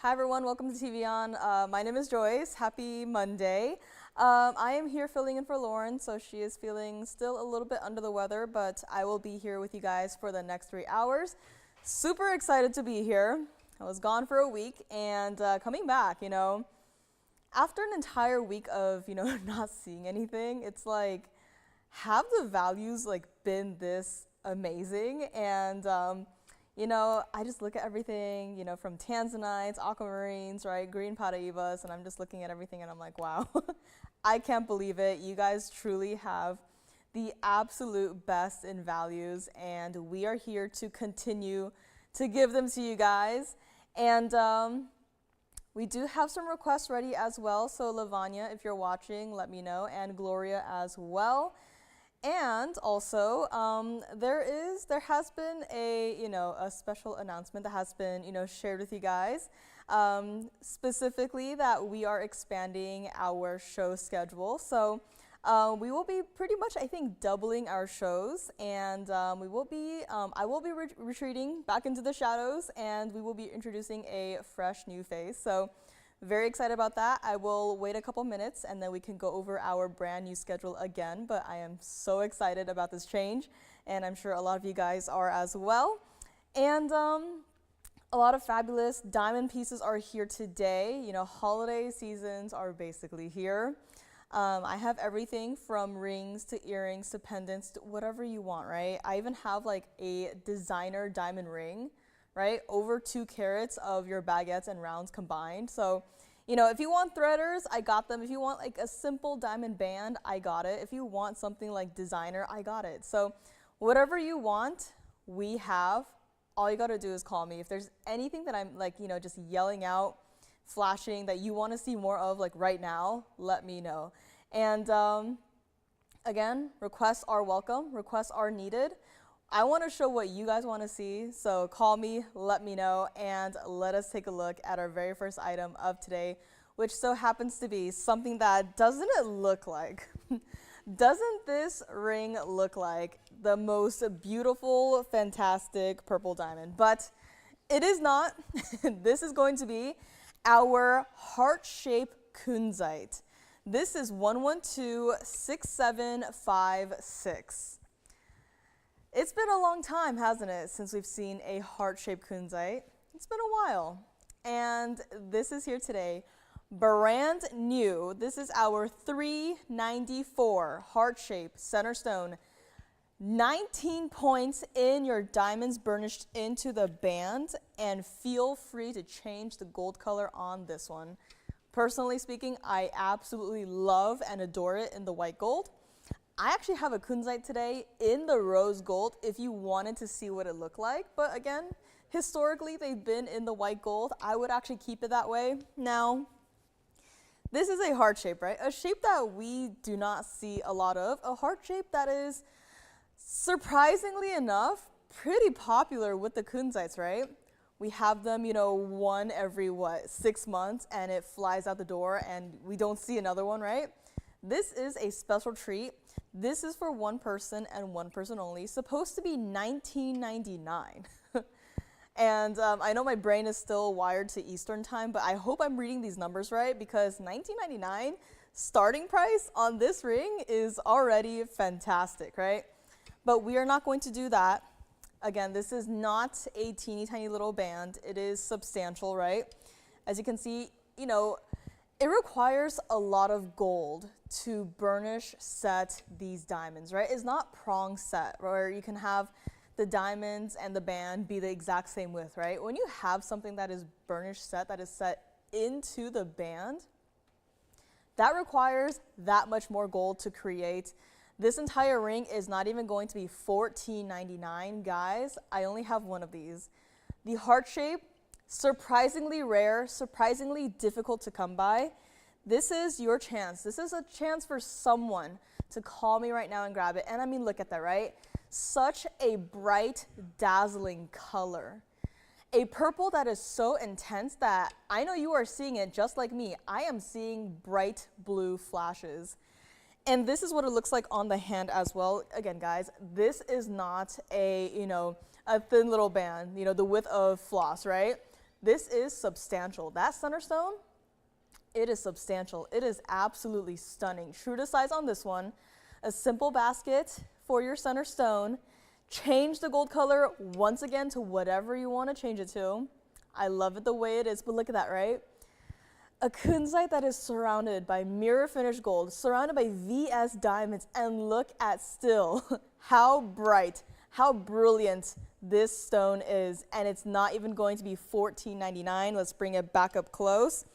Hi everyone, welcome to TVON. My name is Joyce. Happy Monday. I am here filling in for Lauren, so she is feeling still a little bit under the weather, but I will be here with you guys for the next 3 hours. Super excited to be here. I was gone for a week and coming back, after an entire week of, not seeing anything, it's like, have the values been this amazing? And I just look at everything, from Tanzanites, Aquamarines, right, green Paraibas, and I'm just looking at everything and I'm like, wow, I can't believe it. You guys truly have the absolute best in values, and we are here to continue to give them to you guys. And we do have some requests ready as well, so Lavanya, if you're watching, let me know, and Gloria as well. And also, there has been a special announcement that has been, shared with you guys, specifically that we are expanding our show schedule. So we will be pretty much, I think, doubling our shows, and I will be retreating back into the shadows, and we will be introducing a fresh new face. So very excited about that. I will wait a couple minutes and then we can go over our brand new schedule again, but I am so excited about this change, and I'm sure a lot of you guys are as well. And a lot of fabulous diamond pieces are here today. Holiday seasons are basically here. I have everything from rings to earrings to pendants to whatever you want, right? I even have a designer diamond ring, right? Over 2 carats of your baguettes and rounds combined. So, if you want threaders, I got them. If you want a simple diamond band, I got it. If you want something like designer, I got it. So whatever you want, we have. All you got to do is call me. If there's anything that I'm just yelling out, flashing that you want to see more of right now, let me know. And again, requests are welcome. Requests are needed. I want to show what you guys want to see, so call me, let me know, and let us take a look at our very first item of today, which so happens to be something that doesn't this ring look like the most beautiful, fantastic purple diamond? But it is not. This is going to be our heart-shaped kunzite. This is 1126756. It's been a long time, hasn't it, since we've seen a heart-shaped kunzite? It's been a while. And this is here today, brand new. This is our 394 heart-shaped center stone. 19 points in your diamonds burnished into the band, and feel free to change the gold color on this one. Personally speaking, I absolutely love and adore it in the white gold. I actually have a kunzite today in the rose gold if you wanted to see what it looked like. But again, historically, they've been in the white gold. I would actually keep it that way. Now, this is a heart shape, right? A shape that we do not see a lot of. A heart shape that is, surprisingly enough, pretty popular with the kunzites, right? We have them, one every, 6 months, and it flies out the door, and we don't see another one, right? This is a special treat. This is for one person and one person only. Supposed to be $19.99. And I know my brain is still wired to Eastern time, but I hope I'm reading these numbers right, because $19.99 starting price on this ring is already fantastic, right? But we are not going to do that. Again, this is not a teeny tiny little band. It is substantial, right? As you can see, it requires a lot of gold to burnish set these diamonds, right? It's not prong set where you can have the diamonds and the band be the exact same width, right? When you have something that is burnished set, that is set into the band, that requires that much more gold to create. This entire ring is not even going to be $14.99, guys. I only have one of these. The heart shape, surprisingly rare, surprisingly difficult to come by. This is your chance. This is a chance for someone to call me right now and grab it. And I mean, look at that, right? Such a bright, dazzling color. A purple that is so intense that I know you are seeing it just like me. I am seeing bright blue flashes. And this is what it looks like on the hand as well. Again, guys, this is not a, a thin little band, the width of floss, right? This is substantial. That center stone, it is substantial. It is absolutely stunning. True to size on this one. A simple basket for your center stone. Change the gold color once again to whatever you want to change it to. I love it the way it is, but look at that, right? A kunzite that is surrounded by mirror finished gold, surrounded by VS diamonds, and look at still how bright, how brilliant this stone is. And it's not even going to be $14.99. Let's bring it back up close.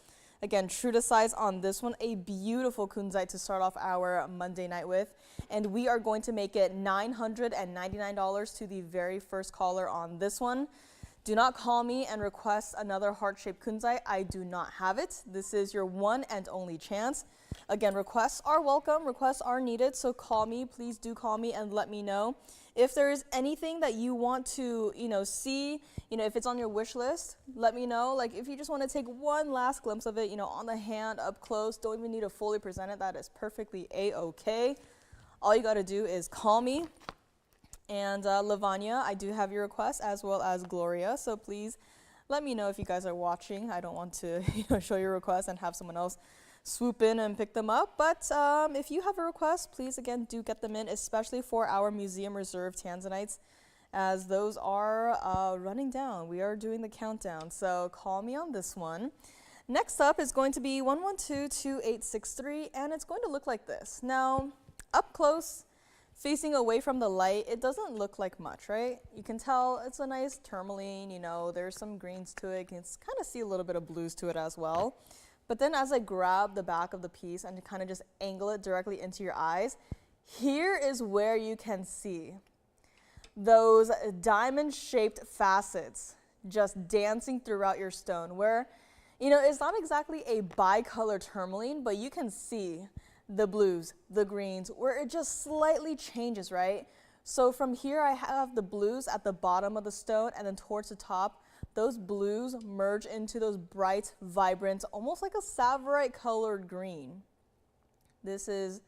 Again, true to size on this one, a beautiful kunzite to start off our Monday night with. And we are going to make it $999 to the very first caller on this one. Do not call me and request another heart-shaped kunzite. I do not have it. This is your one and only chance. Again, requests are welcome. Requests are needed. So call me. Please do call me and let me know. If there is anything that you want to, see, if it's on your wish list, let me know. Like if you just want to take one last glimpse of it, on the hand, up close, don't even need to fully present it. That is perfectly A-okay. All you got to do is call me. And Lavanya, I do have your request, as well as Gloria. So please let me know if you guys are watching. I don't want to show your request and have someone else swoop in and pick them up. But if you have a request, please, again, do get them in, especially for our museum reserve Tanzanites, as those are running down. We are doing the countdown. So call me on this one. Next up is going to be 112-2863, and it's going to look like this. Now, up close, facing away from the light, it doesn't look like much, right? You can tell it's a nice tourmaline, there's some greens to it. You can kind of see a little bit of blues to it as well. But then as I grab the back of the piece and kind of just angle it directly into your eyes, here is where you can see those diamond-shaped facets just dancing throughout your stone, where, it's not exactly a bicolor tourmaline, but you can see the blues, the greens, where it just slightly changes, right? So from here, I have the blues at the bottom of the stone, and then towards the top, those blues merge into those bright, vibrant, almost like a Savorite colored green. This is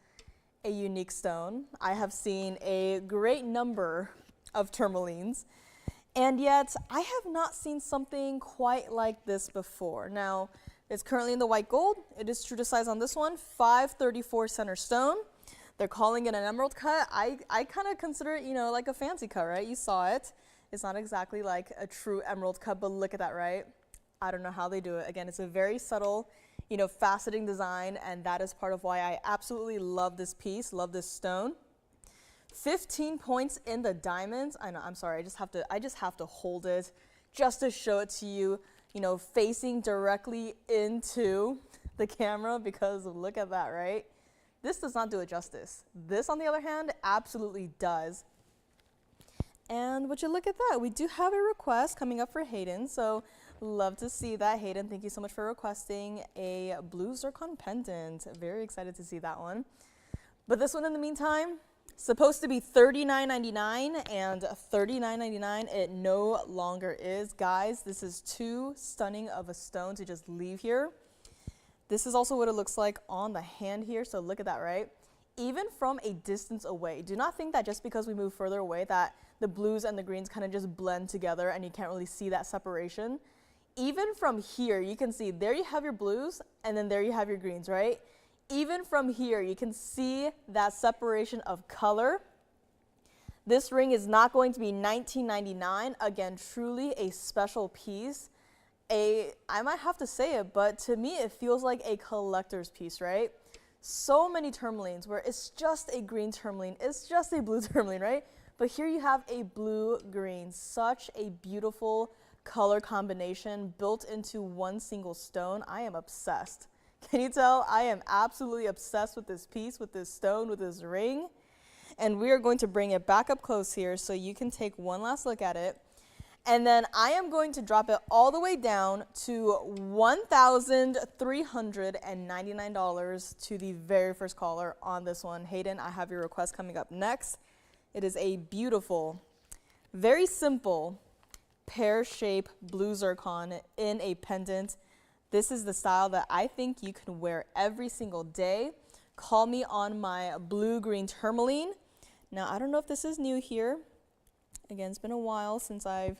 a unique stone. I have seen a great number of tourmalines, and yet I have not seen something quite like this before. Now, it's currently in the white gold. It is true to size on this one, 534 center stone. They're calling it an emerald cut. I kind of consider it, like a fancy cut, right? You saw it. It's not exactly like a true emerald cut, but look at that, right? I don't know how they do it. Again, it's a very subtle, faceting design, and that is part of why I absolutely love this piece, love this stone. 15 points in the diamonds. I know, I'm sorry, I just have to hold it just to show it to you. Facing directly into the camera, because look at that, right? This does not do it justice. This, on the other hand, absolutely does. And would you look at that? We do have a request coming up for Hayden, so love to see that. Hayden, thank you so much for requesting a blue zircon pendant. Very excited to see that one. But this one, in the meantime, supposed to be $39.99 and $39.99. It no longer is. Guys, this is too stunning of a stone to just leave here. This is also what it looks like on the hand here. So look at that, right? Even from a distance away, do not think that just because we move further away that the blues and the greens kind of just blend together and you can't really see that separation. Even from here, you can see there you have your blues and then there you have your greens, right? Even from here, you can see that separation of color. This ring is not going to be $19.99. Again, truly a special piece. I might have to say it, but to me, it feels like a collector's piece, right? So many tourmalines where it's just a green tourmaline, it's just a blue tourmaline, right? But here you have a blue-green, such a beautiful color combination built into one single stone. I am obsessed. Can you tell? I am absolutely obsessed with this piece, with this stone, with this ring. And we are going to bring it back up close here so you can take one last look at it. And then I am going to drop it all the way down to $1,399 to the very first caller on this one. Hayden, I have your request coming up next. It is a beautiful, very simple pear-shaped blue zircon in a pendant. This is the style that I think you can wear every single day. Call me on my blue-green tourmaline. Now, I don't know if this is new here. Again, it's been a while since I've,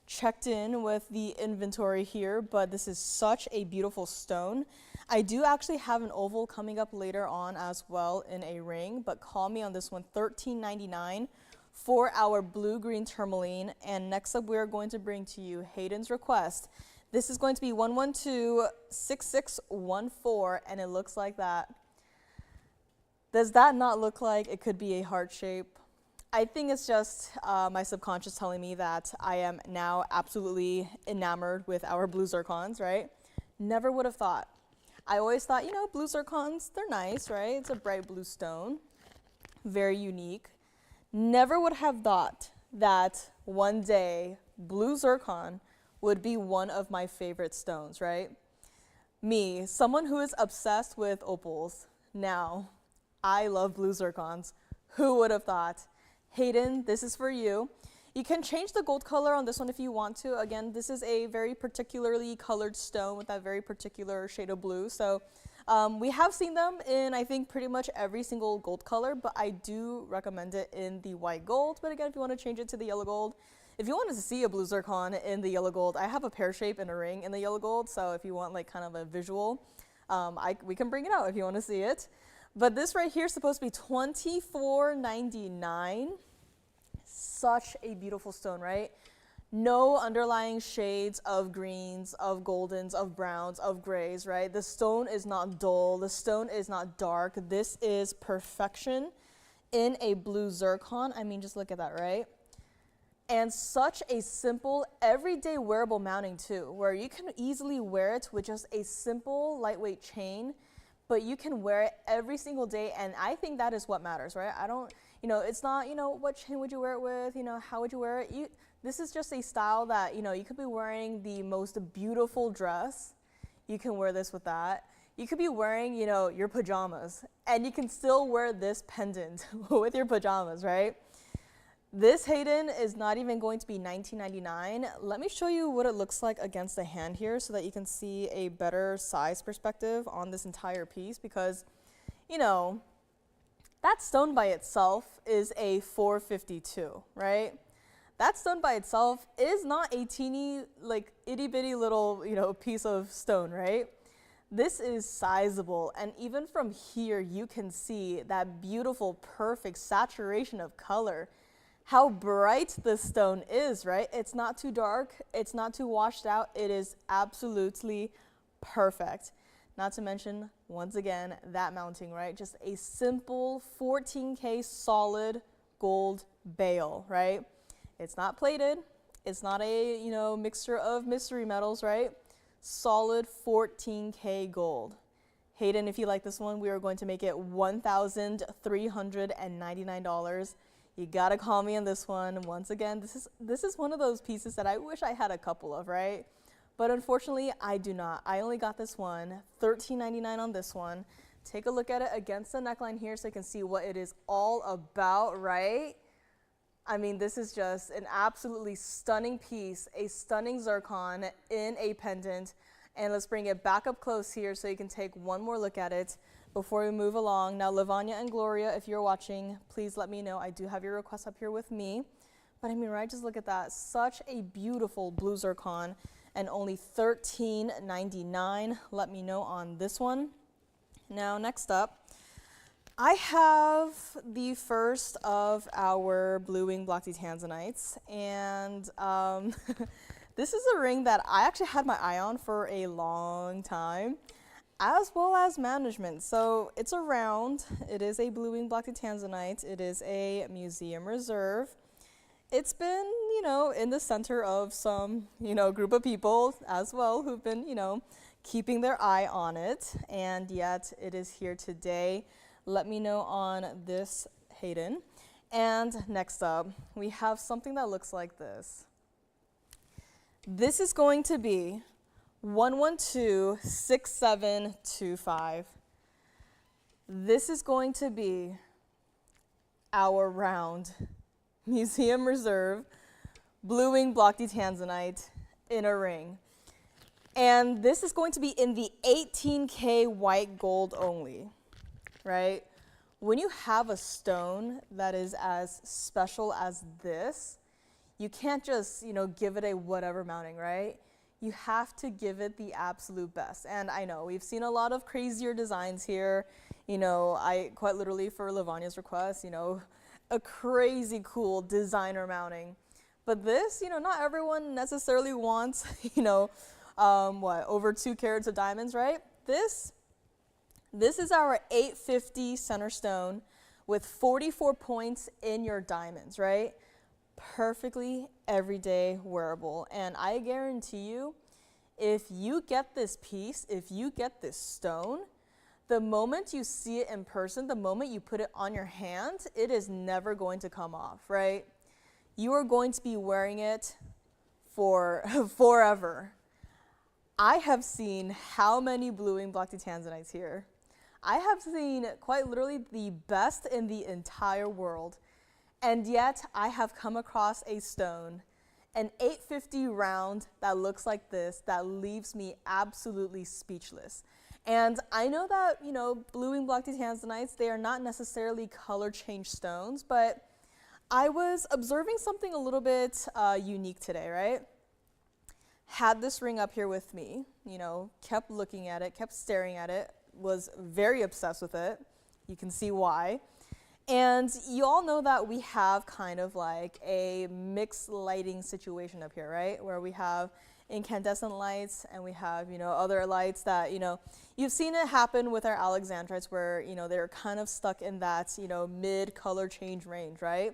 checked in with the inventory here, but this is such a beautiful stone. I do actually have an oval coming up later on as well in a ring, but call me on this one, $13.99 for our blue-green tourmaline. And next up, we're going to bring to you Hayden's request. This is going to be 112-6614, and it looks like that. Does that not look like it could be a heart shape? I think it's just my subconscious telling me that I am now absolutely enamored with our blue zircons, right? Never would have thought. I always thought, you know, blue zircons, they're nice, right? It's a bright blue stone, very unique. Never would have thought that one day blue zircon would be one of my favorite stones, right? Me, someone who is obsessed with opals. Now, I love blue zircons. Who would have thought? Hayden, this is for you. You can change the gold color on this one if you want to. Again, this is a very particularly colored stone with that very particular shade of blue. So we have seen them in, I think, pretty much every single gold color, but I do recommend it in the white gold. But again, if you want to change it to the yellow gold, if you wanted to see a blue zircon in the yellow gold, I have a pear shape and a ring in the yellow gold. So if you want like kind of a visual, we can bring it out if you want to see it. But this right here is supposed to be $24.99. Such a beautiful stone, right? No underlying shades of greens, of goldens, of browns, of grays, right? The stone is not dull. The stone is not dark. This is perfection in a blue zircon. I mean, just look at that, right? And such a simple, everyday wearable mounting too, where you can easily wear it with just a simple, lightweight chain, but you can wear it every single day, and I think that is what matters, right? It's not, what chain would you wear it with, how would you wear it? This is just a style that, you could be wearing the most beautiful dress. You can wear this with that. You could be wearing, your pajamas, and you can still wear this pendant with your pajamas, right? This Hayden is not even going to be $19.99. Let me show you what it looks like against the hand here so that you can see a better size perspective on this entire piece, because, that stone by itself is a 452, right? That stone by itself is not a teeny, like itty bitty little, piece of stone, right? This is sizable, and even from here, you can see that beautiful, perfect saturation of color. How bright the stone is, right? It's not too dark, it's not too washed out, it is absolutely perfect. Not to mention, once again, that mounting, right? Just a simple 14K solid gold bail, right? It's not plated, it's not a, mixture of mystery metals, right? Solid 14K gold. Hayden, if you like this one, we are going to make it $1,399. You gotta call me on this one. Once again, this is one of those pieces that I wish I had a couple of, right? But unfortunately, I do not. I only got this one, $13.99 on this one. Take a look at it against the neckline here so you can see what it is all about, right? I mean, this is just an absolutely stunning piece, a stunning zircon in a pendant. And let's bring it back up close here so you can take one more look at it before we move along. Now, Lavanya and Gloria, if you're watching, please let me know. I do have your request up here with me. But I mean, right, just look at that. Such a beautiful blue zircon, and only $13.99. Let me know on this one. Now, next up, I have the first of our blue wing block Tanzanites, and this is a ring that I actually had my eye on for a long time, as well as management. So it's a round. It is a blue wing block Tanzanite. It is a museum reserve. It's been, in the center of some, group of people as well who've been, keeping their eye on it, and yet it is here today. Let me know on this, Hayden. And next up, we have something that looks like this. This is going to be 112-6725. This is going to be our round museum reserve blue wing block Tanzanite in a ring. And this is going to be in the 18K white gold only, right? When you have a stone that is as special as this, You can't just, give it a whatever mounting, right? You have to give it the absolute best. And I know we've seen a lot of crazier designs here. I quite literally for Lavania's request, a crazy cool designer mounting. But this, not everyone necessarily wants, over 2 carats of diamonds, right? This is our 850 center stone with 44 points in your diamonds, right? Perfectly everyday wearable. And I guarantee you, if you get this piece, if you get this stone, the moment you see it in person, the moment you put it on your hand, it is never going to come off, right? You are going to be wearing it for forever. I have seen how many blue-winged black tanzanites here. I have seen quite literally the best in the entire world. And yet I have come across a stone, an 850 round that looks like this, that leaves me absolutely speechless. And I know that, blue-winged black tanzanites, they are not necessarily color change stones, but I was observing something a little bit unique today, right? Had this ring up here with me, kept looking at it, kept staring at it, was very obsessed with it. You can see why. And you all know that we have kind of like a mixed lighting situation up here, right? Where we have incandescent lights and we have, other lights that, you've seen it happen with our alexandrites where, they're kind of stuck in that, mid color change range, right?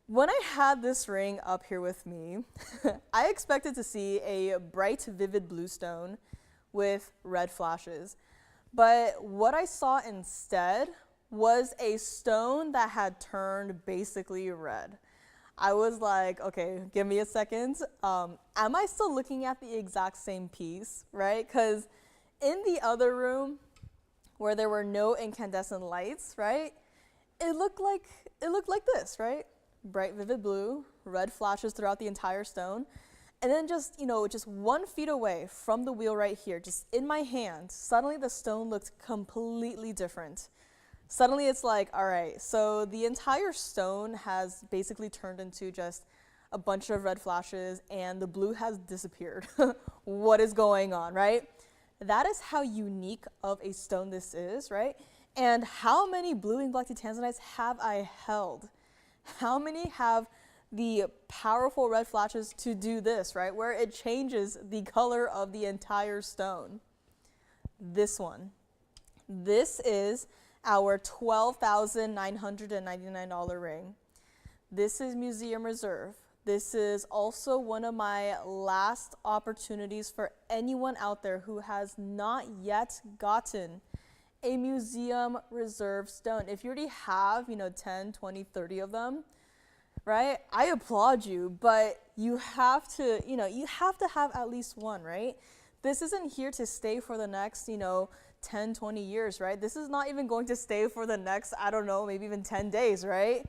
When I had this ring up here with me, I expected to see a bright, vivid blue stone with red flashes. But what I saw instead was a stone that had turned basically red. I was like, okay, give me a second. Am I still looking at the exact same piece, right? Because in the other room where there were no incandescent lights, right, it looked like this, right? Bright, vivid blue, red flashes throughout the entire stone. And then just 1 feet away from the wheel right here, just in my hand, suddenly the stone looked completely different. Suddenly it's like, all right, so the entire stone has basically turned into just a bunch of red flashes and the blue has disappeared. What is going on, right? That is how unique of a stone this is, right? And how many blue-winged black tanzanites have I held? How many have the powerful red flashes to do this, right? Where it changes the color of the entire stone. This one. This is our $12,999 ring. This is museum reserve. This is also one of my last opportunities for anyone out there who has not yet gotten a museum reserve stone. If you already have, 10, 20, 30 of them, right? I applaud you, but you have to, you have to have at least one, right? This isn't here to stay for the next, 10, 20 years, right? This is not even going to stay for the next, I don't know, maybe even 10 days, right?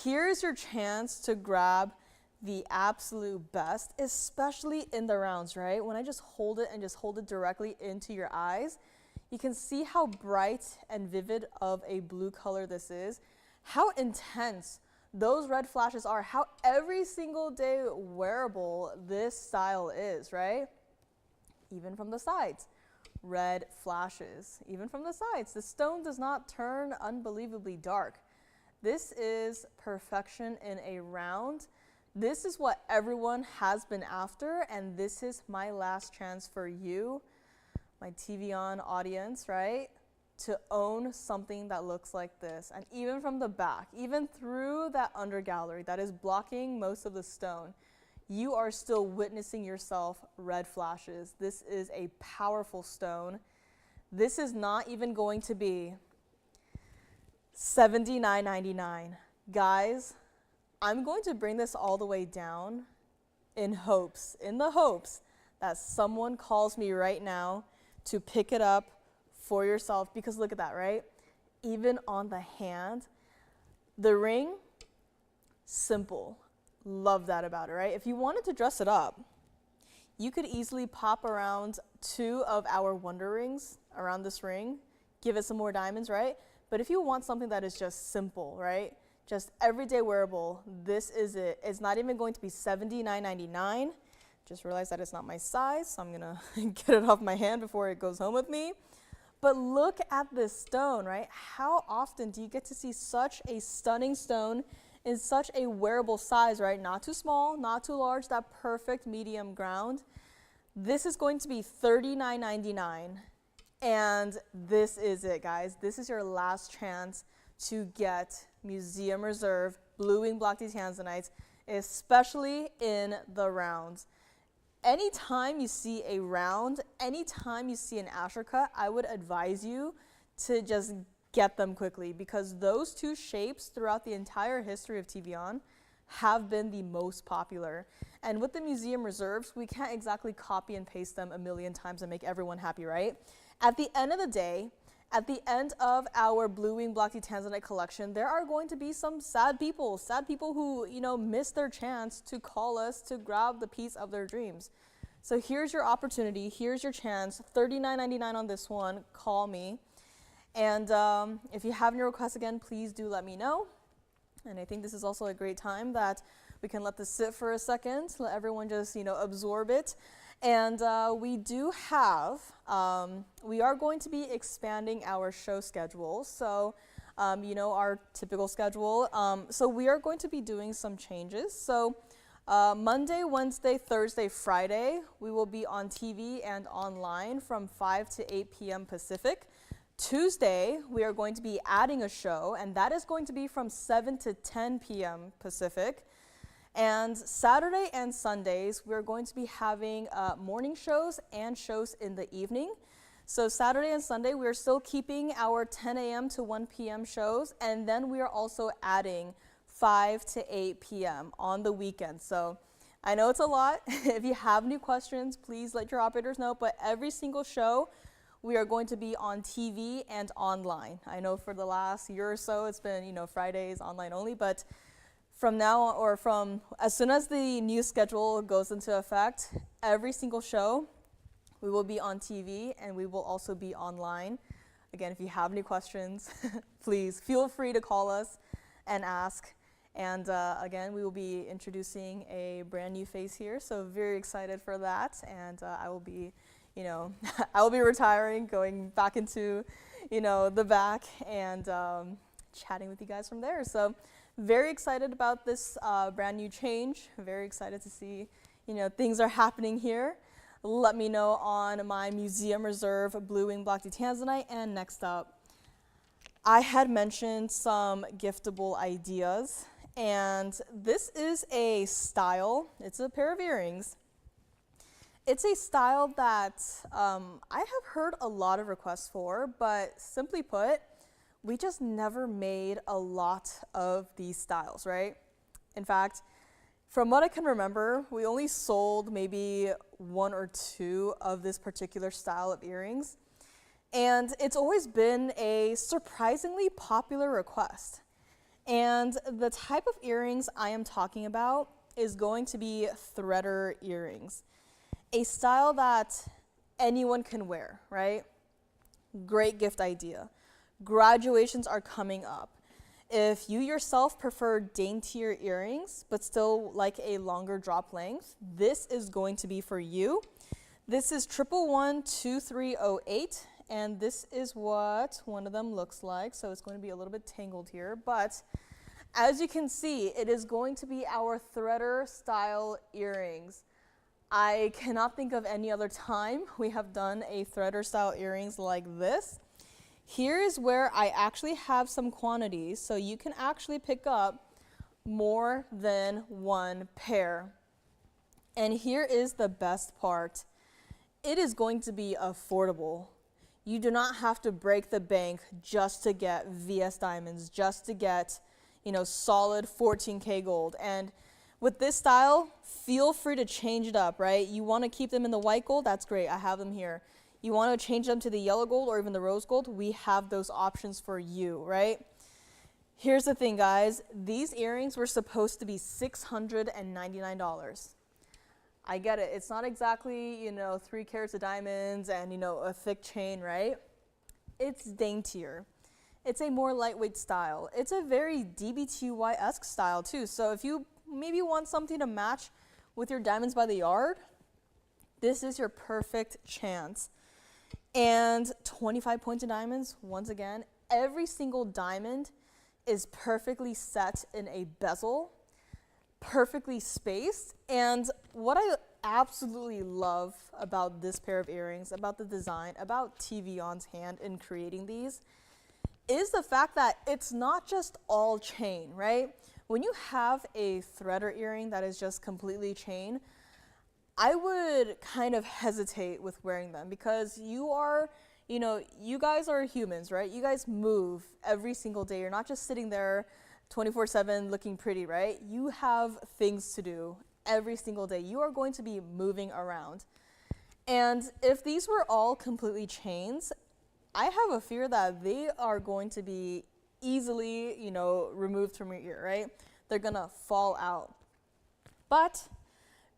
Here's your chance to grab the absolute best, especially in the rounds, right? When I just hold it and just hold it directly into your eyes, you can see how bright and vivid of a blue color this is, how intense those red flashes are, how every single day wearable this style is, right? Even from the sides, red flashes. Even from the sides, the stone does not turn unbelievably dark. This is perfection in a round. This is what everyone has been after, and this is my last chance for you, my TVON audience, right? To own something that looks like this. And even from the back, even through that under gallery that is blocking most of the stone, you are still witnessing yourself red flashes. This is a powerful stone. This is not even going to be $79.99. Guys, I'm going to bring this all the way down in the hopes that someone calls me right now to pick it up for yourself, because look at that, right? Even on the hand, the ring, simple. Love that about it, right? If you wanted to dress it up, you could easily pop around 2 of our wonder rings around this ring, give it some more diamonds, right? But if you want something that is just simple, right? just everyday wearable, this is it. It's not even going to be $79.99. Just realized that it's not my size, so I'm gonna get it off my hand before it goes home with me. But look at this stone, right? How often do you get to see such a stunning stone in such a wearable size, right? Not too small, not too large, that perfect medium ground. This is going to be $39.99. And this is it, guys. This is your last chance to get Museum Reserve Blue Wing Block Tanzanites, especially in the rounds. Anytime you see a round, anytime you see an Asher cut, I would advise you to just get them quickly, because those two shapes throughout the entire history of TVON have been the most popular. And with the Museum Reserves, we can't exactly copy and paste them a million times and make everyone happy, right? At the end of the day, at the end of our Blue Wing Block Tanzanite collection, there are going to be some sad people who, missed their chance to call us to grab the piece of their dreams. So here's your opportunity, here's your chance, $39.99 on this one, call me. And if you have any requests again, please do let me know. And I think this is also a great time that we can let this sit for a second, let everyone just, absorb it. And we are going to be expanding our show schedule. So, our typical schedule. So we are going to be doing some changes. So Monday, Wednesday, Thursday, Friday, we will be on TV and online from 5 to 8 p.m. Pacific. Tuesday, we are going to be adding a show, and that is going to be from 7 to 10 p.m. Pacific. And Saturday and Sundays, we're going to be having morning shows and shows in the evening. So Saturday and Sunday, we're still keeping our 10 a.m. to 1 p.m. shows, and then we are also adding 5 to 8 p.m. on the weekend. So I know it's a lot. If you have any questions, please let your operators know, but every single show, we are going to be on TV and online. I know for the last year or so, it's been, Fridays online only, but from now, or from as soon as the new schedule goes into effect, every single show, we will be on TV and we will also be online. Again, if you have any questions, please feel free to call us and ask. And again, we will be introducing a brand new face here, so very excited for that. And I will be, I will be retiring, going back into, the back and chatting with you guys from there. So very excited about this brand new change. Very excited to see, things are happening here. Let me know on my Museum Reserve Blue Wing Block Tanzanite. And next up, I had mentioned some giftable ideas. And this is a style. It's a pair of earrings. It's a style that I have heard a lot of requests for, but simply put, we just never made a lot of these styles, right? In fact, from what I can remember, we only sold maybe 1 or 2 of this particular style of earrings. And it's always been a surprisingly popular request. And the type of earrings I am talking about is going to be threader earrings. A style that anyone can wear, right? Great gift idea. Graduations are coming up. If you yourself prefer daintier earrings, but still like a longer drop length, this is going to be for you. This is 1112308, and this is what one of them looks like. So it's going to be a little bit tangled here, but as you can see, it is going to be our threader style earrings. I cannot think of any other time we have done a threader style earrings like this. Here is where I actually have some quantities, so you can actually pick up more than one pair. And here is the best part. It is going to be affordable. You do not have to break the bank just to get VS diamonds, just to get, solid 14K gold. And with this style, feel free to change it up, right? You want to keep them in the white gold? That's great. I have them here. You want to change them to the yellow gold or even the rose gold? We have those options for you, right? Here's the thing, guys. These earrings were supposed to be $699. I get it. It's not exactly, 3 carats of diamonds and, a thick chain, right? It's daintier. It's a more lightweight style. It's a very DBTY-esque style too. So if you maybe want something to match with your diamonds by the yard, this is your perfect chance. And 25 pointed diamonds, once again, every single diamond is perfectly set in a bezel, perfectly spaced. And what I absolutely love about this pair of earrings, about the design, about TVON's hand in creating these, is the fact that it's not just all chain, right? When you have a threader earring that is just completely chain, I would kind of hesitate with wearing them because you are, you know, you guys are humans, right? You guys move every single day. You're not just sitting there 24/7 looking pretty, right? You have things to do every single day. You are going to be moving around. And if these were all completely chains, I have a fear that they are going to be easily, you know, removed from your ear, right? They're gonna fall out. But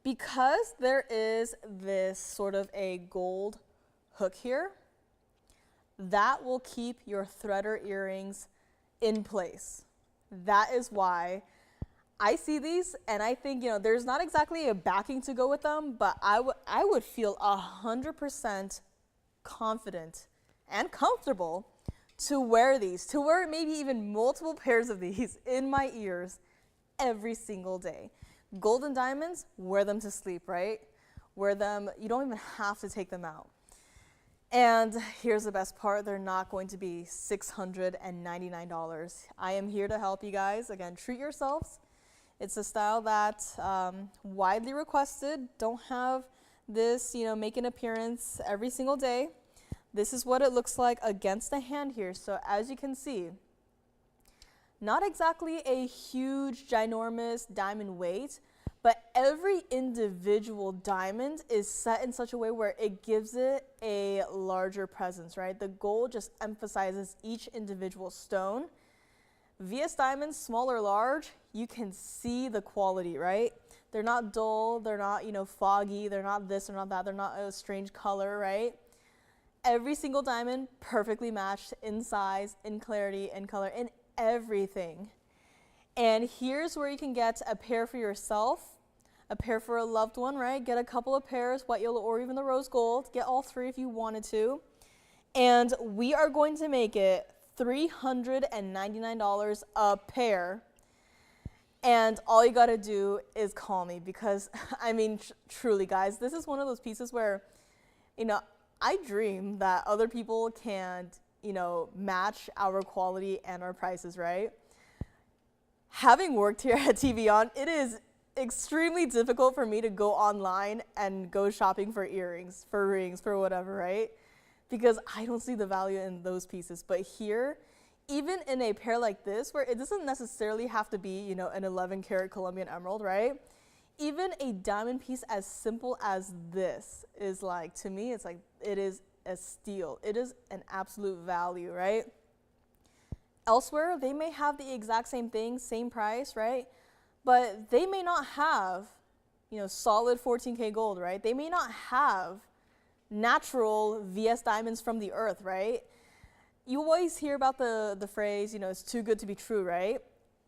because there is this sort of a gold hook here, that will keep your threader earrings in place. That is why I see these and I think, you know, there's not exactly a backing to go with them, but I would feel 100% confident and comfortable to wear these, to wear maybe even multiple pairs of these in my ears every single day. Gold and diamonds, wear them to sleep, right? Wear them, you don't even have to take them out. And here's the best part, they're not going to be $699. I am here to help you guys. Again, treat yourselves. It's a style that widely requested. Don't have this, you know, make an appearance every single day. This is what it looks like against the hand here. So as you can see, not exactly a huge, ginormous diamond weight, but every individual diamond is set in such a way where it gives it a larger presence, right? The gold just emphasizes each individual stone. VS diamonds, small or large, you can see the quality, right? They're not dull, they're not, you know, foggy, they're not this, they're not that, they're not a strange color, right? Every single diamond perfectly matched in size, in clarity, in color, in everything. And here's where you can get a pair for yourself, a pair for a loved one, right? Get a couple of pairs, white, yellow, or even the rose gold. Get all three if you wanted to. And we are going to make it $399 a pair. And all you gotta do is call me because, I mean, truly, guys, this is one of those pieces where, you know, I dream that other people can, you know, match our quality and our prices, right? Having worked here at TVON, it is extremely difficult for me to go online and go shopping for earrings, for rings, for whatever, right? Because I don't see the value in those pieces. But here, even in a pair like this, where it doesn't necessarily have to be, you know, an 11-karat Colombian emerald, right? Even a diamond piece as simple as this is like, to me, it's like, it is a steal. It is an absolute value, right? Elsewhere, they may have the exact same thing, same price, right? But they may not have, you know, solid 14K gold, right? They may not have natural VS diamonds from the earth, right? You always hear about the phrase, you know, it's too good to be true, right?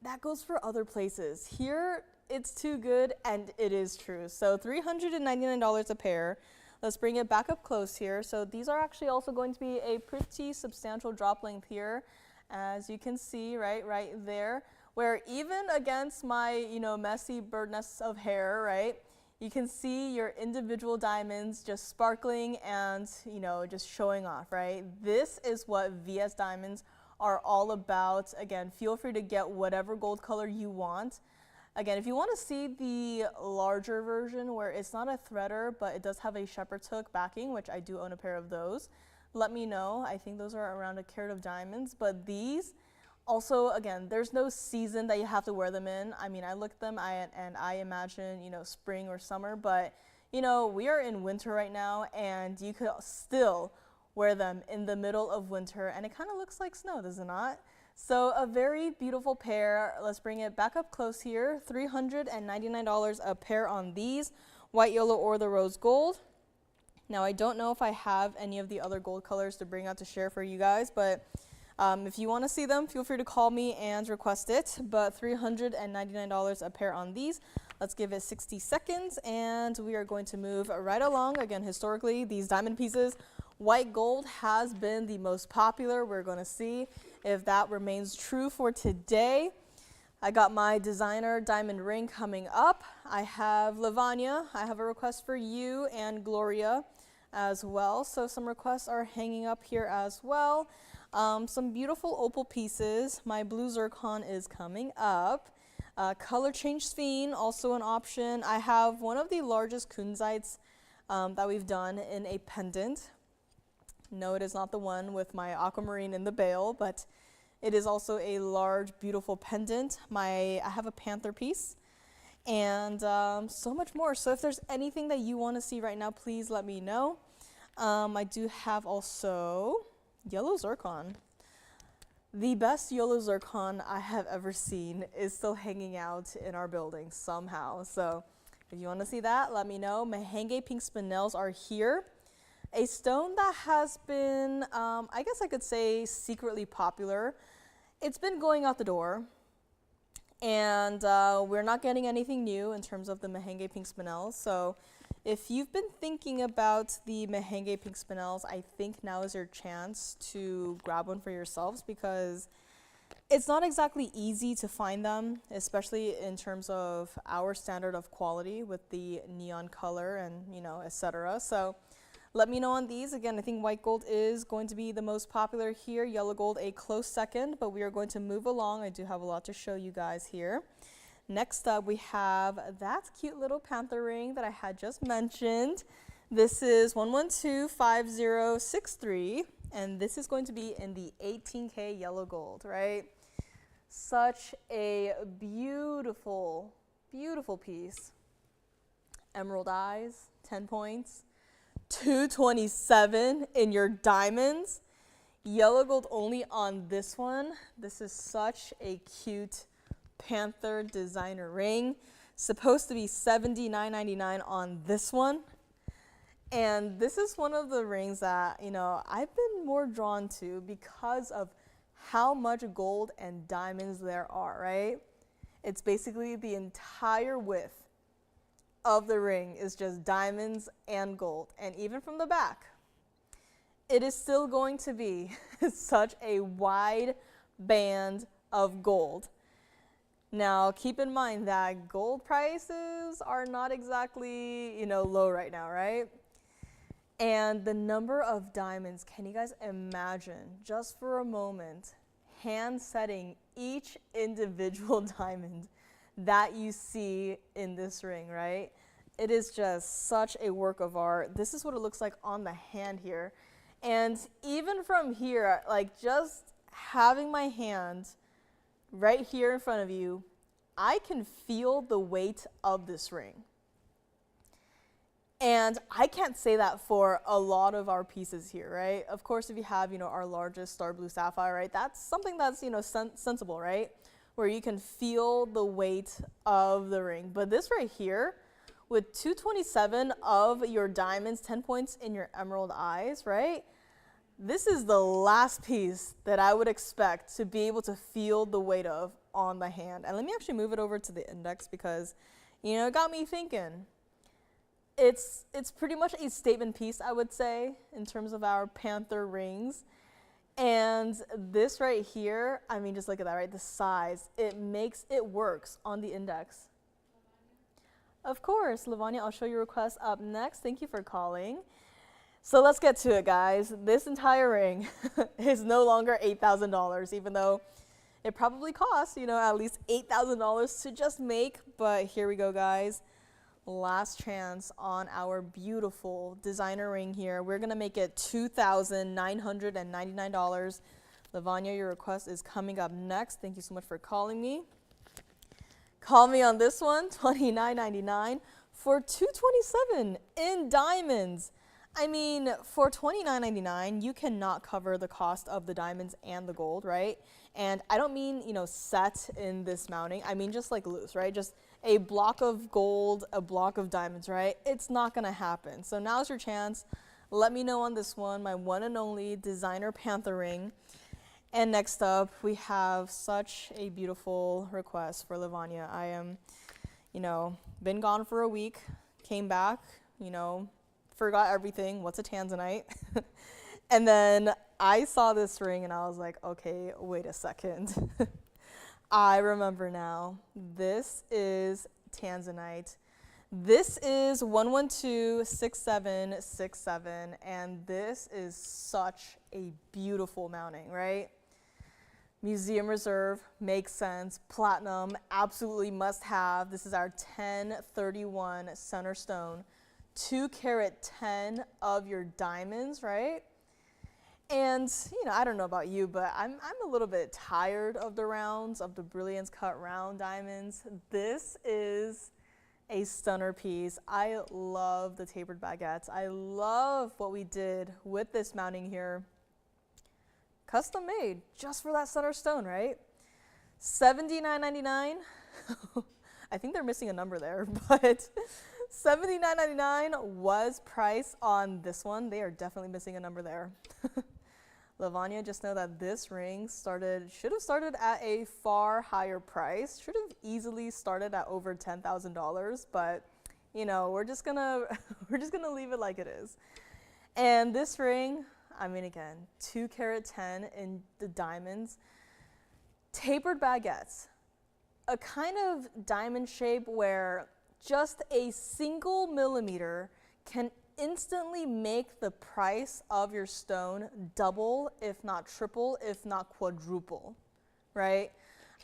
That goes for other places. Here, it's too good, and it is true. So $399 a pair. Let's bring it back up close here. So these are actually also going to be a pretty substantial drop length here, as you can see, right there, where even against my, you know, messy bird nests of hair, right, you can see your individual diamonds just sparkling and, you know, just showing off, right? This is what VS diamonds are all about. Again, feel free to get whatever gold color you want. Again, if you want to see the larger version where it's not a threader, but it does have a shepherd's hook backing, which I do own a pair of those, let me know. I think those are around a carat of diamonds, but these also, again, there's no season that you have to wear them in. I mean, I look at them and I imagine, you know, spring or summer, but, you know, we are in winter right now and you could still wear them in the middle of winter and it kind of looks like snow, does it not? So a very beautiful pair. Let's bring it back up close here. $399 a pair on these, white, yellow, or the rose gold. Now, I don't know if I have any of the other gold colors to bring out to share for you guys, but If you want to see them, feel free to call me and request it, but $399 a pair on these. Let's give it 60 seconds, and we are going to move right along. Again, historically, these diamond pieces, white gold has been the most popular. We're going to see if that remains true for today. I got my designer diamond ring coming up. I have Lavanya. I have a request for you and Gloria as well. So some requests are hanging up here as well. Some beautiful opal pieces. My blue zircon is coming up. Color change sphene, also an option. I have one of the largest kunzites that we've done in a pendant. No, it is not the one with my aquamarine in the bail, but it is also a large, beautiful pendant. I have a panther piece and so much more. So if there's anything that you want to see right now, please let me know. I do have also yellow zircon. The best yellow zircon I have ever seen is still hanging out in our building somehow. So if you want to see that, let me know. Mahangi pink spinels are here. A stone that has been, I guess I could say, secretly popular. It's been going out the door, and we're not getting anything new in terms of the Mahangi pink spinels. So if you've been thinking about the Mahangi pink spinels, I think now is your chance to grab one for yourselves, because it's not exactly easy to find them, especially in terms of our standard of quality with the neon color and, you know, etc. So let me know on these. Again, I think white gold is going to be the most popular here. Yellow gold a close second, but we are going to move along. I do have a lot to show you guys here. Next up, we have that cute little panther ring that I had just mentioned. This is 1125063, and this is going to be in the 18K yellow gold, right? Such a beautiful, beautiful piece. Emerald eyes, 10 points. 227 in your diamonds. Yellow gold only on this one. This is such a cute panther designer ring. Supposed to be $79.99 on this one. And this is one of the rings that, you know, I've been more drawn to because of how much gold and diamonds there are, right? It's basically the entire width of the ring is just diamonds and gold. And even from the back, it is still going to be such a wide band of gold. Now, keep in mind that gold prices are not exactly, you know, low right now, right? And the number of diamonds, can you guys imagine, just for a moment, hand setting each individual diamond that you see in this ring, right? It is just such a work of art. This is what it looks like on the hand here. And even from here, like just having my hand right here in front of you, I can feel the weight of this ring. And I can't say that for a lot of our pieces here, right? Of course, if you have, you know, our largest star blue sapphire, right? That's something that's, you know, sensible, right? Where you can feel the weight of the ring. But this right here, with 227 of your diamonds, 10 points in your emerald eyes, right? This is the last piece that I would expect to be able to feel the weight of on the hand. And let me actually move it over to the index because, you know, it got me thinking. It's pretty much a statement piece, I would say, in terms of our panther rings. And this right here, I mean, just look at that, right? The size, it works on the index. Of course, Lavanya, I'll show your request up next. Thank you for calling. So let's get to it, guys. This entire ring is no longer $8,000, even though it probably costs, you know, at least $8,000 to just make. But here we go, guys. Last chance on our beautiful designer ring here. We're gonna make it $2,999. Lavanya, your request is coming up next. Thank you so much for calling me. Call me on this one, $29.99 for $227 in diamonds. I mean, for $29.99, you cannot cover the cost of the diamonds and the gold, right? And I don't mean, you know, set in this mounting. I mean just like loose, right? Just a block of gold, a block of diamonds, right? It's not gonna happen. So now's your chance. Let me know on this one, my one and only designer panther ring. And next up, we have such a beautiful request for Lavanya. I am, been gone for a week, came back, forgot everything. What's a Tanzanite? And then I saw this ring and I was like, okay, wait a second. I remember now. This is Tanzanite. This is 1126767, and this is such a beautiful mounting, right? Museum reserve, makes sense. Platinum, absolutely must have. This is our 1031 center stone. 2 carat 10 of your diamonds, right? And, I don't know about you, but I'm a little bit tired of the rounds, of the brilliance cut round diamonds. This is a stunner piece. I love the tapered baguettes. I love what we did with this mounting here. Custom made, just for that center stone, right? $79.99. I think they're missing a number there, but $79.99 was price on this one. They are definitely missing a number there. Lavanya, just know that this ring should have started at a far higher price. Should have easily started at over $10,000, but we're just gonna leave it like it is. And this ring, again, 2 carat 10 in the diamonds, tapered baguettes, a kind of diamond shape where just a single millimeter can instantly make the price of your stone double, if not triple, if not quadruple, right?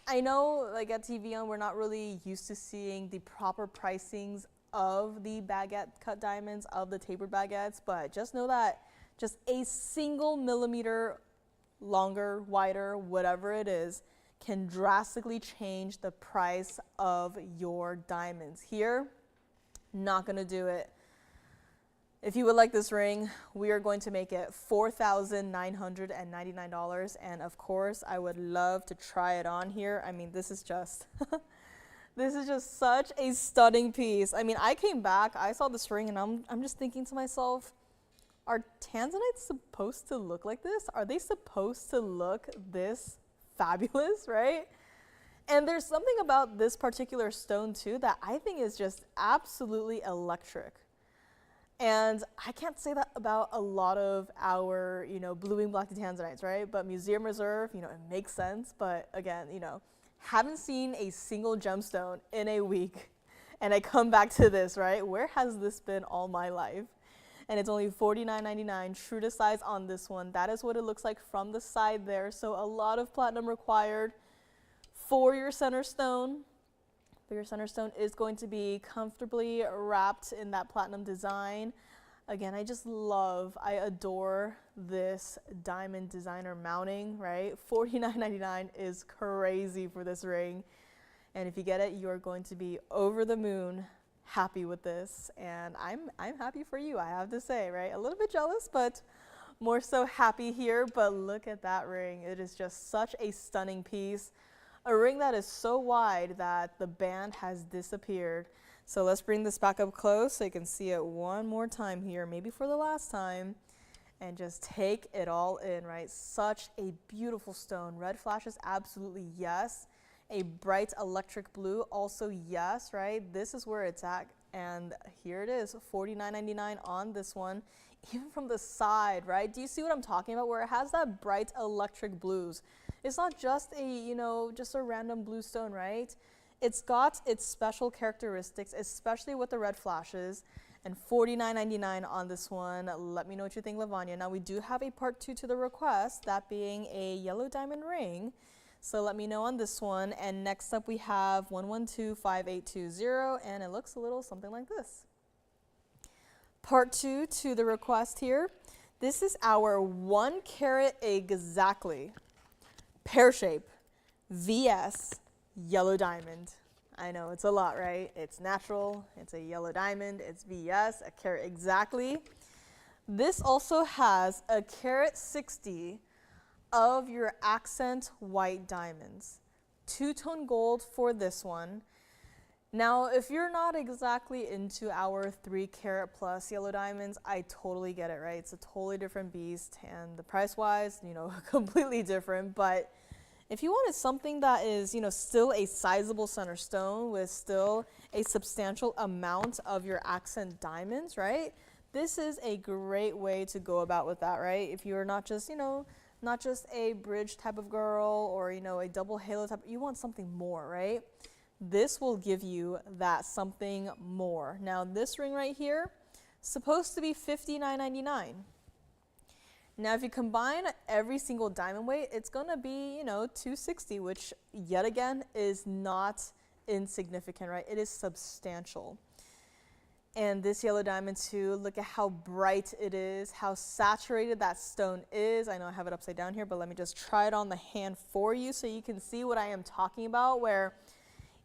I know at TVON, we're not really used to seeing the proper pricings of the baguette cut diamonds, of the tapered baguettes, but just know that just a single millimeter longer, wider, whatever it is, can drastically change the price of your diamonds. Here, not gonna do it. If you would like this ring, we are going to make it $4,999. And of course, I would love to try it on here. This is just, this is just such a stunning piece. I came back, I saw this ring, and I'm just thinking to myself, are Tanzanites supposed to look like this? Are they supposed to look this fabulous, right? And there's something about this particular stone too that I think is just absolutely electric. And I can't say that about a lot of our, blue-wing black Tanzanites, right? But museum reserve, it makes sense. But again, haven't seen a single gemstone in a week. And I come back to this, right? Where has this been all my life? And it's only $49.99, true to size on this one. That is what it looks like from the side there. So a lot of platinum required for your center stone. But your center stone is going to be comfortably wrapped in that platinum design. Again, I adore this diamond designer mounting, right? $49.99 is crazy for this ring. And if you get it, you are going to be over the moon happy with this. And I'm happy for you, I have to say, right? A little bit jealous, but more so happy here. But look at that ring. It is just such a stunning piece. A ring that is so wide that the band has disappeared. So let's bring this back up close so you can see it one more time here, maybe for the last time, and just take it all in, right? Such a beautiful stone. Red flashes, absolutely yes. A bright electric blue, also yes, right? This is where it's at, and here it is, $49.99 on this one. Even from the side, right? Do you see what I'm talking about? Where it has that bright electric blues. It's not just a, just a random blue stone, right? It's got its special characteristics, especially with the red flashes. And $49.99 on this one. Let me know what you think, Lavanya. Now, we do have a part 2 to the request, that being a yellow diamond ring. So let me know on this one. And next up, we have 1125820, and it looks a little something like this. Part 2 to the request here. This is our 1 carat exactly pear shape VS yellow diamond. I know it's a lot, right? It's natural, it's a yellow diamond, it's VS, a carat exactly. This also has a carat 60 of your accent white diamonds. Two-tone gold for this one. Now, if you're not exactly into our 3 carat plus yellow diamonds, I totally get it, right? It's a totally different beast, and the price-wise, you know, completely different. But if you wanted something that is, you know, still a sizable center stone with still a substantial amount of your accent diamonds, right? This is a great way to go about with that, right? If you're not just, you know, not just a bridge type of girl or, you know, a double halo type, you want something more, right? This will give you that something more. Now this ring right here, supposed to be $59.99. Now if you combine every single diamond weight, it's gonna be, you know, $260, which yet again is not insignificant, right? It is substantial. And this yellow diamond too, look at how bright it is, how saturated that stone is. I know I have it upside down here, but let me just try it on the hand for you so you can see what I am talking about, where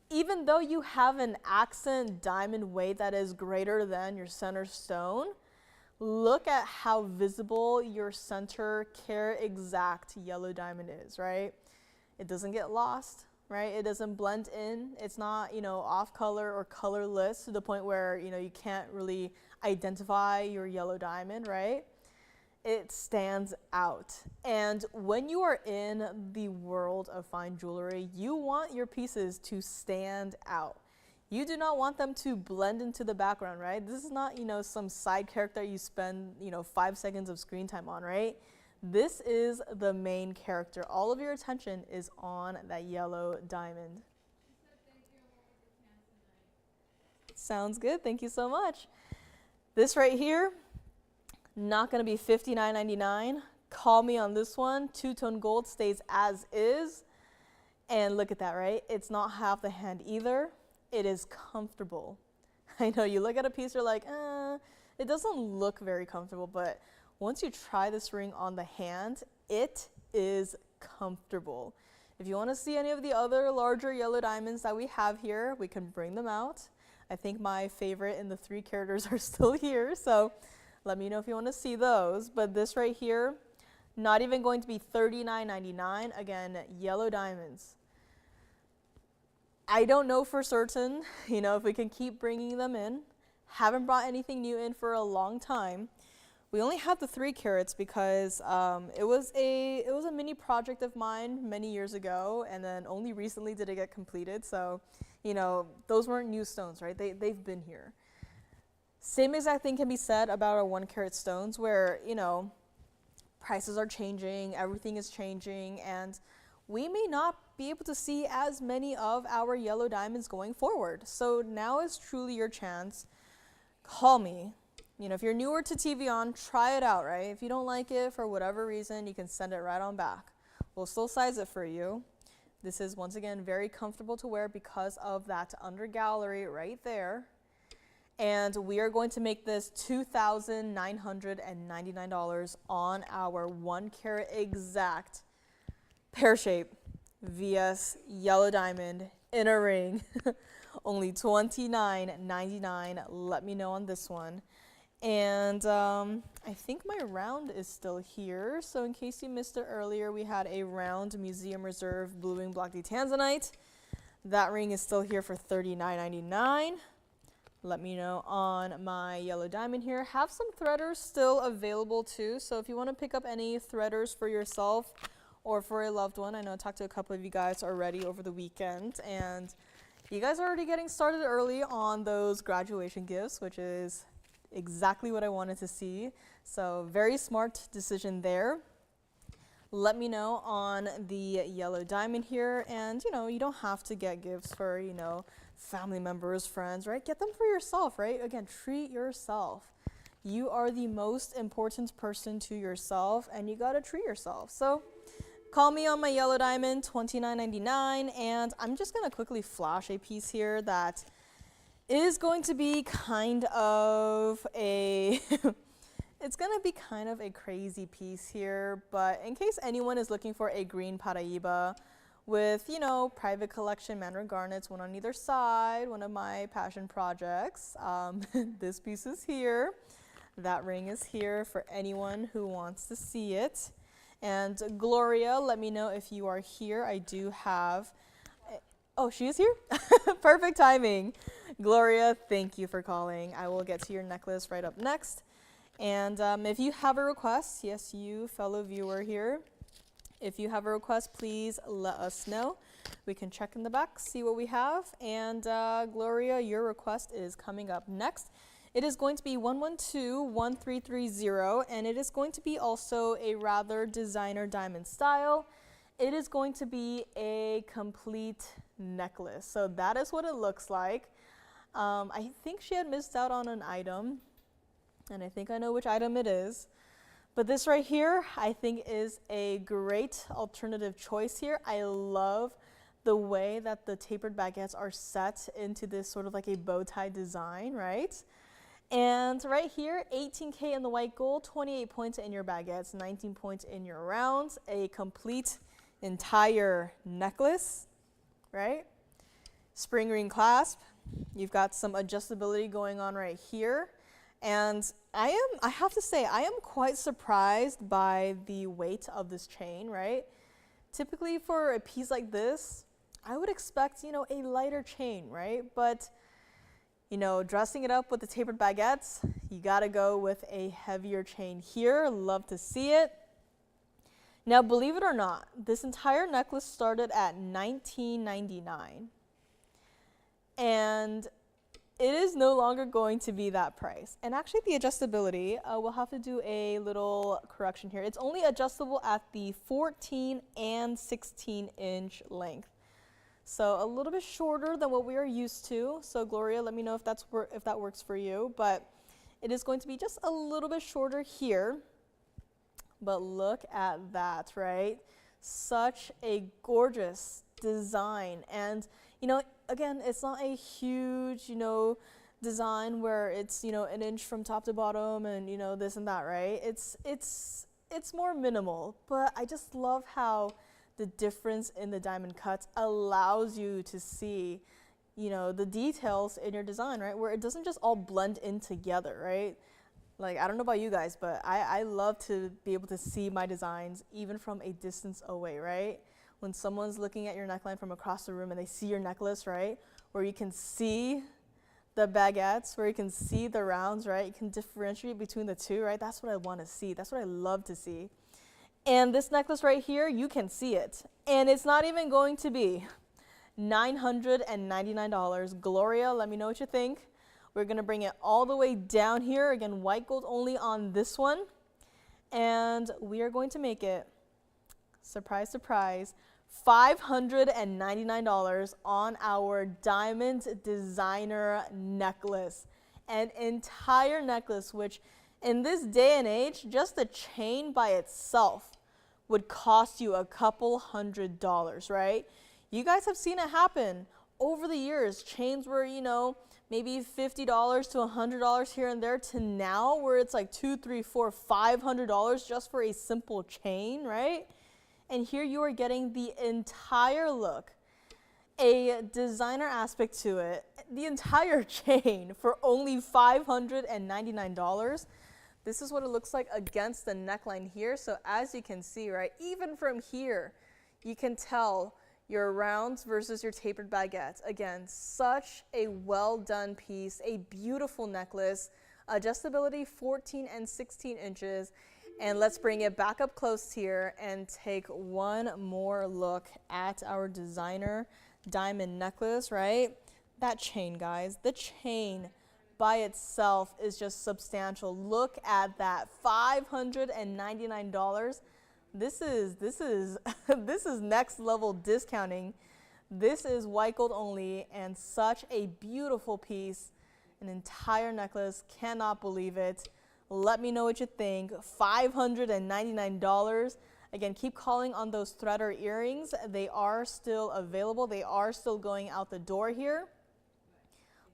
even though you have an accent diamond weight that is greater than your center stone, look at how visible your center carat exact yellow diamond is, right? It doesn't get lost, right? It doesn't blend in. It's not, you know, off color or colorless to the point where, you know, you can't really identify your yellow diamond, right? It stands out. And when you are in the world of fine jewelry, you want your pieces to stand out. You do not want them to blend into the background, right? This is not, you know, some side character you spend, you know, 5 seconds of screen time on, right? This is the main character. All of your attention is on that yellow diamond. Sounds good. Thank you so much. This right here, not going to be $59.99. Call me on this one. Two-tone gold stays as is. And look at that, right? It's not half the hand either. It is comfortable. I know you look at a piece, you're like, it doesn't look very comfortable, but once you try this ring on the hand, it is comfortable. If you want to see any of the other larger yellow diamonds that we have here, we can bring them out. I think my favorite in the 3 caraters are still here, so let me know if you want to see those. But this right here, not even going to be $39.99. Again, yellow diamonds. I don't know for certain, you know, if we can keep bringing them in. Haven't brought anything new in for a long time. We only have the 3 carats because it was a mini project of mine many years ago, and then only recently did it get completed. So, you know, those weren't new stones, right? They've been here. Same exact thing can be said about our 1 carat stones, where, you know, prices are changing, everything is changing, and we may not be able to see as many of our yellow diamonds going forward. So now is truly your chance. Call me. You know, if you're newer to TVON, try it out, right? If you don't like it for whatever reason, you can send it right on back. We'll still size it for you. This is, once again, very comfortable to wear because of that under gallery right there. And we are going to make this $2,999 on our 1 carat exact pear shape VS yellow diamond in a ring. Only $29.99. Let me know on this one. And I think my round is still here. So in case you missed it earlier, we had a round Museum Reserve Blue Wing Block D Tanzanite. That ring is still here for $39.99. Let me know on my yellow diamond here. Have some threaders still available too. So if you want to pick up any threaders for yourself or for a loved one, I know I talked to a couple of you guys already over the weekend, and you guys are already getting started early on those graduation gifts, which is exactly what I wanted to see. So very smart decision there. Let me know on the yellow diamond here. And, you know, you don't have to get gifts for, you know, family members, friends, right? Get them for yourself, right? Again, treat yourself. You are the most important person to yourself, and you got to treat yourself. So call me on my yellow diamond, $29.99. And I'm just going to quickly flash a piece here that is going to be kind of a it's going to be kind of a crazy piece here, but in case anyone is looking for a green Paraiba with, you know, private collection mandarin garnets, one on either side, one of my passion projects, this piece is here. That ring is here for anyone who wants to see it. And Gloria, let me know if you are here. I do have Oh, she is here? Perfect timing. Gloria, thank you for calling. I will get to your necklace right up next. And if you have a request, yes, you fellow viewer here, if you have a request, please let us know. We can check in the back, see what we have. And Gloria, your request is coming up next. It is going to be 112-1330, and it is going to be also a rather designer diamond style. It is going to be a complete necklace. So that is what it looks like. I think she had missed out on an item, and I think I know which item it is. But this right here, I think is a great alternative choice here. I love the way that the tapered baguettes are set into this sort of like a bow tie design, right? And right here, 18K in the white gold, 28 points in your baguettes, 19 points in your rounds, a complete entire necklace, right? Spring ring clasp. You've got some adjustability going on right here. And I have to say, I am quite surprised by the weight of this chain, right? Typically for a piece like this, I would expect, you know, a lighter chain, right? But, you know, dressing it up with the tapered baguettes, you gotta go with a heavier chain here. Love to see it. Now, believe it or not, this entire necklace started at $19.99. And it is no longer going to be that price. And actually the adjustability, we'll have to do a little correction here. It's only adjustable at the 14 and 16 inch length. So a little bit shorter than what we are used to. So Gloria, let me know if that works for you. But it is going to be just a little bit shorter here. But look at that, right? Such a gorgeous design. And, you know, again, it's not a huge, you know, design where it's, you know, an inch from top to bottom and, you know, this and that, right? It's more minimal, but I just love how the difference in the diamond cuts allows you to see, you know, the details in your design, right? Where it doesn't just all blend in together, right? Like, I don't know about you guys, but I love to be able to see my designs even from a distance away, right? When someone's looking at your neckline from across the room and they see your necklace, right? Where you can see the baguettes, where you can see the rounds, right? You can differentiate between the two, right? That's what I want to see. That's what I love to see. And this necklace right here, you can see it. And it's not even going to be $999. Gloria, let me know what you think. We're going to bring it all the way down here. Again, white gold only on this one. And we are going to make it, surprise, surprise, $599 on our diamond designer necklace. An entire necklace, which in this day and age, just the chain by itself would cost you a couple $100s, right? You guys have seen it happen over the years. Chains were, you know, maybe $50 to $100 here and there, to now where it's like $200, $300, $400, $500 just for a simple chain, right? And here you are getting the entire look, a designer aspect to it, the entire chain for only $599. This is what it looks like against the neckline here. So as you can see, right, even from here, you can tell your rounds versus your tapered baguettes. Again, such a well done piece, a beautiful necklace, adjustability 14 and 16 inches. And let's bring it back up close here and take one more look at our designer diamond necklace, right? That chain, guys, the chain by itself is just substantial. Look at that, $599. This is this is next level discounting. This is white gold only and such a beautiful piece, an entire necklace. Cannot believe it. Let me know what you think. $599. Again, keep calling on those thread or earrings. They are still available. They are still going out the door here.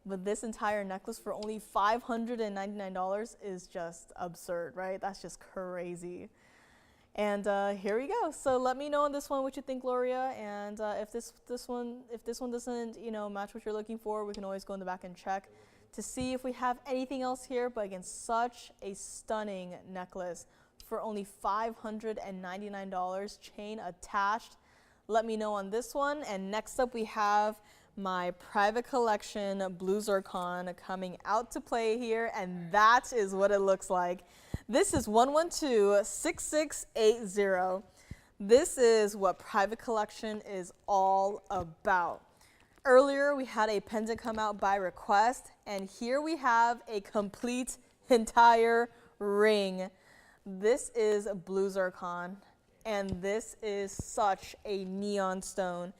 But this entire necklace for only $599 is just absurd, right? That's just crazy. And here we go. So let me know on this one what you think, Gloria. And if this one doesn't, you know, match what you're looking for, we can always go in the back and check to see if we have anything else here. But again, such a stunning necklace for only $599, chain attached. let me know on this one. And next up we have my private collection blue zircon coming out to play here, and that is what it looks like. This is 112-6680. This is what private collection is all about. Earlier we had a pendant come out by request, and here we have a complete entire ring. This is blue zircon, and this is such a neon stone.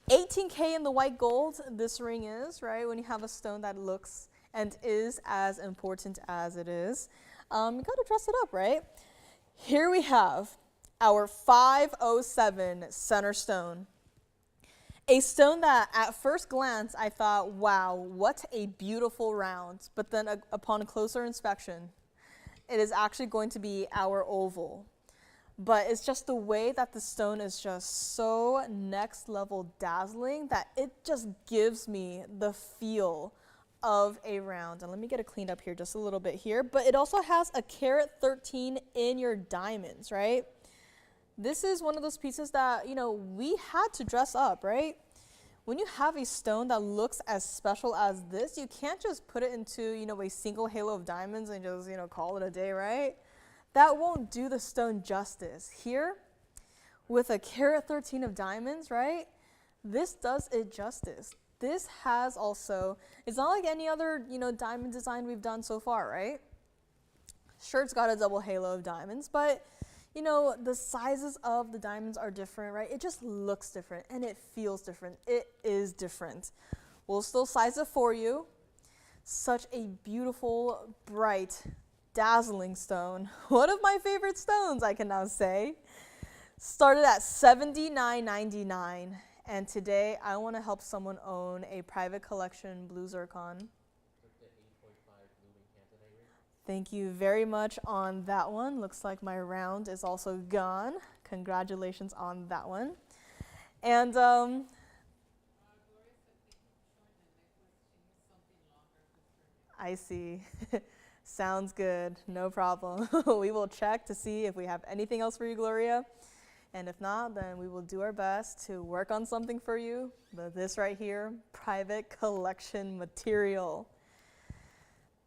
18K in the white gold, this ring is, right? When you have a stone that looks and is as important as it is, you gotta dress it up, right? Here we have our 507 center stone. A stone that at first glance I thought, wow, what a beautiful round. But then upon closer inspection, it is actually going to be our oval. But it's just the way that the stone is just so next level dazzling that it just gives me the feel of a round. And let me get it cleaned up here just a little bit here. But it also has a carat 13 in your diamonds, right? This is one of those pieces that, you know, we had to dress up, right? When you have a stone that looks as special as this, you can't just put it into, you know, a single halo of diamonds and just, you know, call it a day, right? That won't do the stone justice. Here, with a carat 13 of diamonds, right? This does it justice. This has also, it's not like any other, you know, diamond design we've done so far, right? Sure, it's got a double halo of diamonds, but, you know, the sizes of the diamonds are different, right? It just looks different and it feels different. It is different. We'll still size it for you. Such a beautiful, bright, dazzling stone. One of my favorite stones, I can now say. Started at $79.99, and today I want to help someone own a private collection blue zircon. Thank you very much on that one. Looks like my round is also gone. Congratulations on that one. And I see. Sounds good, no problem. We will check to see if we have anything else for you, Gloria. And if not, then we will do our best to work on something for you. But this right here, private collection material.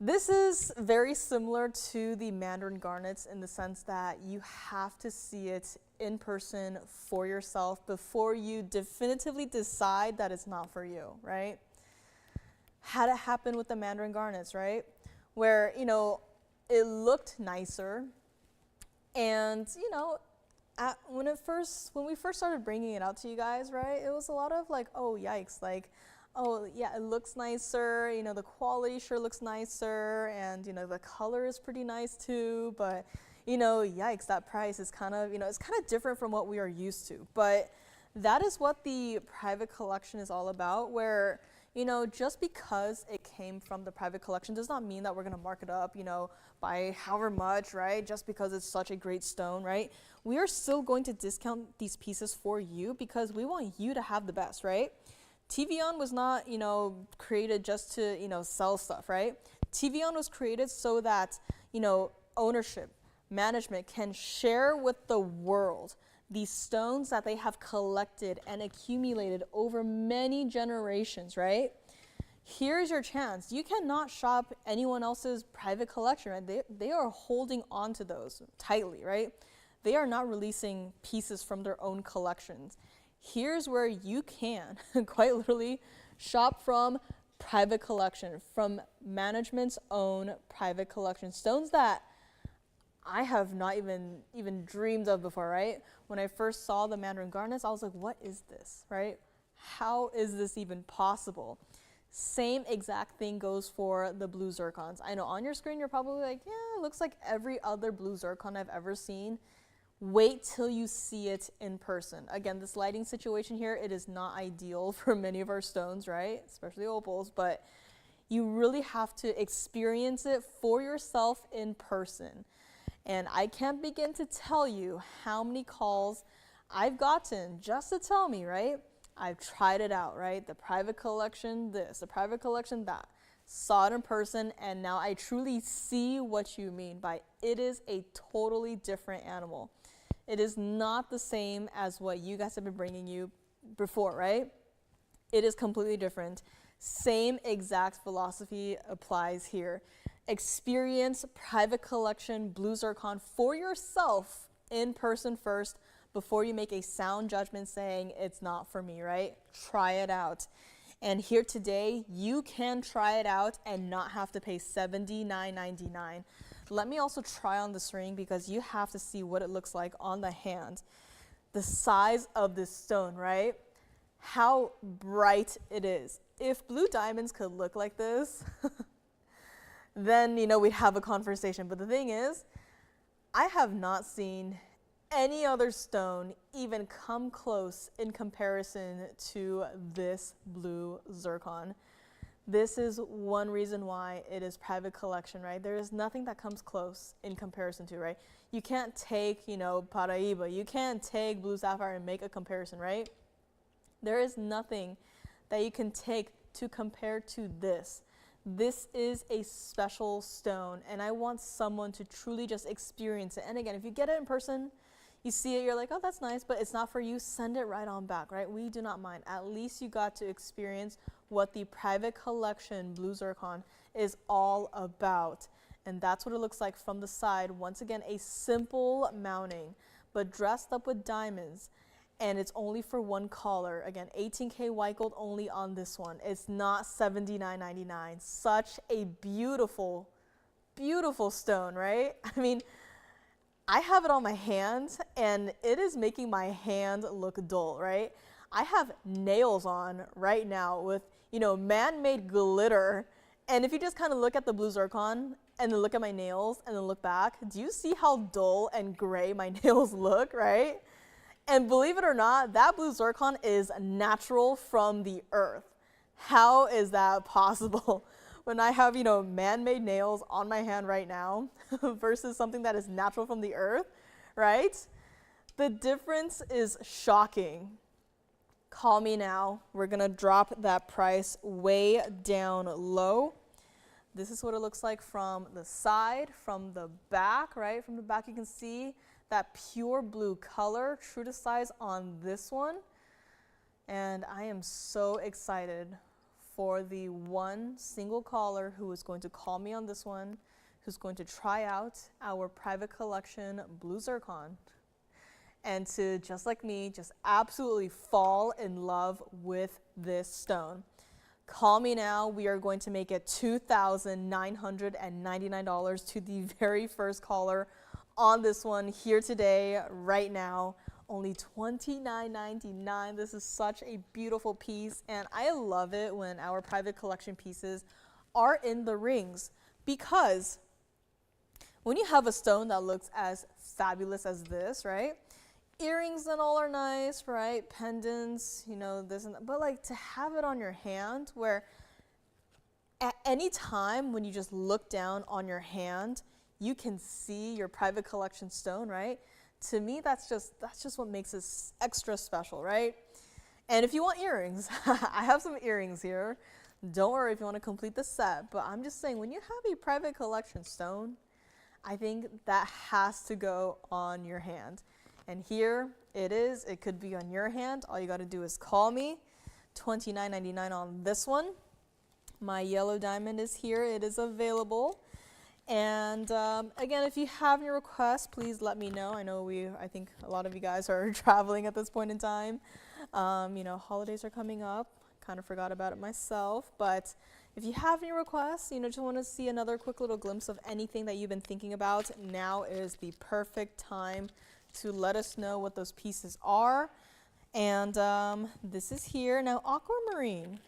This is very similar to the mandarin garnets in the sense that you have to see it in person for yourself before you definitively decide that it's not for you, right? Had it happen with the mandarin garnets, right? Where, you know, it looked nicer, and, you know, when we first started bringing it out to you guys, right, it was a lot of like, oh, yikes, like, oh, yeah, it looks nicer, you know, the quality sure looks nicer, and, you know, the color is pretty nice too, but, you know, yikes, that price is kind of, you know, it's kind of different from what we are used to. But that is what the private collection is all about, where, you know, just because it came from the private collection does not mean that we're going to mark it up, you know, by however much, right? Just because it's such a great stone, right? We are still going to discount these pieces for you because we want you to have the best, right? TVON was not, you know, created just to, you know, sell stuff, right? TVON was created so that, you know, ownership, management can share with the world these stones that they have collected and accumulated over many generations, right? Here's your chance. You cannot shop anyone else's private collection, right? They are holding on to those tightly, right? They are not releasing pieces from their own collections. Here's where you can, quite literally, shop from private collection, from management's own private collection. Stones that I have not even dreamed of before, right? When I first saw the mandarin garnets, I was like, what is this, right? How is this even possible? Same exact thing goes for the blue zircons. I know on your screen you're probably like, yeah, it looks like every other blue zircon I've ever seen. Wait till you see it in person. Again, this lighting situation here, it is not ideal for many of our stones, right? Especially opals, but you really have to experience it for yourself in person. And I can't begin to tell you how many calls I've gotten just to tell me, right? I've tried it out, right? The private collection this, the private collection that. Saw it in person, and now I truly see what you mean by it is a totally different animal. It is not the same as what you guys have been bringing you before, right? It is completely different. Same exact philosophy applies here. Experience private collection blue zircon for yourself in person first before you make a sound judgment saying it's not for me, right? Try it out. And here today, you can try it out and not have to pay $79.99. Let me also try on this ring because you have to see what it looks like on the hand. The size of this stone, right? How bright it is. If blue diamonds could look like this, then, you know, we'd have a conversation. But the thing is, I have not seen any other stone even come close in comparison to this blue zircon. This is one reason why it is private collection, right? There is nothing that comes close in comparison to, right? You can't take, you know, Paraiba, you can't take blue sapphire and make a comparison, right? There is nothing that you can take to compare to this. This is a special stone, and I want someone to truly just experience it. And again, if you get it in person, you see it, you're like, oh, that's nice, but it's not for you, send it right on back, right? We do not mind. At least you got to experience what the private collection blue zircon is all about. And that's what it looks like from the side. Once again, a simple mounting, but dressed up with diamonds. And it's only for one color. Again, 18K white gold only on this one. It's not $79.99. Such a beautiful, beautiful stone, right? I mean, I have it on my hand and it is making my hand look dull, right? I have nails on right now with, you know, man-made glitter. And if you just kind of look at the blue zircon and then look at my nails and then look back, do you see how dull and gray my nails look, right? And believe it or not, that blue zircon is natural from the earth. How is that possible? When I have, you know, man-made nails on my hand right now versus something that is natural from the earth, right? The difference is shocking. Call me now. We're going to drop that price way down low. This is what it looks like from the side, from the back, right? From the back you can see that pure blue color, true to size on this one. And I am so excited for the one single caller who is going to call me on this one, who's going to try out our private collection blue zircon and to, just like me, just absolutely fall in love with this stone. Call me now. We are going to make it $2,999 to the very first caller on this one here today, right now. Only $29.99. This is such a beautiful piece, and I love it when our private collection pieces are in the rings, because when you have a stone that looks as fabulous as this, right? Earrings and all are nice, right? Pendants, you know, this and that. But like to have it on your hand where at any time when you just look down on your hand, you can see your private collection stone, right? To me, that's just what makes this extra special, right? And if you want earrings, I have some earrings here. Don't worry if you want to complete the set, but I'm just saying when you have a private collection stone, I think that has to go on your hand. And here it is. It could be on your hand. All you got to do is call me. $29.99 on this one. My yellow diamond is here. It is available. And again, if you have any requests, please let me know. I think a lot of you guys are traveling at this point in time. You know, holidays are coming up. Kind of forgot about it myself. But if you have any requests, you know, just want to see another quick little glimpse of anything that you've been thinking about, now is the perfect time to let us know what those pieces are. And this is here. Now, Aquamarine.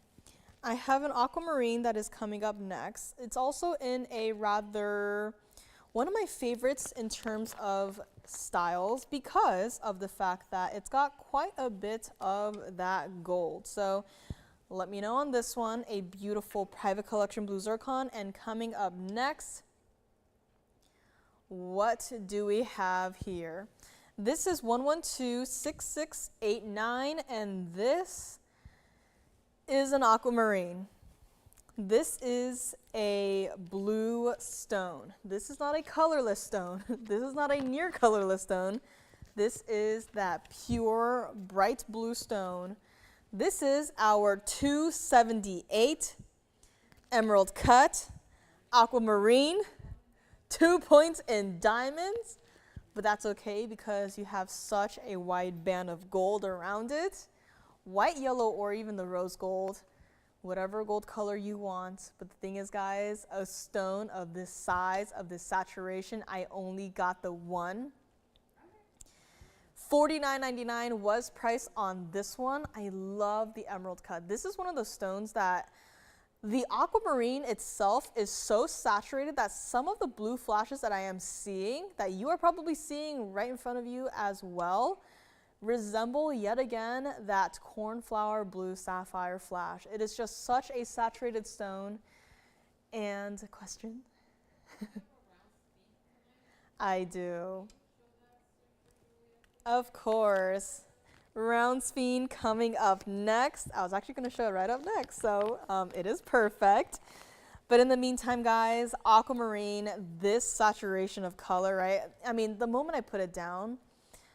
I have an aquamarine that is coming up next. It's also in a rather, one of my favorites in terms of styles because of the fact that it's got quite a bit of that gold. So let me know on this one, a beautiful private collection blue zircon. And coming up next, what do we have here? This is 1126689, and this is an aquamarine. This is a blue stone. This is not a colorless stone. This is not a near colorless stone. This is that pure bright blue stone This is our 278 emerald cut, aquamarine, 2 points in diamonds, but that's okay because you have such a wide band of gold around it. White, yellow, or even the rose gold, whatever gold color you want. But the thing is, guys, a stone of this size, of this saturation, I only got the one. $49.99 was priced on this one. I love the emerald cut. This is one of those stones that the aquamarine itself is so saturated that some of the blue flashes that I am seeing, that you are probably seeing right in front of you as well, resemble yet again that cornflower blue sapphire flash. It is just such a saturated stone. And a question? I do. Of course. Round sphene coming up next. I was actually going to show it right up next, so it is perfect. But in the meantime, guys, aquamarine, this saturation of color, right? I mean, the moment I put it down,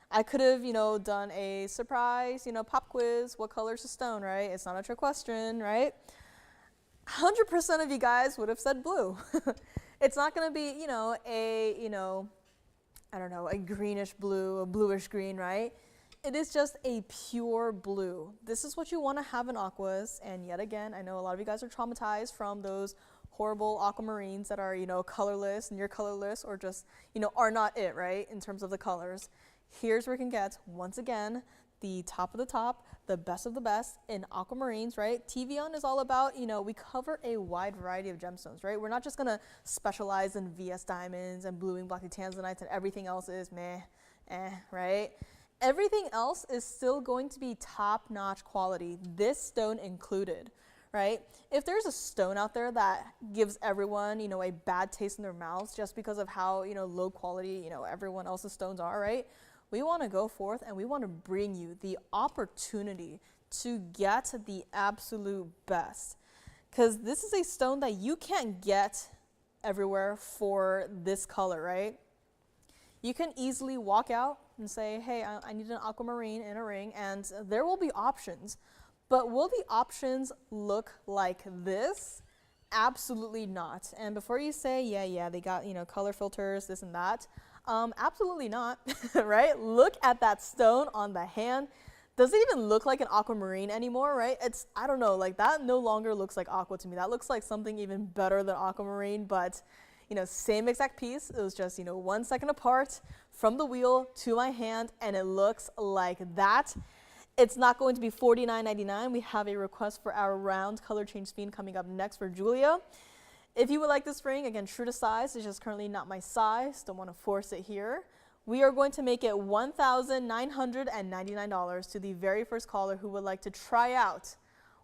I could have, done a surprise, pop quiz. What color is the stone, right? It's not a trick question, right? 100% of you guys would have said blue. It's not going to be, I don't know, a greenish blue, a bluish green, right? It is just a pure blue. This is what you want to have in aquas. And yet again, I know a lot of you guys are traumatized from those horrible aquamarines that are, colorless, near colorless, or just, are not it, right? In terms of the colors. Here's where you can get, once again, the top of the top, the best of the best in aquamarines, right? TVON is all about, we cover a wide variety of gemstones, right? We're not just going to specialize in VS diamonds and blue and black tanzanites and everything else is right? Everything else is still going to be top-notch quality, this stone included, right? If there's a stone out there that gives everyone, a bad taste in their mouths just because of how, low quality, everyone else's stones are, right? We want to go forth and we want to bring you the opportunity to get the absolute best. Because this is a stone that you can't get everywhere for this color, right? You can easily walk out and say, hey, I need an aquamarine in a ring, and there will be options. But will the options look like this? Absolutely not. And before you say, yeah, they got, color filters, this and that, absolutely not, right? Look at that stone on the hand. Does it even look like an aquamarine anymore, right? I don't know, like that no longer looks like aqua to me. That looks like something even better than aquamarine, but same exact piece. It was just, 1 second apart from the wheel to my hand, and it looks like that. It's not going to be $49.99. We have a request for our round color change sphene coming up next for Julia. If you would like this ring, again, true to size, it's just currently not my size. Don't want to force it here. We are going to make it $1,999 to the very first caller who would like to try out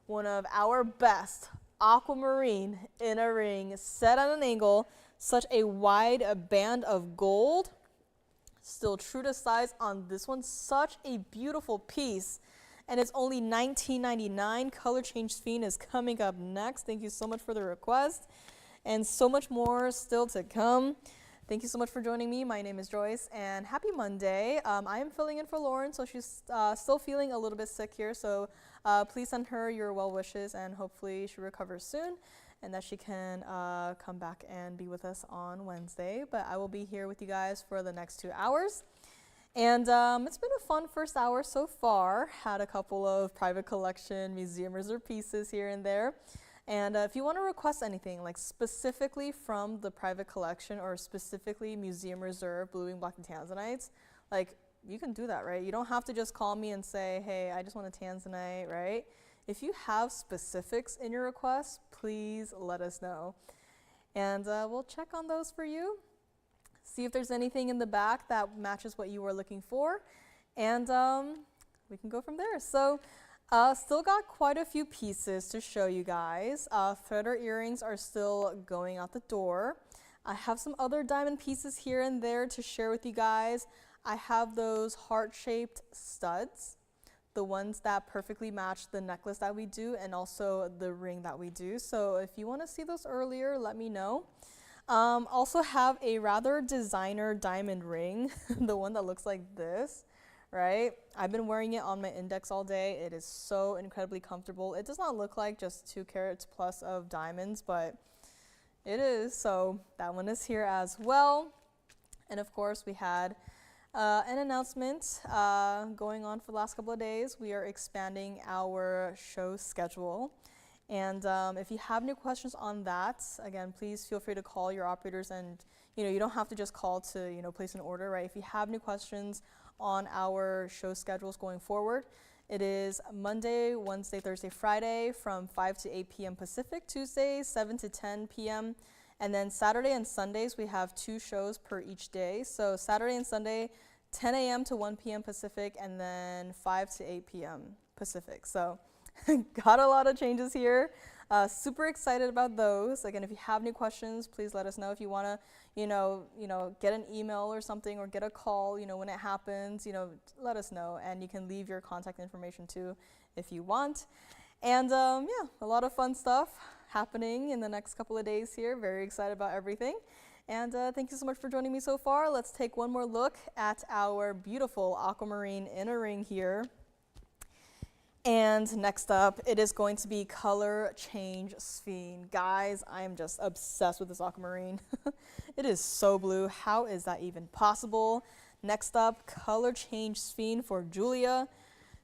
one of our best aquamarine in a ring set at an angle, such a wide band of gold. Still true to size on this one. Such a beautiful piece. And it's only $19.99. Color change sphene is coming up next. Thank you so much for the request. And so much more still to come. Thank you so much for joining me. My name is Joyce, and happy Monday. I am filling in for Lauren, so she's still feeling a little bit sick here. So please send her your well wishes, and hopefully she recovers soon and that she can come back and be with us on Wednesday. But I will be here with you guys for the next 2 hours. And it's been a fun first hour so far. Had a couple of private collection museum reserve pieces here and there. And if you want to request anything, like specifically from the private collection or specifically museum reserve blue and black tanzanites, like you can do that, right? You don't have to just call me and say, hey, I just want a tanzanite, right? If you have specifics in your request, please let us know. And we'll check on those for you. See if there's anything in the back that matches what you were looking for. And we can go from there. So still got quite a few pieces to show you guys. Feather earrings are still going out the door. I have some other diamond pieces here and there to share with you guys. I have those heart-shaped studs, the ones that perfectly match the necklace that we do and also the ring that we do. So if you want to see those earlier, let me know. Also have a rather designer diamond ring, the one that looks like this, right? I've been wearing it on my index all day. It is so incredibly comfortable. It does not look like just 2 carats plus of diamonds, but it is. So that one is here as well. And of course, we had an announcement going on for the last couple of days. We are expanding our show schedule. And if you have any questions on that, again, please feel free to call your operators, and you don't have to just call to place an order, right? If you have any questions on our show schedules going forward, it is Monday, Wednesday, Thursday, Friday from 5 to 8 p.m. Pacific, Tuesdays 7 to 10 p.m. And then Saturday and Sundays, we have 2 shows per each day. So Saturday and Sunday, 10 a.m. to 1 p.m. Pacific, and then 5 to 8 p.m. Pacific. So got a lot of changes here. Super excited about those. Again, if you have any questions, please let us know. If you want to, get an email or something, or get a call, when it happens, let us know. And you can leave your contact information too if you want. And yeah, a lot of fun stuff happening in the next couple of days here. Very excited about everything. And thank you so much for joining me so far. Let's take one more look at our beautiful aquamarine inner ring here. And next up, it is going to be color change sphene. Guys, I am just obsessed with this aquamarine. It is so blue. How is that even possible? Next up, color change sphene for Julia.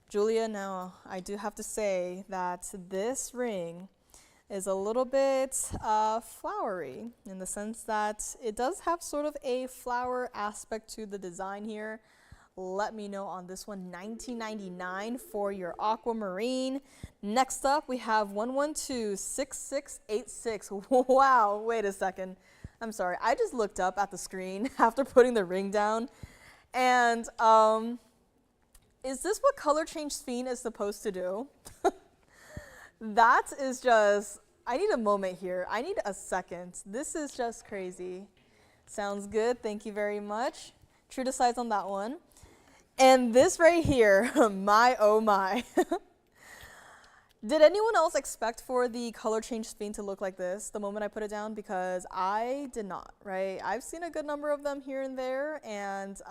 Julia, now I do have to say that this ring is a little bit flowery, in the sense that it does have sort of a flower aspect to the design here. Let me know on this one. $19.99 for your aquamarine. Next up, we have 1126686. Wow, wait a second. I'm sorry. I just looked up at the screen after putting the ring down. And is this what color change sphene is supposed to do? That is just, I need a moment here. I need a second. This is just crazy. Sounds good. Thank you very much. True to size on that one. And this right here, my oh my. Did anyone else expect for the color change sphene to look like this the moment I put it down? Because I did not, right? I've seen a good number of them here and there, and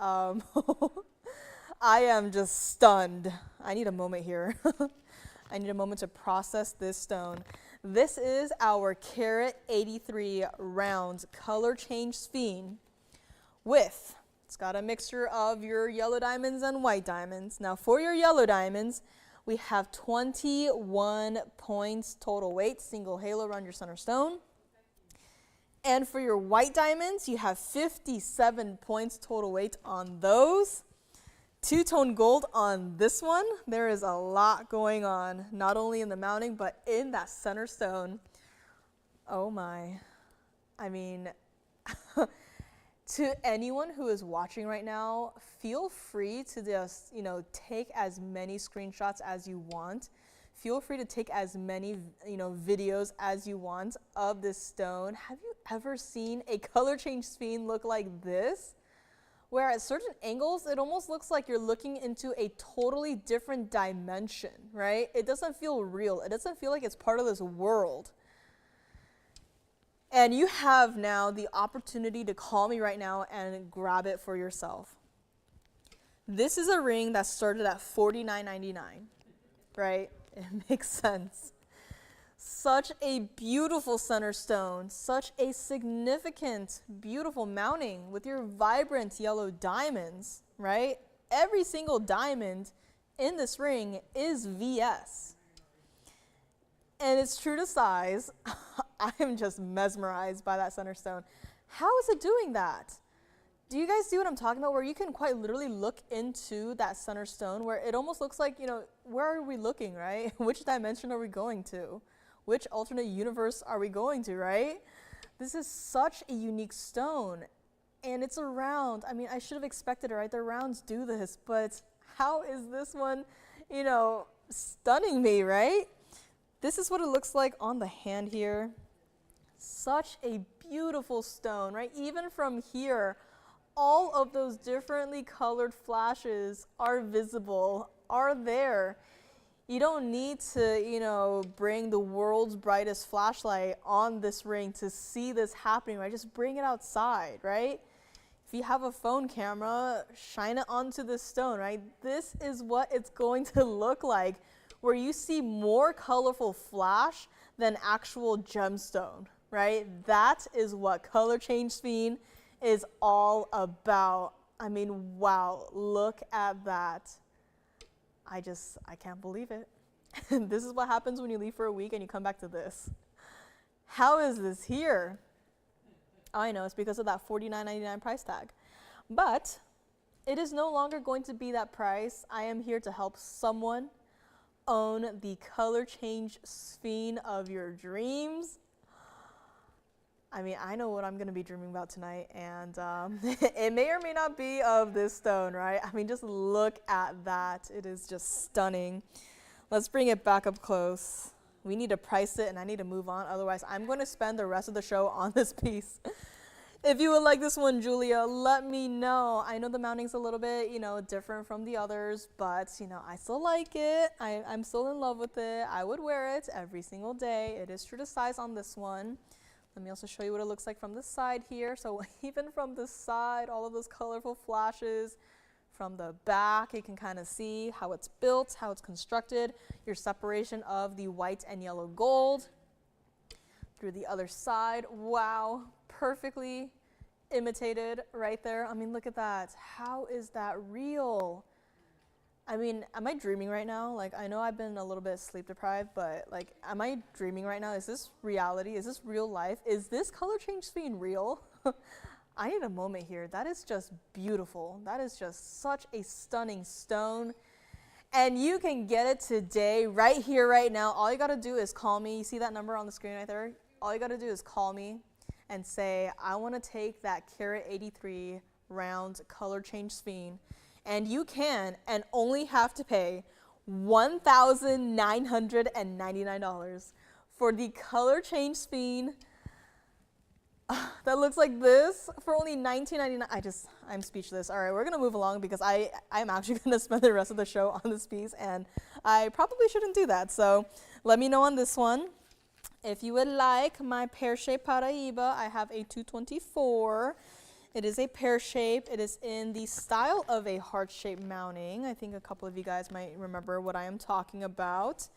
I am just stunned. I need a moment here. I need a moment to process this stone. This is our carat 83 round color change sphene with, it's got a mixture of your yellow diamonds and white diamonds. Now for your yellow diamonds, we have 21 points total weight, single halo around your center stone. And for your white diamonds, you have 57 points total weight on those. Two-tone gold on this one. There is a lot going on, not only in the mounting, but in that center stone. Oh my. I mean, to anyone who is watching right now, feel free to just, take as many screenshots as you want. Feel free to take as many, videos as you want of this stone. Have you ever seen a color change sphene look like this? Where at certain angles, it almost looks like you're looking into a totally different dimension, right? It doesn't feel real. It doesn't feel like it's part of this world. And you have now the opportunity to call me right now and grab it for yourself. This is a ring that started at $49.99, right? It makes sense. Such a beautiful center stone, such a significant, beautiful mounting with your vibrant yellow diamonds, right? Every single diamond in this ring is VS. And it's true to size. I am just mesmerized by that center stone. How is it doing that? Do you guys see what I'm talking about? Where you can quite literally look into that center stone, where it almost looks like, where are we looking, right? Which dimension are we going to? Which alternate universe are we going to, right? This is such a unique stone, and it's a round. I mean, I should have expected it, right? The rounds do this, but how is this one, stunning me, right? This is what it looks like on the hand here. Such a beautiful stone, right? Even from here, all of those differently colored flashes are visible, are there. You don't need to, bring the world's brightest flashlight on this ring to see this happening, right? Just bring it outside, right? If you have a phone camera, shine it onto the stone, right? This is what it's going to look like, where you see more colorful flash than actual gemstone, right? That is what color change sphene is all about. I mean, wow, look at that. I can't believe it. This is what happens when you leave for a week and you come back to this. How is this here? I know, it's because of that $49.99 price tag. But it is no longer going to be that price. I am here to help someone own the color change sphene of your dreams. I mean, I know what I'm going to be dreaming about tonight, and it may or may not be of this stone, right? I mean, just look at that. It is just stunning. Let's bring it back up close. We need to price it, and I need to move on. Otherwise, I'm going to spend the rest of the show on this piece. If you would like this one, Julia, let me know. I know the mounting's a little bit, different from the others, but, I still like it. I'm still in love with it. I would wear it every single day. It is true to size on this one. Let me also show you what it looks like from the side here. So even from the side, all of those colorful flashes. From the back, you can kind of see how it's built, how it's constructed, your separation of the white and yellow gold. Through the other side, wow, perfectly imitated right there. I mean, look at that. How is that real? I mean, am I dreaming right now? Like, I know I've been a little bit sleep deprived, but like, am I dreaming right now? Is this reality? Is this real life? Is this color change sphene real? I need a moment here. That is just beautiful. That is just such a stunning stone. And you can get it today, right here, right now. All you got to do is call me. You see that number on the screen right there? All you got to do is call me and say, I want to take that carat 83 round color change sphene. And you can, and only have to pay $1,999 for the color change sphene that looks like this for only $19.99. I'm speechless. All right, we're gonna move along because I'm actually gonna spend the rest of the show on this piece, and I probably shouldn't do that. So let me know on this one. If you would like my pear-shaped Paraíba, I have a 224. It is a pear shape. It is in the style of a heart-shaped mounting. I think a couple of you guys might remember what I am talking about.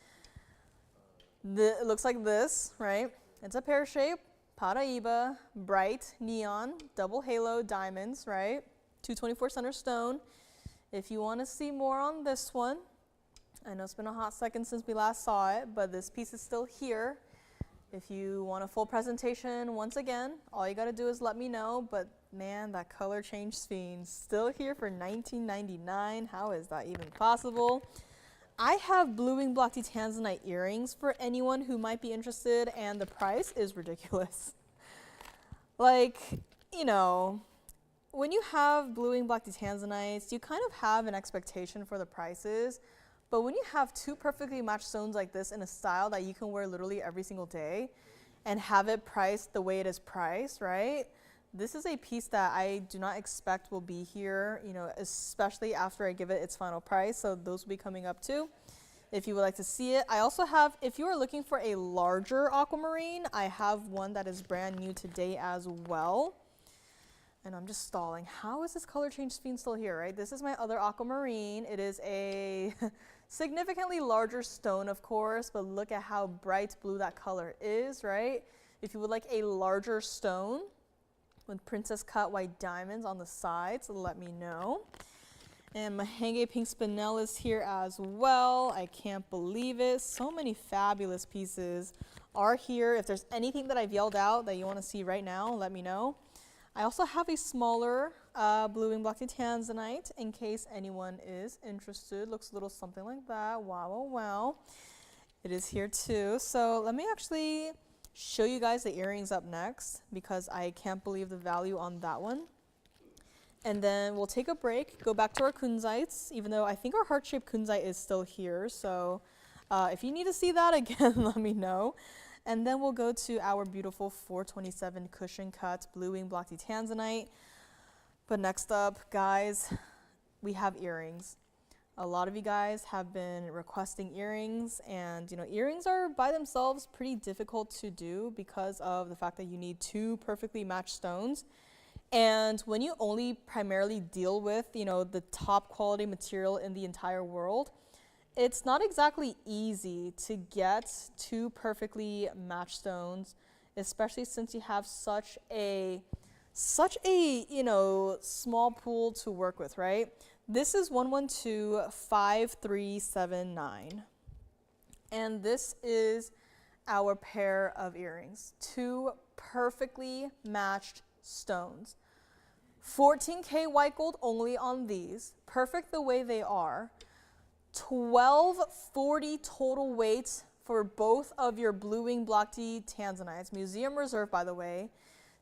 It looks like this, right? It's a pear shape. Paraíba, bright, neon, double halo diamonds, right? 224 center stone. If you want to see more on this one, I know it's been a hot second since we last saw it, but this piece is still here. If you want a full presentation, once again, all you got to do is let me know. But man, that color change sphene still here for $19.99. How is that even possible? I have blue wing block Tanzanite earrings for anyone who might be interested, and the price is ridiculous. Like, when you have blue wing block Tanzanites, you kind of have an expectation for the prices. But when you have two perfectly matched stones like this in a style that you can wear literally every single day and have it priced the way it is priced, right? This is a piece that I do not expect will be here, especially after I give it its final price. So those will be coming up too, if you would like to see it. I also have, if you are looking for a larger aquamarine, I have one that is brand new today as well. And I'm just stalling. How is this color change sphene still here, right? This is my other aquamarine. It is a significantly larger stone, of course, but look at how bright blue that color is, right? If you would like a larger stone with princess cut white diamonds on the sides, let me know. And Mahangi pink spinel is here as well. I can't believe it. So many fabulous pieces are here. If there's anything that I've yelled out that you want to see right now, let me know. I also have a smaller blue wing block Tanzanite in case anyone is interested. Looks a little something like that. Wow, wow, wow. It is here too. So let me actually show you guys the earrings up next because I can't believe the value on that one. And then we'll take a break, go back to our kunzites, even though I think our heart-shaped kunzite is still here. So if you need to see that again, let me know. And then we'll go to our beautiful 427 cushion cut blue wing block Tanzanite. But next up, guys, we have earrings. A lot of you guys have been requesting earrings, and earrings are by themselves pretty difficult to do because of the fact that you need two perfectly matched stones. And when you only primarily deal with, the top quality material in the entire world, it's not exactly easy to get two perfectly matched stones, especially since you have such a small pool to work with, right? This is 1125379. And this is our pair of earrings. Two perfectly matched stones. 14K white gold only on these, perfect the way they are. 1240 total weight for both of your blue wing block D Tanzanites, museum reserve by the way.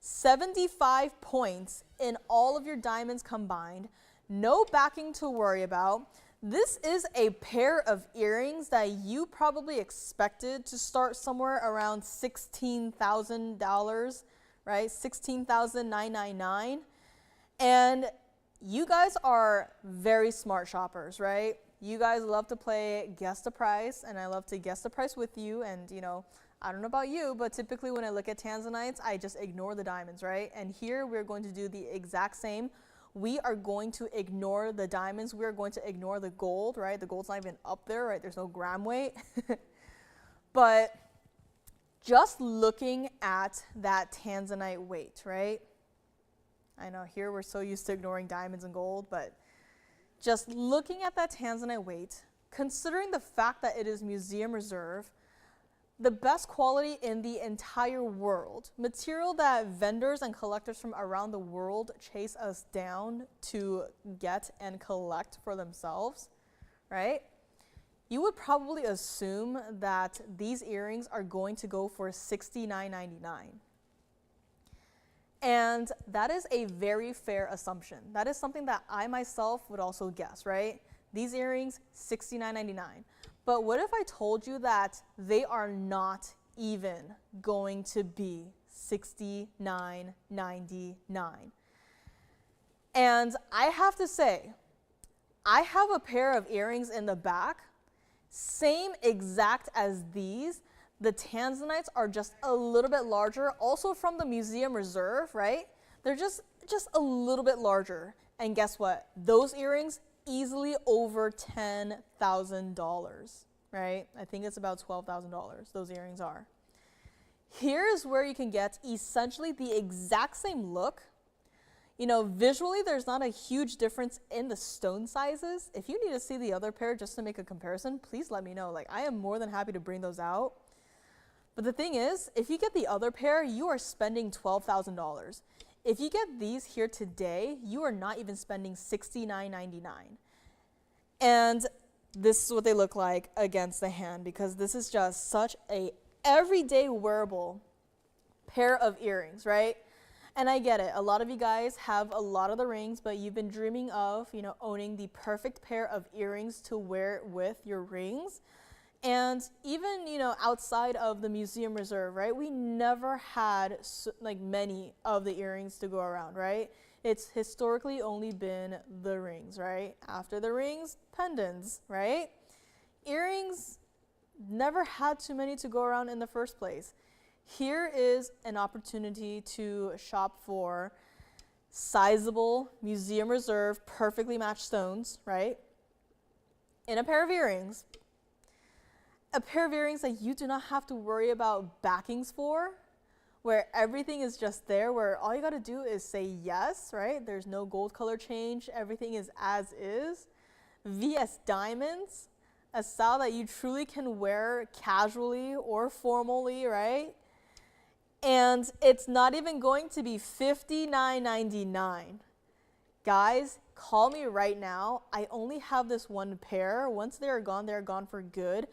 75 points in all of your diamonds combined. No backing to worry about. This is a pair of earrings that you probably expected to start somewhere around $16,000, right? $16,999. And you guys are very smart shoppers, right? You guys love to play guess the price, and I love to guess the price with you. And, I don't know about you, but typically when I look at Tanzanites, I just ignore the diamonds, right? And here we're going to do the exact same. We are going to ignore the diamonds. We're going to ignore the gold, right? The gold's not even up there, right? There's no gram weight. But just looking at that Tanzanite weight, right? I know here we're so used to ignoring diamonds and gold, but just looking at that Tanzanite weight, considering the fact that it is museum reserve, the best quality in the entire world, material that vendors and collectors from around the world chase us down to get and collect for themselves, right? You would probably assume that these earrings are going to go for $69.99. And that is a very fair assumption. That is something that I myself would also guess, right? These earrings, $69.99. But what if I told you that they are not even going to be $69.99? And I have to say, I have a pair of earrings in the back, same exact as these. The Tanzanites are just a little bit larger, also from the museum reserve, right? They're just a little bit larger. And guess what? Those earrings, easily over $10,000, right? I think it's about $12,000, those earrings are. Here's where you can get essentially the exact same look. Visually, there's not a huge difference in the stone sizes. If you need to see the other pair just to make a comparison, please let me know. I am more than happy to bring those out. But the thing is, if you get the other pair, you are spending $12,000. If you get these here today, you are not even spending $69.99. And this is what they look like against the hand, because this is just such a everyday wearable pair of earrings, right? And I get it. A lot of you guys have a lot of the rings, but you've been dreaming of, owning the perfect pair of earrings to wear with your rings. And even, outside of the museum reserve, right, we never had many of the earrings to go around, right? It's historically only been the rings, right? After the rings, pendants, right? Earrings never had too many to go around in the first place. Here is an opportunity to shop for sizable, museum reserve, perfectly matched stones, right? In a pair of earrings. A pair of earrings that you do not have to worry about backings for, where everything is just there, where all you got to do is say yes, right? There's no gold color change. Everything is as is. VS diamonds, a style that you truly can wear casually or formally, right? And it's not even going to be $59.99. Guys, call me right now. I only have this one pair. Once they're gone for good.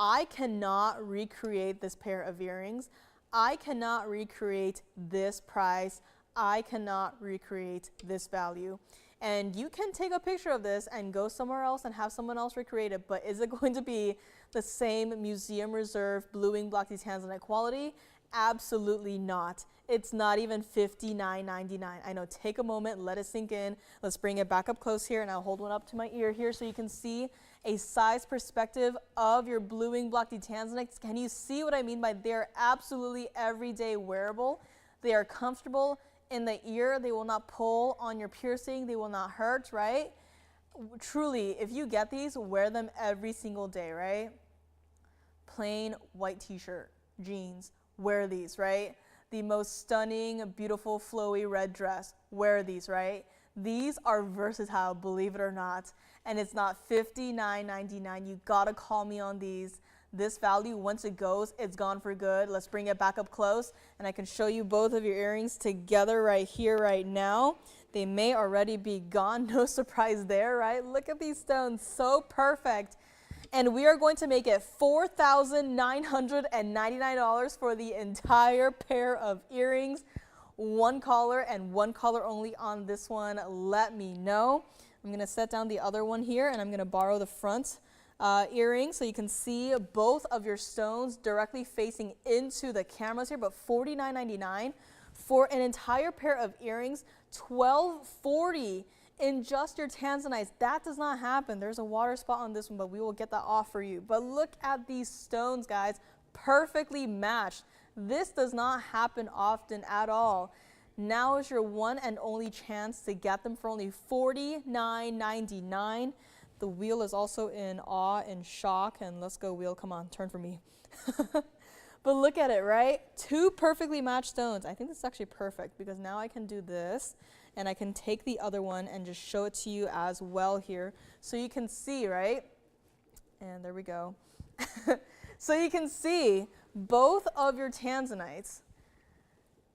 I cannot recreate this pair of earrings. I cannot recreate this price. I cannot recreate this value. And you can take a picture of this and go somewhere else and have someone else recreate it, but is it going to be the same museum reserve blue wing block D Tanzanite quality? Absolutely not. It's not even $59.99. I know, take a moment, let it sink in. Let's bring it back up close here, and I'll hold one up to my ear here so you can see a size perspective of your blue wing block D Tanzanites. Can you see what I mean by they're absolutely everyday wearable? They are comfortable in the ear. They will not pull on your piercing. They will not hurt, right? Truly, if you get these, wear them every single day, right? Plain white t-shirt, jeans, wear these, right? The most stunning, beautiful, flowy red dress, wear these, right? These are versatile, believe it or not. And it's not $59.99. You gotta call me on these. This value, once it goes, it's gone for good. Let's bring it back up close, and I can show you both of your earrings together right here, right now. They may already be gone. No surprise there, right? Look at these stones, so perfect. And we are going to make it $4,999 for the entire pair of earrings. One color and one color only on this one. Let me know. I'm going to set down the other one here, and I'm going to borrow the front earring so you can see both of your stones directly facing into the cameras here. But $49.99 for an entire pair of earrings, $12.40 in just your Tanzanites. That does not happen. There's a water spot on this one, but we will get that off for you. But look at these stones, guys, perfectly matched. This does not happen often at all. Now is your one and only chance to get them for only $49.99. The wheel is also in awe and shock. And let's go, wheel. Come on, turn for me. But look at it, right? Two perfectly matched stones. I think this is actually perfect because now I can do this and I can take the other one and just show it to you as well here. So you can see, right? And there we go. So you can see both of your Tanzanites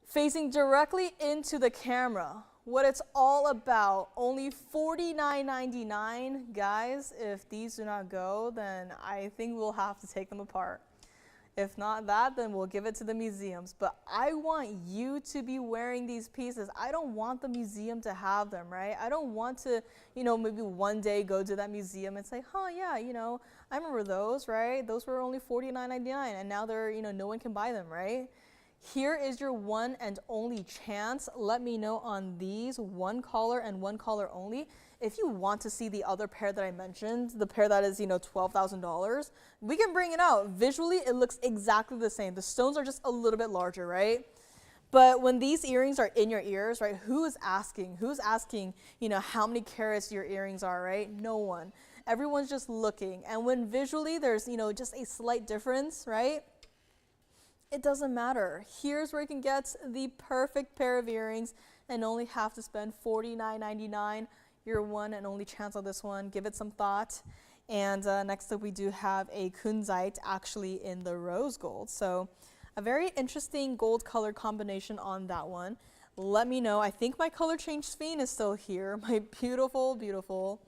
facing directly into the camera. What it's all about, only $49.99. Guys, if these do not go, then I think we'll have to take them apart. If not that, then we'll give it to the museums. But I want you to be wearing these pieces. I don't want the museum to have them, right? I don't want to, maybe one day go to that museum and say, yeah, I remember those, right? Those were only $49.99 and now they're, no one can buy them, right? Here is your one and only chance. Let me know on these, one color and one color only. If you want to see the other pair that I mentioned, the pair that is, $12,000, we can bring it out. Visually, it looks exactly the same. The stones are just a little bit larger, right? But when these earrings are in your ears, right, who's asking? Who's asking, how many carats your earrings are, right? No one. Everyone's just looking. And when visually there's, just a slight difference, right? It doesn't matter. Here's where you can get the perfect pair of earrings and only have to spend $49.99. Your one and only chance on this one. Give it some thought. And next up we do have a kunzite actually in the rose gold. So a very interesting gold color combination on that one. Let me know. I think my color change sphene is still here. My beautiful, beautiful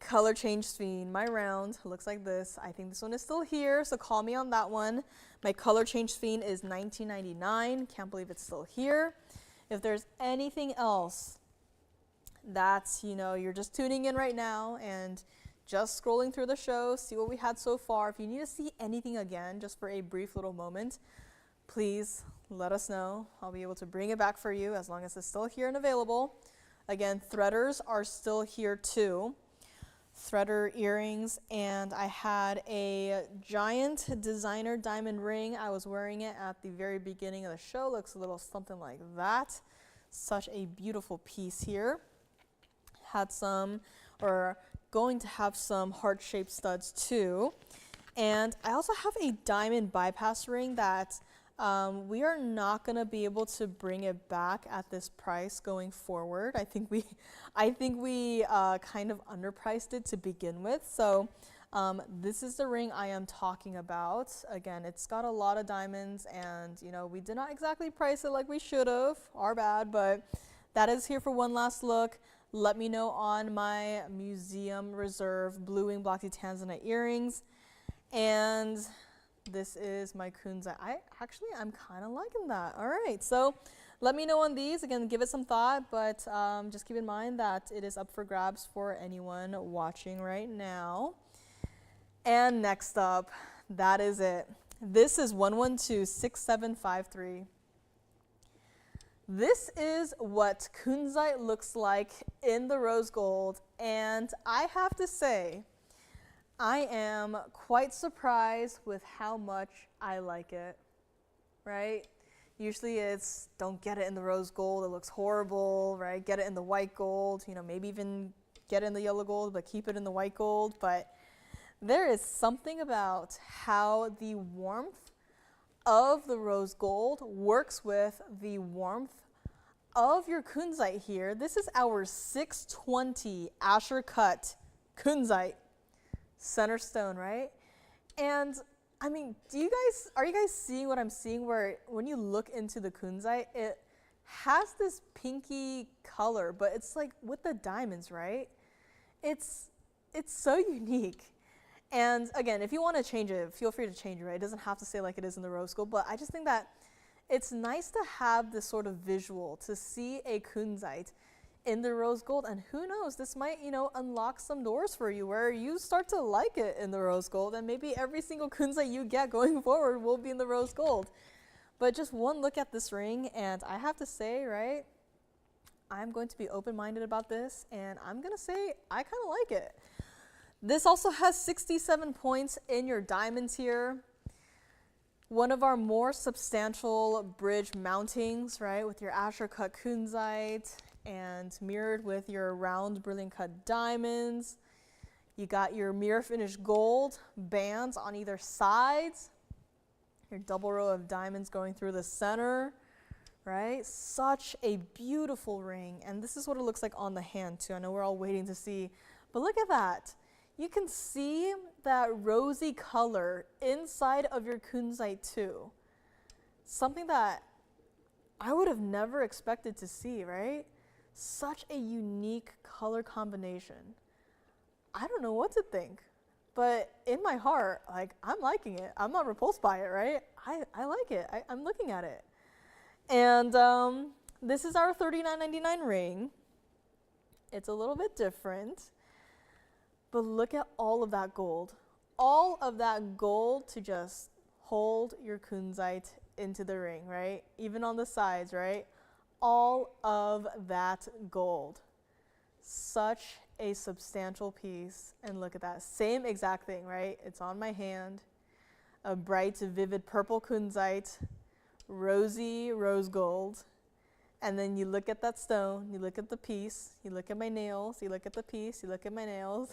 color change sphene. My round looks like this. I think this one is still here, so call me on that one. My color change sphene is $19.99. Can't believe it's still here. If there's anything else that's, you're just tuning in right now and just scrolling through the show, see what we had so far. If you need to see anything again, just for a brief little moment, please let us know. I'll be able to bring it back for you as long as it's still here and available. Again, threaders are still here too. Threader earrings, and I had a giant designer diamond ring. I was wearing it at the very beginning of the show. Looks a little something like that. Such a beautiful piece here. Had some, or going to have some heart-shaped studs too. And I also have a diamond bypass ring that we are not going to be able to bring it back at this price going forward. I think we kind of underpriced it to begin with. So this is the ring I am talking about. Again, it's got a lot of diamonds, and we did not exactly price it like we should have. Our bad, but that is here for one last look. Let me know on my museum reserve blue wing block Tanzanite earrings. And this is my kunzite. I'm kind of liking that. All right, so let me know on these. Again, give it some thought, but just keep in mind that it is up for grabs for anyone watching right now. And next up, that is it. This is 1126753. This is what kunzite looks like in the rose gold, and I have to say, I am quite surprised with how much I like it, right? Usually it's don't get it in the rose gold, it looks horrible, right? Get it in the white gold, you know, maybe even get it in the yellow gold, but keep it in the white gold. But there is something about how the warmth of the rose gold works with the warmth of your kunzite here. This is our 620 Asher cut kunzite center stone, right? And I mean, are you guys seeing what I'm seeing, where when you look into the kunzite, it has this pinky color, but it's like with the diamonds, right? It's so unique. And again, if you want to change it, feel free to change it, right? It doesn't have to stay like it is in the rose gold, but I just think that it's nice to have this sort of visual, to see a kunzite in the rose gold, and who knows, this might, you know, unlock some doors for you where you start to like it in the rose gold, and maybe every single kunzite you get going forward will be in the rose gold. But just one look at this ring, and I have to say, right, I'm going to be open-minded about this, and I'm going to say I kind of like it. This also has 67 points in your diamonds here. One of our more substantial bridge mountings, right, with your Asher cut kunzite and mirrored with your round brilliant cut diamonds. You got your mirror finished gold bands on either sides. Your double row of diamonds going through the center, right? Such a beautiful ring. And this is what it looks like on the hand too. I know we're all waiting to see, but look at that. You can see that rosy color inside of your kunzite too. Something that I would have never expected to see, right? Such a unique color combination. I don't know what to think, but in my heart, like, I'm liking it. I'm not repulsed by it, right? I like it. I'm looking at it. And this is our $39.99 ring. It's a little bit different. But look at all of that gold. All of that gold to just hold your kunzite into the ring, right? Even on the sides, right? All of that gold. Such a substantial piece. And look at that. Same exact thing, right? It's on my hand. A bright, vivid purple kunzite. Rosy rose gold. And then you look at that stone, you look at the piece, you look at my nails, you look at the piece, you look at my nails,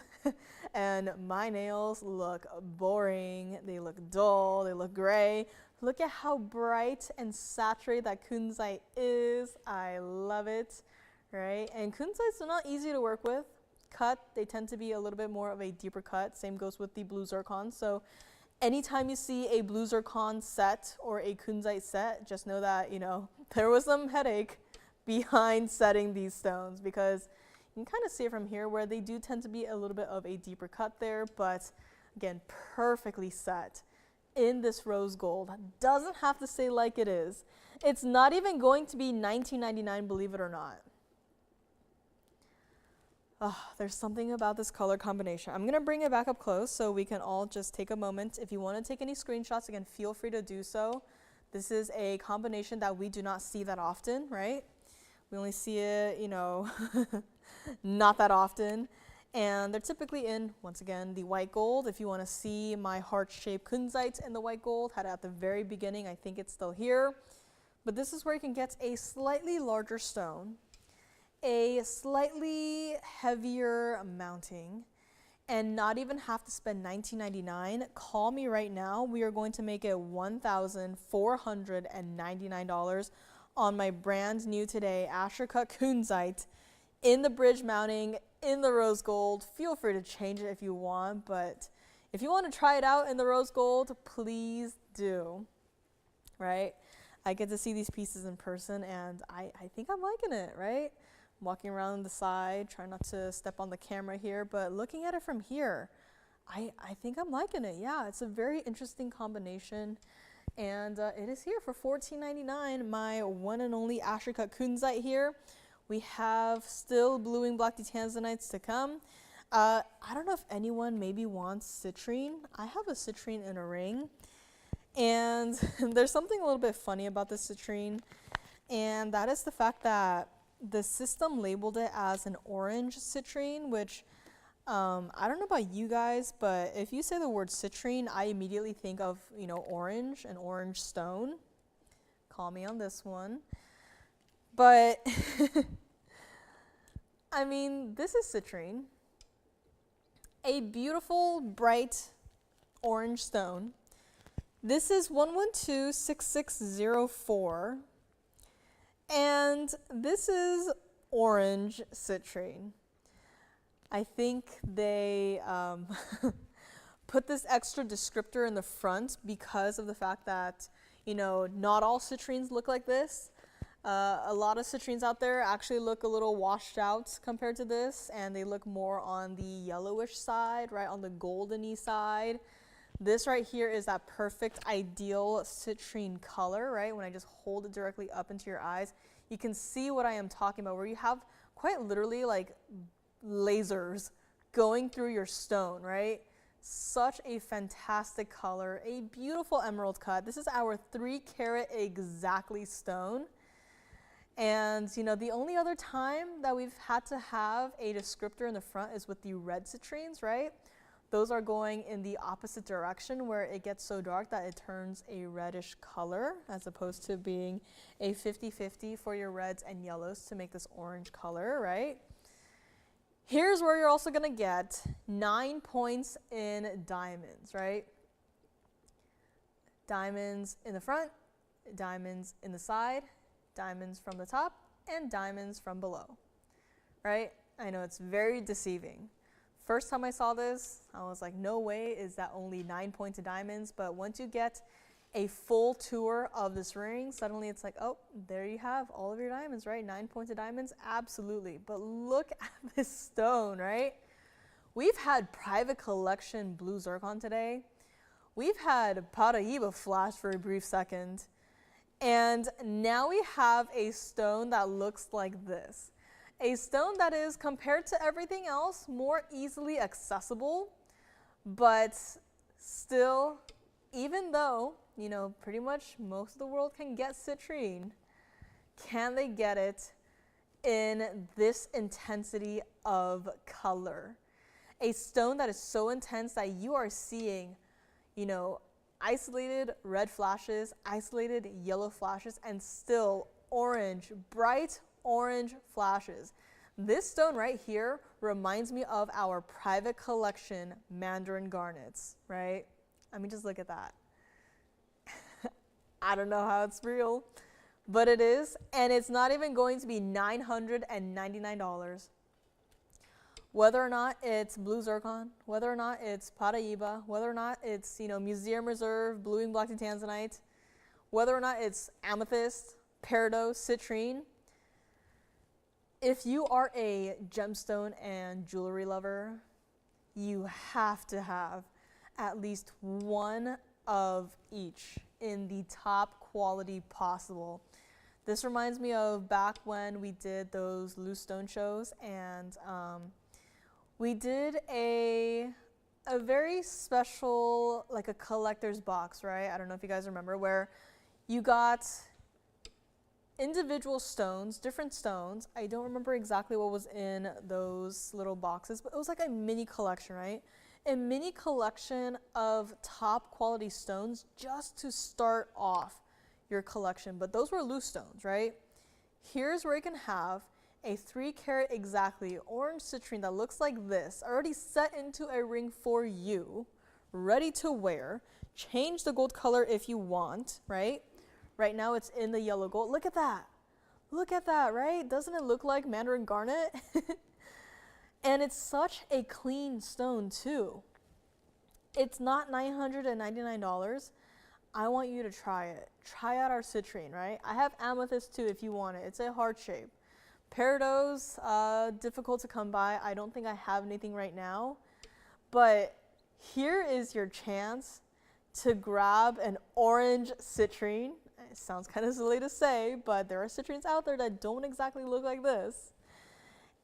and my nails look boring, they look dull, they look gray. Look at how bright and saturated that kunzite is. I love it, right? And kunzites are not easy to work with. Cut, they tend to be a little bit more of a deeper cut. Same goes with the blue zircon. So anytime you see a blue zircon set or a kunzite set, just know that, you know, there was some headache behind setting these stones, because you can kind of see it from here where they do tend to be a little bit of a deeper cut there, but again, perfectly set in this rose gold. Doesn't have to stay like it is. It's not even going to be $19.99, believe it or not. Oh, there's something about this color combination. I'm going to bring it back up close so we can all just take a moment. If you want to take any screenshots, again, feel free to do so. This is a combination that we do not see that often, right? We only see it, you know, not that often. And they're typically in, once again, the white gold. If you want to see my heart-shaped kunzite in the white gold, had it at the very beginning. I think it's still here. But this is where you can get a slightly larger stone, a slightly heavier mounting, and not even have to spend $19.99. Call me right now. We are going to make it $1,499 on my brand new today Asher cut kunzite in the bridge mounting in the rose gold. Feel free to change it if you want, but if you want to try it out in the rose gold, please do, right? I get to see these pieces in person, and I think I'm liking it, right? Walking around the side, trying not to step on the camera here, but looking at it from here, I think I'm liking it. Yeah, it's a very interesting combination, and it is here for $14.99, my one and only Asher cut kunzite here. We have still blue and black Tanzanites to come. I don't know if anyone maybe wants citrine. I have a citrine in a ring, and there's something a little bit funny about this citrine, and that is the fact that the system labeled it as an orange citrine, which I don't know about you guys, but if you say the word citrine, I immediately think of, you know, orange, an orange stone. call me on this one. But, I mean, this is citrine. A beautiful, bright orange stone. This is 1126604. And this is orange citrine. I think they put this extra descriptor in the front because of the fact that, you know, not all citrines look like this. A lot of citrines out there actually look a little washed out compared to this, and they look more on the yellowish side, right, on the goldeny side. This right here is that perfect ideal citrine color, right? When I just hold it directly up into your eyes, you can see what I am talking about, where you have quite literally like lasers going through your stone, right? Such a fantastic color, a beautiful emerald cut. This is our 3 carat exactly stone. And you know, the only other time that we've had to have a descriptor in the front is with the red citrines, right? Those are going in the opposite direction where it gets so dark that it turns a reddish color, as opposed to being a 50-50 for your reds and yellows to make this orange color, right? Here's where you're also gonna get 9 points in diamonds, right? Diamonds in the front, diamonds in the side, diamonds from the top, and diamonds from below, right? I know it's very deceiving. First time I saw this, I was like, no way is that only 9 points of diamonds. But once you get a full tour of this ring, suddenly it's like, oh, there you have all of your diamonds, right? 9 points of diamonds, absolutely. But look at this stone, right? We've had private collection blue zircon today. We've had Paraíba flash for a brief second. And now we have a stone that looks like this. A stone that is, compared to everything else, more easily accessible, but still, even though, you know, pretty much most of the world can get citrine, can they get it in this intensity of color? A stone that is so intense that you are seeing, you know, isolated red flashes, isolated yellow flashes, and still orange, bright orange flashes. This stone right here reminds me of our private collection mandarin garnets, right? I mean, just look at that. I don't know how it's real, but it is, and it's not even going to be $999. Whether or not it's blue zircon, whether or not it's Paraíba, whether or not it's, you know, museum reserve, blue and black Tanzanite, whether or not it's amethyst, peridot, citrine. If you are a gemstone and jewelry lover, you have to have at least one of each in the top quality possible. This reminds me of back when we did those loose stone shows, and we did a very special, like a collector's box, right? I don't know if you guys remember, where you got individual stones, different stones. I don't remember exactly what was in those little boxes, but it was like a mini collection, right? A mini collection of top quality stones just to start off your collection. But those were loose stones, right? Here's where you can have a 3 carat exactly orange citrine that looks like this, already set into a ring for you, ready to wear. Change the gold color if you want, right? Right now it's in the yellow gold. Look at that. Look at that, right? Doesn't it look like mandarin garnet? And it's such a clean stone too. It's not $999. I want you to try it. Try out our citrine, right? I have amethyst too if you want it. It's a heart shape. Peridots, difficult to come by. I don't think I have anything right now. But here is your chance to grab an orange citrine. It sounds kind of silly to say, but there are citrines out there that don't exactly look like this.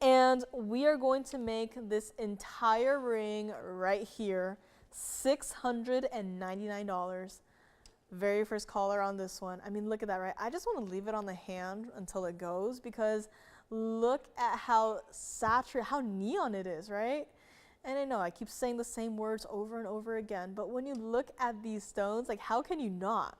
And we are going to make this entire ring right here $699. Very first caller on this one. I mean, look at that, right? I just want to leave it on the hand until it goes, because look at how saturated, how neon it is, right? And I know I keep saying the same words over and over again, but when you look at these stones, like, how can you not,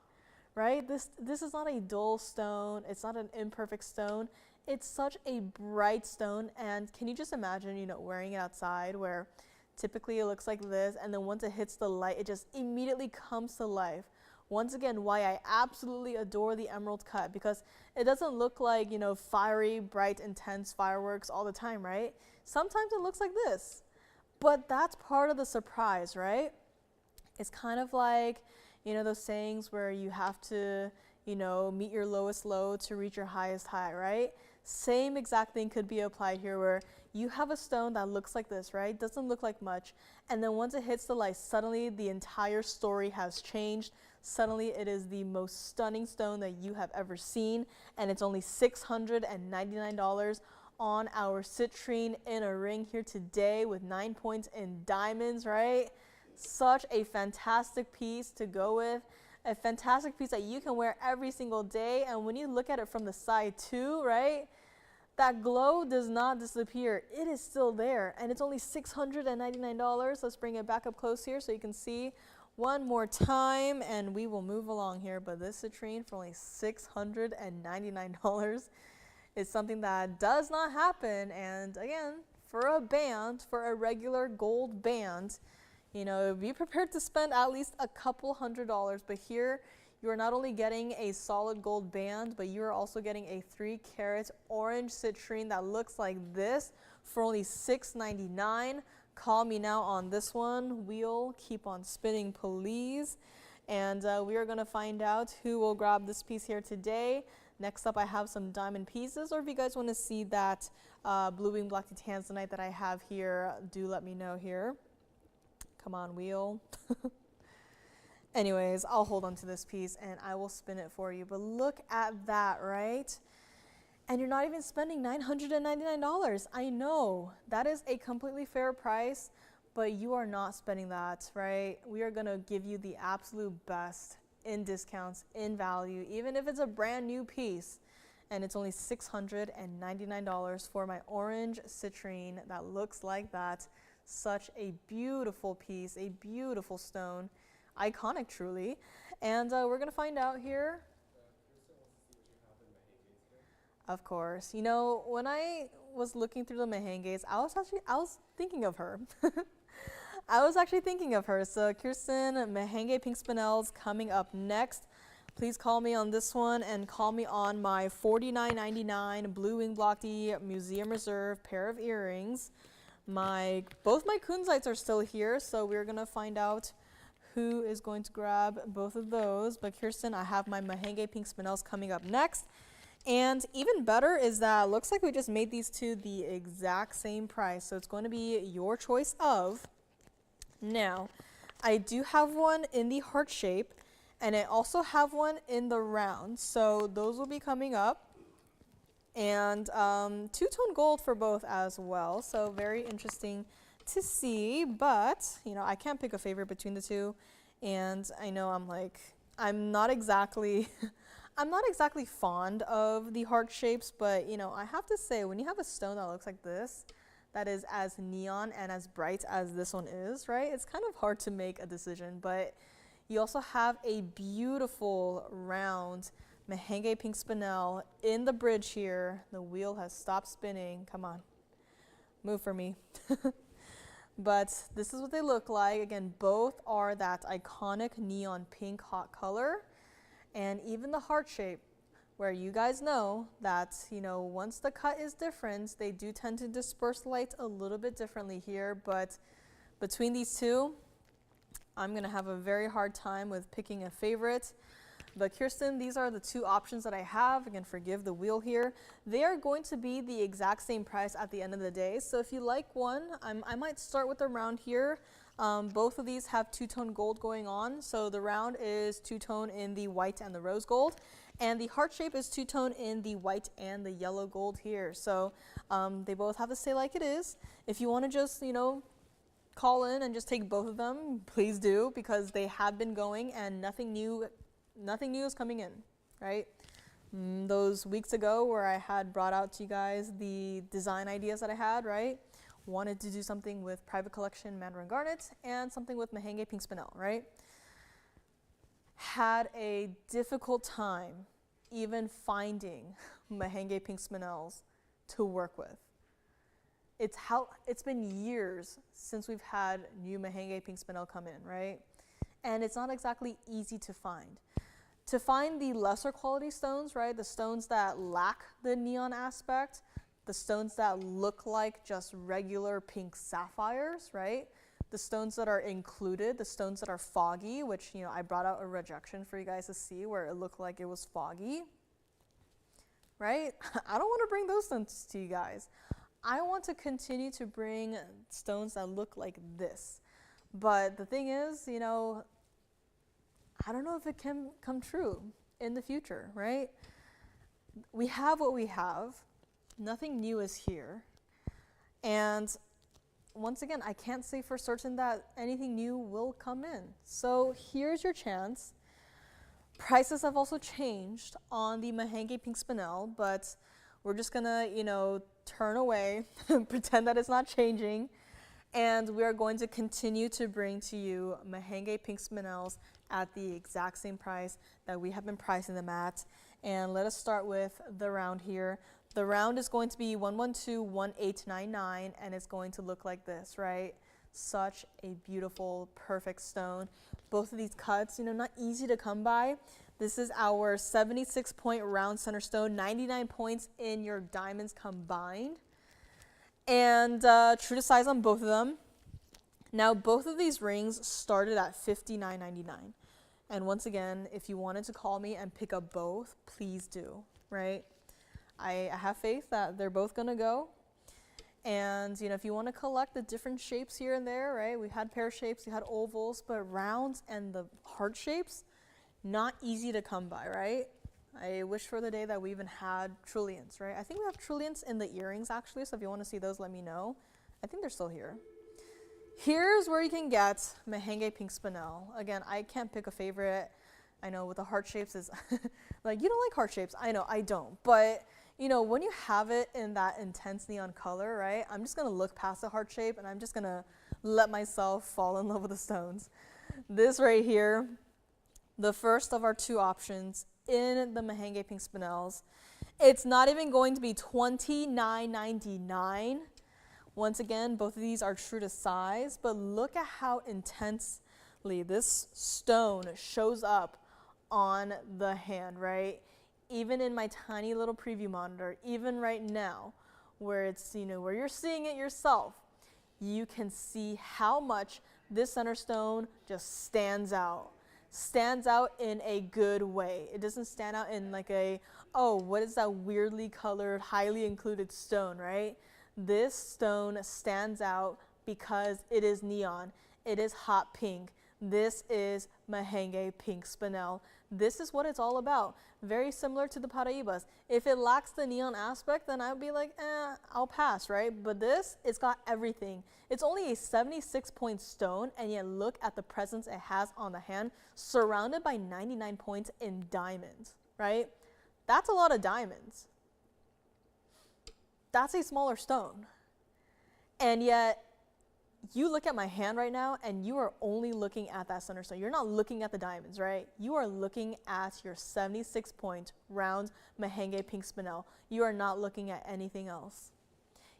right? This is not a dull stone. It's not an imperfect stone. It's such a bright stone. And can you just imagine, you know, wearing it outside where typically it looks like this, and then once it hits the light, it just immediately comes to life. Once again, why I absolutely adore the emerald cut, because it doesn't look like, you know, fiery, bright, intense fireworks all the time, right? Sometimes it looks like this, but that's part of the surprise, right? It's kind of like, you know, those sayings where you have to, you know, meet your lowest low to reach your highest high, right? Same exact thing could be applied here, where you have a stone that looks like this, right? Doesn't look like much. And then once it hits the light, suddenly the entire story has changed. Suddenly it is the most stunning stone that you have ever seen. And it's only $699 on our citrine in a ring here today with 9 points in diamonds, right? Such a fantastic piece to go with. A fantastic piece that you can wear every single day. And when you look at it from the side too, right? That glow does not disappear. It is still there, and it's only $699. Let's bring it back up close here so you can see one more time, and we will move along here. But this citrine for only $699 is something that does not happen. And again, for a band, for a regular gold band, you know, be prepared to spend at least a couple $100s. But here, you are not only getting a solid gold band, but you are also getting a 3-carat orange citrine that looks like this for only $699. Call me now on this one. Wheel, keep on spinning, please. And we are going to find out who will grab this piece here today. Next up, I have some diamond pieces, or if you guys want to see that blue wing black Tanzanite that I have here, do let me know here. Come on, wheel. Anyways, I'll hold on to this piece and I will spin it for you. But look at that, right? And you're not even spending $999. I know that is a completely fair price, but you are not spending that, right? We are going to give you the absolute best in discounts, in value, even if it's a brand new piece. And it's only $699 for my orange citrine that looks like that. Such a beautiful piece, a beautiful stone. Iconic, truly. And we're going to find out here. Of course. You know, when I was looking through the Mahangis, I was thinking of her. I was actually thinking of her. So Kirsten, Mahangi pink spinels coming up next. Please call me on this one, and call me on my $49.99 blue wing block D Museum Reserve pair of earrings. Both my kunzites are still here, so we're going to find out who is going to grab both of those. But Kirsten, I have my Mahangi pink spinels coming up next. And even better is that looks like we just made these two the exact same price. So it's going to be your choice of. Now, I do have one in the heart shape, and I also have one in the round. So those will be coming up. And two-tone gold for both as well. So very interesting to see, but you know, I can't pick a favorite between the two. And I know I'm not exactly fond of the heart shapes, but you know, I have to say, when you have a stone that looks like this, that is as neon and as bright as this one is, right? It's kind of hard to make a decision. But you also have a beautiful round Mahangi pink spinel in the bridge here. The wheel has stopped spinning. Come on, move for me. But this is what they look like. Again, both are that iconic neon pink hot color. And even the heart shape, where you guys know that, you know, once the cut is different, they do tend to disperse light a little bit differently here. But between these two, I'm going to have a very hard time with picking a favorite. But Kirsten, these are the two options that I have. Again, forgive the wheel here. They are going to be the exact same price at the end of the day. So if you like one, I might start with the round here. Both of these have two-tone gold going on. So the round is two-tone in the white and the rose gold. And the heart shape is two-tone in the white and the yellow gold here. So they both have to stay like it is. If you want to just, you know, call in and just take both of them, please do, because they have been going and nothing new is coming in, right? Those weeks ago where I had brought out to you guys the design ideas that I had, right? Wanted to do something with private collection Mandarin garnet and something with Mahangi pink spinel, right? had a difficult time even finding Mahangi pink spinels to work with. It's been years since we've had new Mahangi pink spinel come in, right? And it's not exactly easy to find. To find the lesser quality stones, right, the stones that lack the neon aspect, the stones that look like just regular pink sapphires, right, the stones that are included, the stones that are foggy, which, you know, I brought out a rejection for you guys to see where it looked like it was foggy, right? I don't want to bring those stones to you guys. I want to continue to bring stones that look like this. But the thing is, you know, I don't know if it can come true in the future, right? We have what we have. Nothing new is here. And once again, I can't say for certain that anything new will come in. So here's your chance. Prices have also changed on the Mahangi pink spinel, but we're just gonna, you know, turn away, pretend that it's not changing. And we are going to continue to bring to you Mahangi pink spinels at the exact same price that we have been pricing them at. And let us start with the round here. The round is going to be 1121899, and it's going to look like this, right? Such a beautiful, perfect stone. Both of these cuts, you know, not easy to come by. This is our 76-point round center stone, 99 points in your diamonds combined. And true to size on both of them. Now, both of these rings started at $59.99. And once again, if you wanted to call me and pick up both, please do, right? I have faith that they're both gonna go. And, you know, if you want to collect the different shapes here and there, right? We had pear shapes, we had ovals, but rounds and the heart shapes, not easy to come by, right? I wish for the day that we even had trillions, right? I think we have trillions in the earrings, actually, so if you want to see those, let me know. I think they're still here. Here's where you can get Mahangi pink spinel. Again, I can't pick a favorite. I know with the heart shapes is, like, you don't like heart shapes. I know, I don't. But, you know, when you have it in that intense neon color, right, I'm just going to look past the heart shape and I'm just going to let myself fall in love with the stones. This right here, the first of our two options in the Mahangi pink spinels. It's not even going to be $29.99. Once again, both of these are true to size, but look at how intensely this stone shows up on the hand, right? Even in my tiny little preview monitor, even right now, where it's, you know, where you're seeing it yourself, you can see how much this center stone just stands out in a good way. It doesn't stand out in like a, oh, what is that weirdly colored, highly included stone, right? This stone stands out because it is neon. It is hot pink. This is Mahangi pink spinel. This is what it's all about. Very similar to the Paraibas. If it lacks the neon aspect, then I'd be like, I'll pass, right? But this, it's got everything. It's only a 76-point stone, and yet look at the presence it has on the hand, surrounded by 99 points in diamonds, right? That's a lot of diamonds. That's a smaller stone. And yet, you look at my hand right now and you are only looking at that center stone. You're not looking at the diamonds, right? You are looking at your 76-point round Mahangi pink spinel. You are not looking at anything else.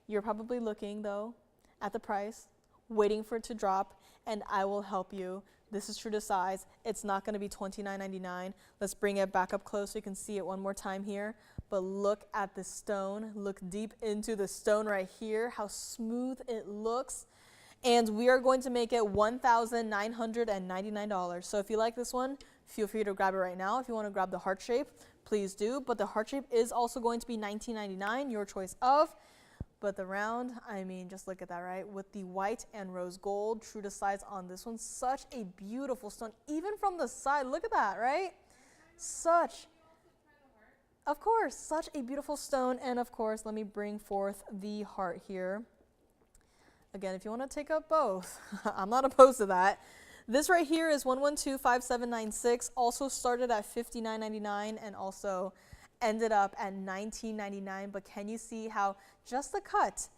You're probably looking, though, at the price, waiting for it to drop, and I will help you. This is true to size. It's not going to be $29.99. Let's bring it back up close so you can see it one more time here. But look at the stone. Look deep into the stone right here, how smooth it looks. And we are going to make it $1,999. So if you like this one, feel free to grab it right now. If you want to grab the heart shape, please do. But the heart shape is also going to be $19.99, your choice of. But the round, I mean, just look at that, right? With the white and rose gold, true to size on this one. Such a beautiful stone, even from the side. Look at that, right? Such, of course, such a beautiful stone. And of course, let me bring forth the heart here. Again, if you want to take up both, I'm not opposed to that. This right here is 1125796, also started at $59.99 and also ended up at $19.99. But can you see how just the cut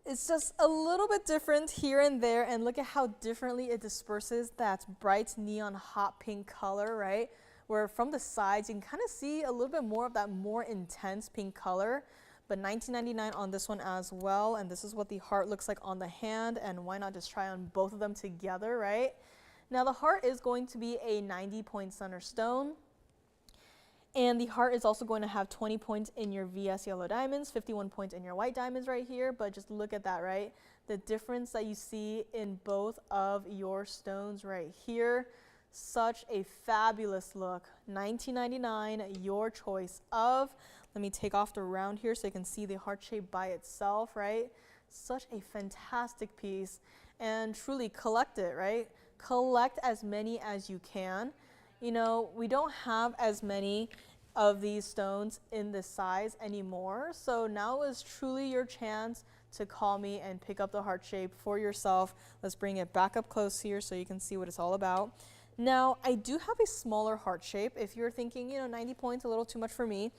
It's just a little bit different here and there, and look at how differently it disperses that bright neon hot pink color, right? Where from the sides you can kind of see a little bit more of that more intense pink color, but $19.99 on this one as well. And this is what the heart looks like on the hand, and why not just try on both of them together, right? Now the heart is going to be a 90-point center stone. And the heart is also going to have 20 points in your VS yellow diamonds, 51 points in your white diamonds right here. But just look at that, right? The difference that you see in both of your stones right here. Such a fabulous look. $19.99, your choice of. Let me take off the round here so you can see the heart shape by itself, right? Such a fantastic piece. And truly collect it, right? Collect as many as you can. You know, we don't have as many of these stones in this size anymore. So now is truly your chance to call me and pick up the heart shape for yourself. Let's bring it back up close here so you can see what it's all about. Now, I do have a smaller heart shape. If you're thinking, you know, 90 points, a little too much for me,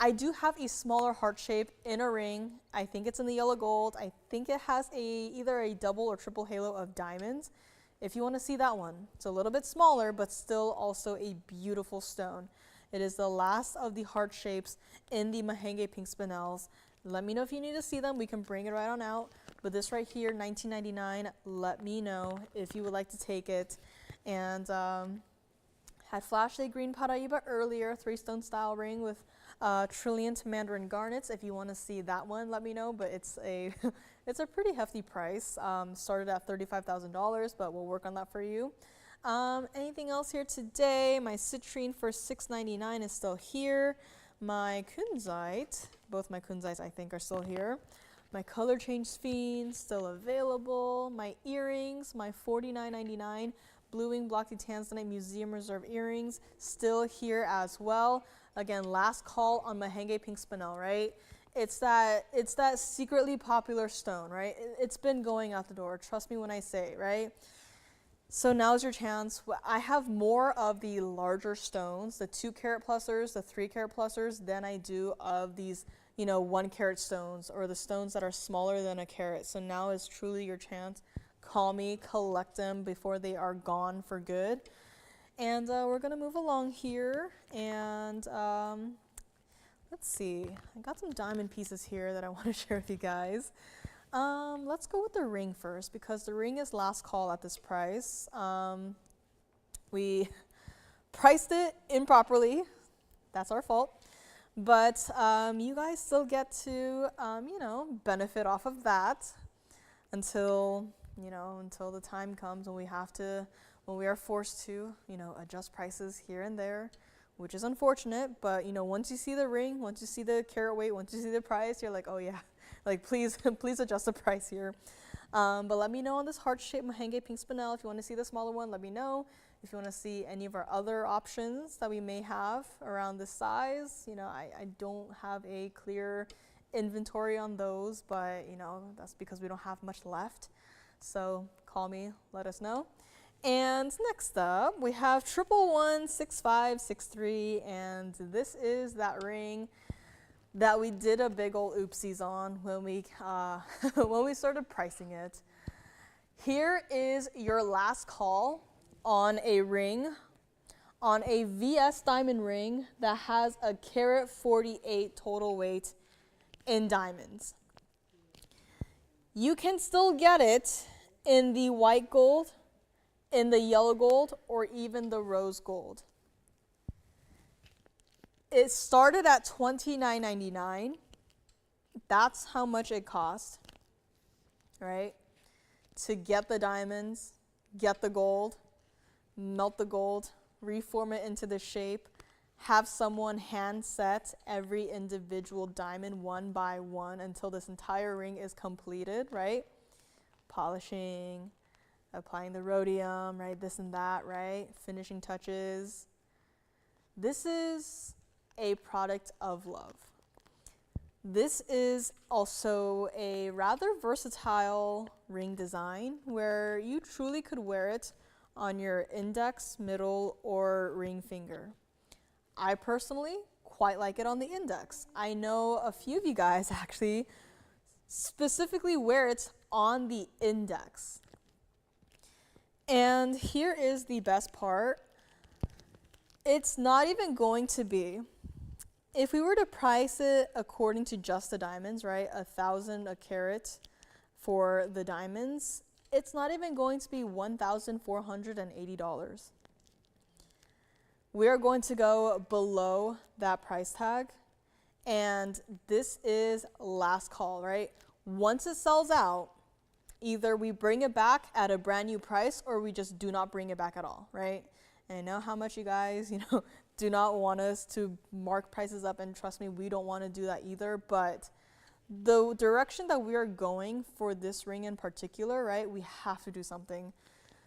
I do have a smaller heart shape in a ring. I think it's in the yellow gold. I think it has either a double or triple halo of diamonds. If you want to see that one, it's a little bit smaller, but still also a beautiful stone. It is the last of the heart shapes in the Mahangi pink spinels. Let me know if you need to see them. We can bring it right on out. But this right here, $19.99, let me know if you would like to take it. And had flashed a green Paraiba earlier, 3-stone style ring with trillion to mandarin garnets. If you want to see that one, let me know. But it's a it's a pretty hefty price. Started at $35,000, but we'll work on that for you. Anything else here today? My citrine for $6.99 is still here. My kunzite, both my kunzites I think are still here. My color change sphene still available. My earrings, my $49.99 Blue Wing Blocky Tanzanite Museum Reserve earrings still here as well. Again, last call on Mahangi pink spinel, right? It's that secretly popular stone, right? It's been going out the door. Trust me when I say, right? So now's your chance. I have more of the larger stones, the 2-carat plusers, the 3-carat plusers, than I do of these, you know, 1-carat stones or the stones that are smaller than a carat. So now is truly your chance. Call me, collect them before they are gone for good. And we're gonna move along here, and let's see. I got some diamond pieces here that I want to share with you guys. Let's go with the ring first, because the ring is last call at this price. We priced it improperly. That's our fault. But you guys still get to, you know, benefit off of that until the time comes when we are forced to, you know, adjust prices here and there, which is unfortunate. But, you know, once you see the ring, once you see the carat weight, once you see the price, you're like, oh yeah, like please adjust the price here. But let me know on this heart-shaped Mahangi pink spinel. If you want to see the smaller one, let me know. If you want to see any of our other options that we may have around this size, you know, I don't have a clear inventory on those, but, you know, that's because we don't have much left. So call me, let us know. And next up, we have 1116563, and this is that ring that we did a big old oopsies on when we when we started pricing it. Here is your last call on a ring, on a VS diamond ring that has a carat 48 total weight in diamonds. You can still get it in the white gold, in the yellow gold, or even the rose gold. It started at $29.99. That's how much it cost, right? To get the diamonds, get the gold, melt the gold, reform it into the shape, have someone hand set every individual diamond one by one until this entire ring is completed, right? Polishing, applying the rhodium, right? This and that, right? Finishing touches. This is a product of love. This is also a rather versatile ring design where you truly could wear it on your index, middle, or ring finger. I personally quite like it on the index. I know a few of you guys actually specifically where it's on the index. And here is the best part. It's not even going to be, if we were to price it according to just the diamonds, right, 1,000 a carat for the diamonds, it's not even going to be $1,480. We are going to go below that price tag, and this is last call, right? Once it sells out, either we bring it back at a brand new price or we just do not bring it back at all, right? And I know how much you guys, do not want us to mark prices up, and trust me, we don't want to do that either, but the direction that we are going for this ring in particular, right, we have to do something.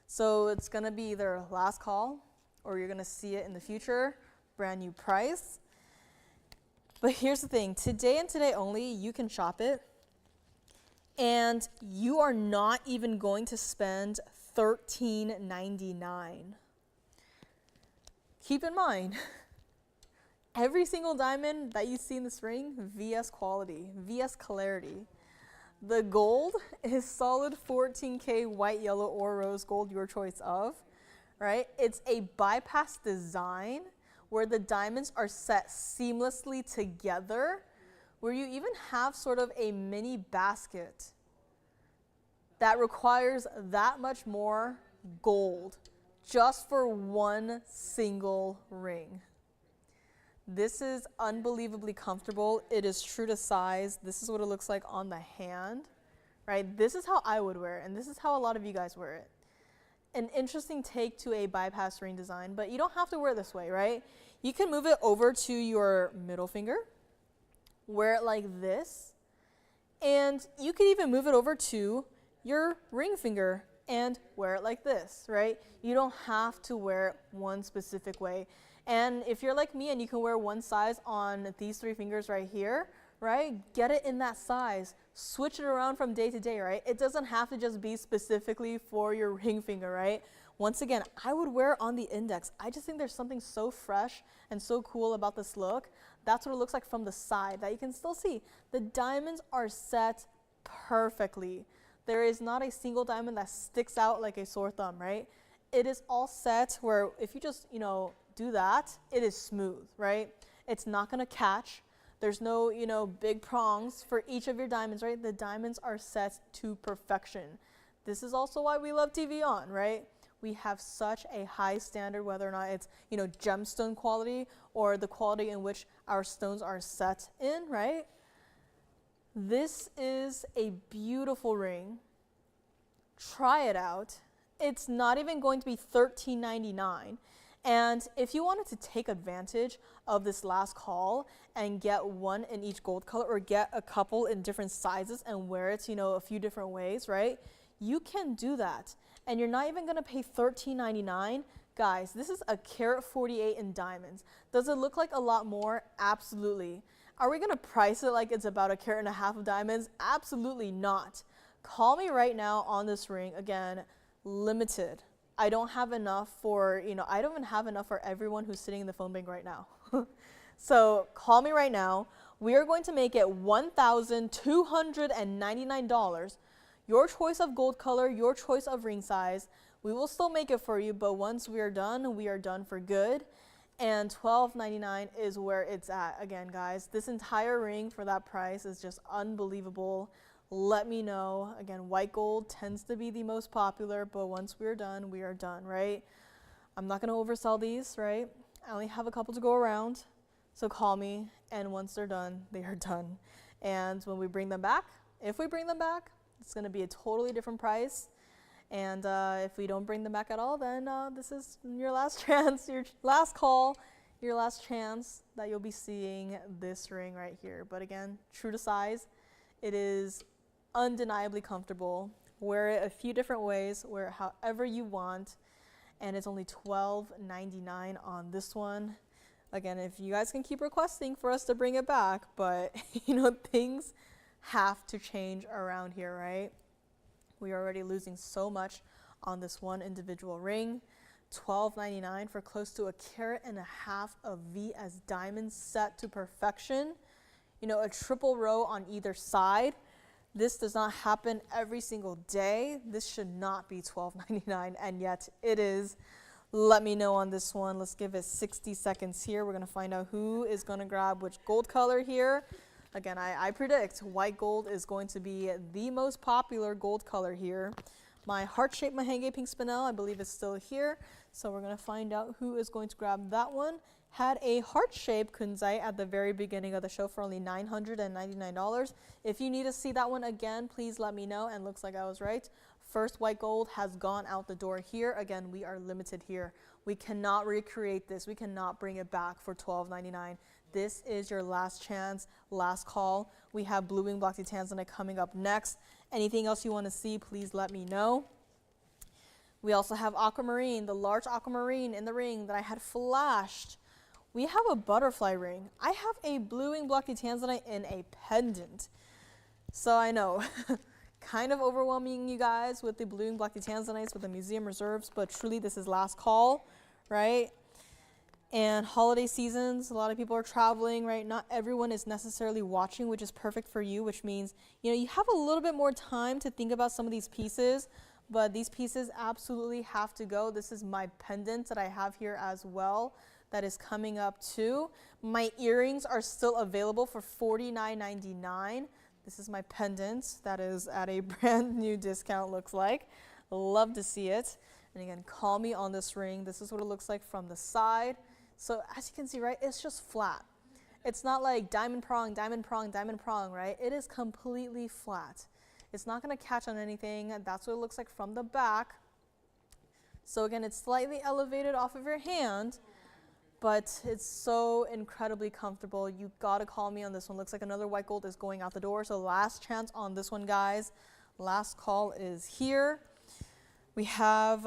So it's going to be either last call or you're going to see it in the future, brand new price. But here's the thing, today and today only, you can shop it, and you are not even going to spend $13.99. Keep in mind, every single diamond that you see in this ring, VS quality, VS clarity. The gold is solid 14K white, yellow, or rose gold, your choice of, right? It's a bypass design where the diamonds are set seamlessly together, where you even have sort of a mini basket that requires that much more gold just for one single ring. This is unbelievably comfortable. It is true to size. This is what it looks like on the hand, right? This is how I would wear it, and this is how a lot of you guys wear it. An interesting take to a bypass ring design, but you don't have to wear it this way, right? You can move it over to your middle finger, wear it like this, and you can even move it over to your ring finger and wear it like this, right? You don't have to wear it one specific way. And if you're like me and you can wear one size on these 3 fingers right here, right? Get it in that size. Switch it around from day to day, right? It doesn't have to just be specifically for your ring finger, right? Once again, I would wear it on the index. I just think there's something so fresh and so cool about this look. That's what it looks like from the side that you can still see. The diamonds are set perfectly. There is not a single diamond that sticks out like a sore thumb, right? It is all set where if you just, do that, it is smooth, right? It's not gonna catch. There's no, big prongs for each of your diamonds, right? The diamonds are set to perfection. This is also why we love TVON, right? We have such a high standard, whether or not it's, gemstone quality or the quality in which our stones are set in, right? This is a beautiful ring. Try it out. It's not even going to be $13.99. And if you wanted to take advantage of this last call and get one in each gold color or get a couple in different sizes and wear it, a few different ways, right? You can do that. And you're not even going to pay $13.99. Guys, this is a carat 48 in diamonds. Does it look like a lot more? Absolutely. Are we going to price it like it's about 1.5 carats of diamonds? Absolutely not. Call me right now on this ring. Again, limited. I don't have enough for, I don't even have enough for everyone who's sitting in the phone bank right now. So call me right now. We are going to make it $1,299. Your choice of gold color, your choice of ring size. We will still make it for you, but once we are done for good. And $12.99 is where it's at. Again, guys, this entire ring for that price is just unbelievable. Let me know. Again, white gold tends to be the most popular, but once we are done, right? I'm not going to oversell these, right? I only have a couple to go around, so call me, and once they're done, they are done. And when we bring them back, if we bring them back, it's going to be a totally different price. And if we don't bring them back at all, then this is your last chance, your last call, your last chance that you'll be seeing this ring right here. But again, true to size, it is undeniably comfortable. Wear it a few different ways, wear it however you want, and it's only $12.99 on this one. Again, if you guys can keep requesting for us to bring it back, but things have to change around here, right? We are already losing so much on this one individual ring. $12.99 for close to 1.5 carats of VS diamonds set to perfection. A triple row on either side. This does not happen every single day. This should not be $12.99, and yet it is. Let me know on this one. Let's give it 60 seconds here. We're going to find out who is going to grab which gold color here. Again, I predict white gold is going to be the most popular gold color here. My heart-shaped Mahangi pink spinel, I believe, is still here. So we're going to find out who is going to grab that one. Had a heart-shaped kunzite at the very beginning of the show for only $999. If you need to see that one again, please let me know. And looks like I was right. First white gold has gone out the door here. Again, we are limited here. We cannot recreate this. We cannot bring it back for $12.99. This is your last chance, last call. We have blue wing block Tanzanite coming up next. Anything else you want to see, please let me know. We also have Aquamarine, the large Aquamarine in the ring that I had flashed. We have a butterfly ring. I have a blue wing block Tanzanite in a pendant. So I know, kind of overwhelming you guys with the blue wing block Tanzanites with the museum reserves, but truly this is last call, right? And holiday seasons, a lot of people are traveling, right? Not everyone is necessarily watching, which is perfect for you, which means, you know, you have a little bit more time to think about some of these pieces, but these pieces absolutely have to go. This is my pendant that I have here as well that is coming up too. My earrings are still available for $49.99. This is my pendant that is at a brand new discount, looks like. Love to see it. And again, call me on this ring. This is what it looks like from the side. So as you can see, right, it's just flat. It's not like diamond prong, diamond prong, diamond prong, right? It is completely flat. It's not going to catch on anything. That's what it looks like from the back. So again, it's slightly elevated off of your hand, but it's so incredibly comfortable. You got to call me on this one. Looks like another white gold is going out the door. So last chance on this one, guys. Last call is here. We have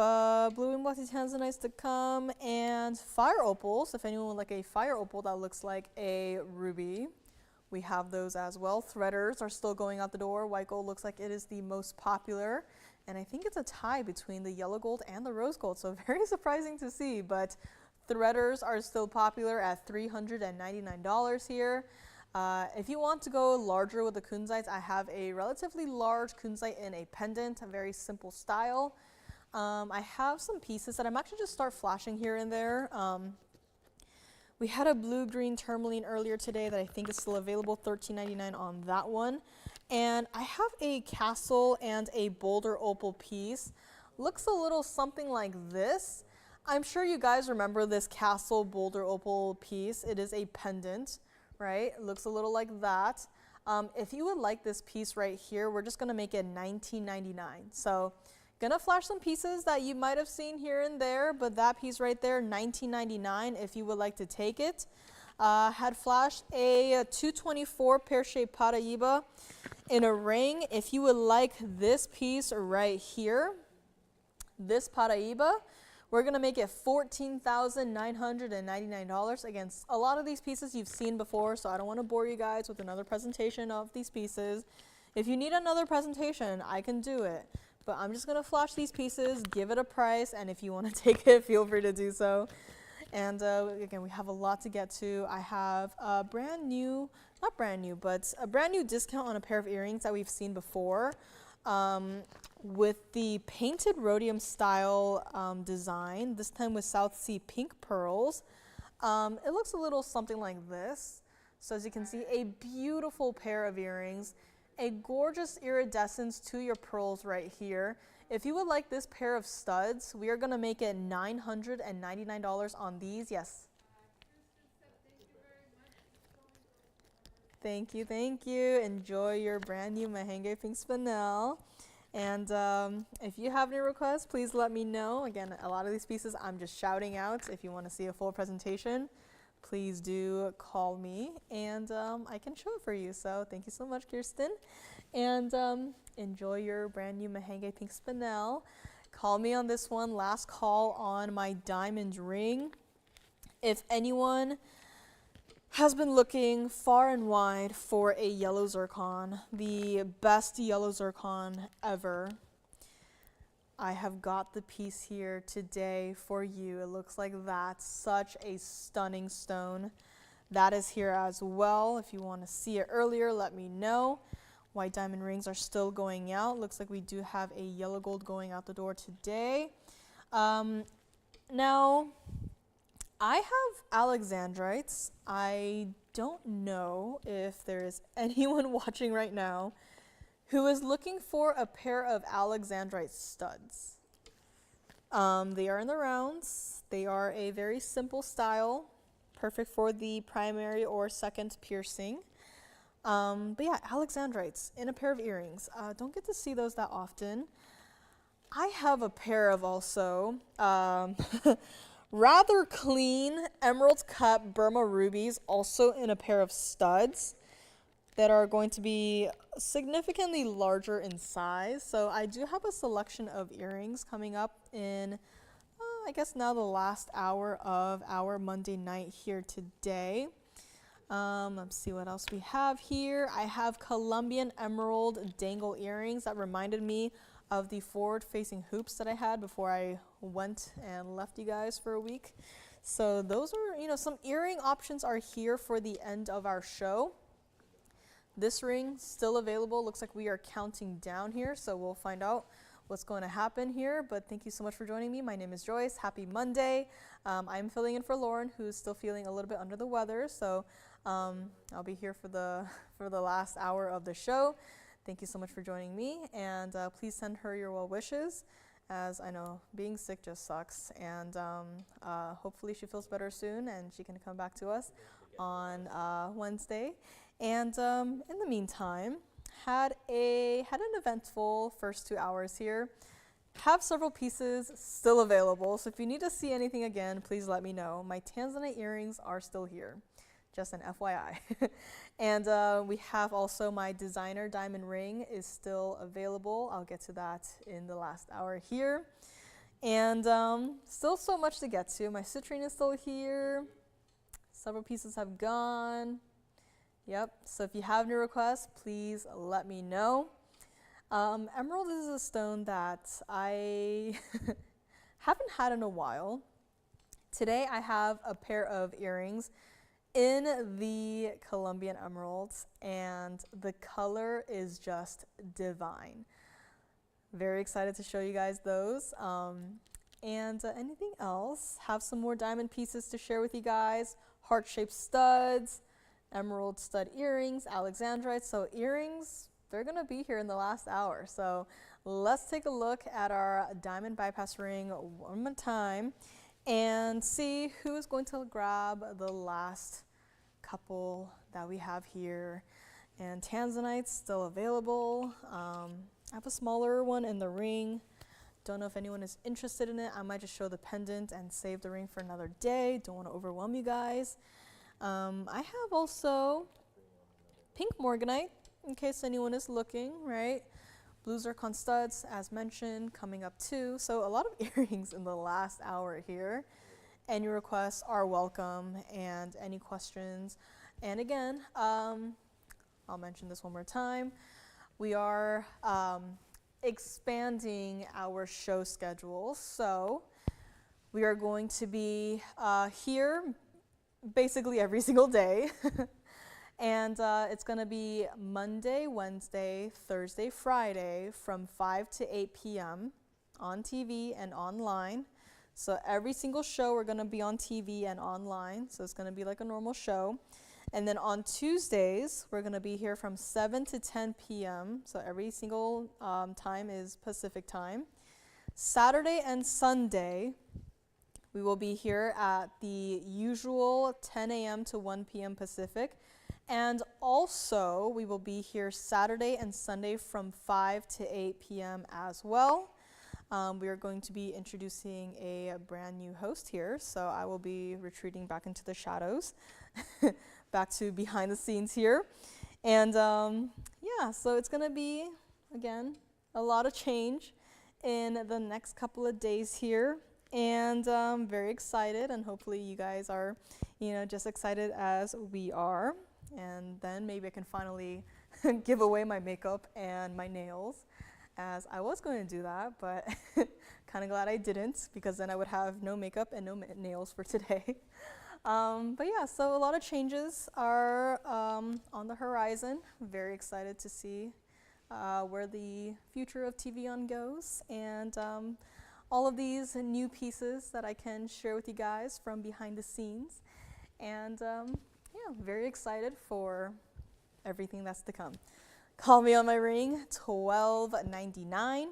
blue and blocky Tanzanites to come and fire opals. If anyone would like a fire opal that looks like a ruby, we have those as well. Threaders are still going out the door. White gold looks like it is the most popular. And I think it's a tie between the yellow gold and the rose gold. So very surprising to see, but threaders are still popular at $399 here. If you want to go larger with the kunzites, I have a relatively large kunzite in a pendant, a very simple style. I have some pieces that I'm actually just start flashing here and there. We had a blue-green tourmaline earlier today that I think is still available, $13.99 on that one. And I have a castle and a boulder opal piece. Looks a little something like this. I'm sure you guys remember this castle boulder opal piece. It is a pendant, right? It looks a little like that. If you would like this piece right here, we're just gonna make it $19.99. So gonna flash some pieces that you might have seen here and there, but that piece right there, $19.99 if you would like to take it. Had flashed a 224 pear-shaped Paraíba in a ring. If you would like this piece right here, this Paraíba, we're gonna make it $14,999. Again, a lot of these pieces you've seen before, so I don't wanna bore you guys with another presentation of these pieces. If you need another presentation, I can do it. But I'm just gonna flash these pieces, give it a price, and if you wanna take it, feel free to do so. And again, we have a lot to get to. I have a brand new, not brand new, but a brand new discount on a pair of earrings that we've seen before with the painted rhodium style design, this time with South Sea pink pearls. It looks a little something like this. So as you can see, a beautiful pair of earrings, a gorgeous iridescence to your pearls right here. If you would like this pair of studs, we are gonna make it $999 on these. Yes. Thank you, thank you. Enjoy your brand new Mahangi pink spinel. And if you have any requests, please let me know. Again, a lot of these pieces I'm just shouting out. If you want to see a full presentation, please do call me and I can show it for you. So thank you so much, Kirsten. And enjoy your brand new Mahangi pink spinel. Call me on this one. Last call on my diamond ring. If anyone has been looking far and wide for a yellow zircon, the best yellow zircon ever, I have got the piece here today for you. It looks like that. Such a stunning stone. That is here as well. If you want to see it earlier, let me know. White diamond rings are still going out. Looks like we do have a yellow gold going out the door today. Now, I have alexandrites. I don't know if there is anyone watching right now who is looking for a pair of alexandrite studs. They are in the rounds. They are a very simple style, perfect for the primary or second piercing. But yeah, alexandrites in a pair of earrings. Don't get to see those that often. I have a pair of also rather clean emerald cut Burma rubies, also in a pair of studs that are going to be significantly larger in size. So I do have a selection of earrings coming up in, I guess now the last hour of our Monday night here today. Let's see what else we have here. I have Colombian emerald dangle earrings that reminded me of the forward-facing hoops that I had before I went and left you guys for a week. So those are, some earring options are here for the end of our show. This ring still available. Looks like we are counting down here, so we'll find out what's going to happen here. But thank you so much for joining me. My name is Joyce. Happy Monday. I'm filling in for Lauren, who's still feeling a little bit under the weather. So I'll be here for the last hour of the show. Thank you so much for joining me, and please send her your well wishes, as I know being sick just sucks, and hopefully she feels better soon and she can come back to us on Wednesday. And in the meantime, had an eventful first 2 hours here. Have several pieces still available, so if you need to see anything again, please let me know. My Tanzanite earrings are still here. Just an FYI. And we have also my designer diamond ring is still available. I'll get to that in the last hour here. And still so much to get to. My citrine is still here. Several pieces have gone. Yep, so if you have new requests, please let me know. Emerald is a stone that I haven't had in a while. Today I have a pair of earrings in the Colombian emeralds, and the color is just divine. Very excited to show you guys those. And anything else? Have some more diamond pieces to share with you guys. Heart-shaped studs, emerald stud earrings, alexandrites. So earrings, they're gonna be here in the last hour. So let's take a look at our diamond bypass ring one more time and see who's going to grab the last couple that we have here. And Tanzanite's still available. I have a smaller one in the ring. Don't know if anyone is interested in it. I might just show the pendant and save the ring for another day. Don't want to overwhelm you guys. I have also pink morganite, in case anyone is looking, right? Blue zircon studs, as mentioned, coming up too. So a lot of earrings in the last hour here. Any requests are welcome, and any questions. And again, I'll mention this one more time. We are expanding our show schedule. So we are going to be here basically every single day. And it's going to be Monday, Wednesday, Thursday, Friday from 5 to 8 p.m. on TV and online. So every single show we're going to be on TV and online. So it's going to be like a normal show. And then on Tuesdays, we're going to be here from 7 to 10 p.m. So every single time is Pacific time. Saturday and Sunday, we will be here at the usual 10 a.m. to 1 p.m. Pacific. And also, we will be here Saturday and Sunday from 5 to 8 p.m. as well. We are going to be introducing a brand new host here, so I will be retreating back into the shadows, back to behind the scenes here. And yeah, so it's going to be, again, a lot of change in the next couple of days here. And I'm very excited, and hopefully you guys are, just excited as we are. And then maybe I can finally give away my makeup and my nails, as I was going to do that, but kind of glad I didn't, because then I would have no makeup and no nails for today. But yeah, so a lot of changes are on the horizon. Very excited to see where the future of TVON goes, and all of these new pieces that I can share with you guys from behind the scenes. And yeah, very excited for everything that's to come. Call me on my ring, $12.99.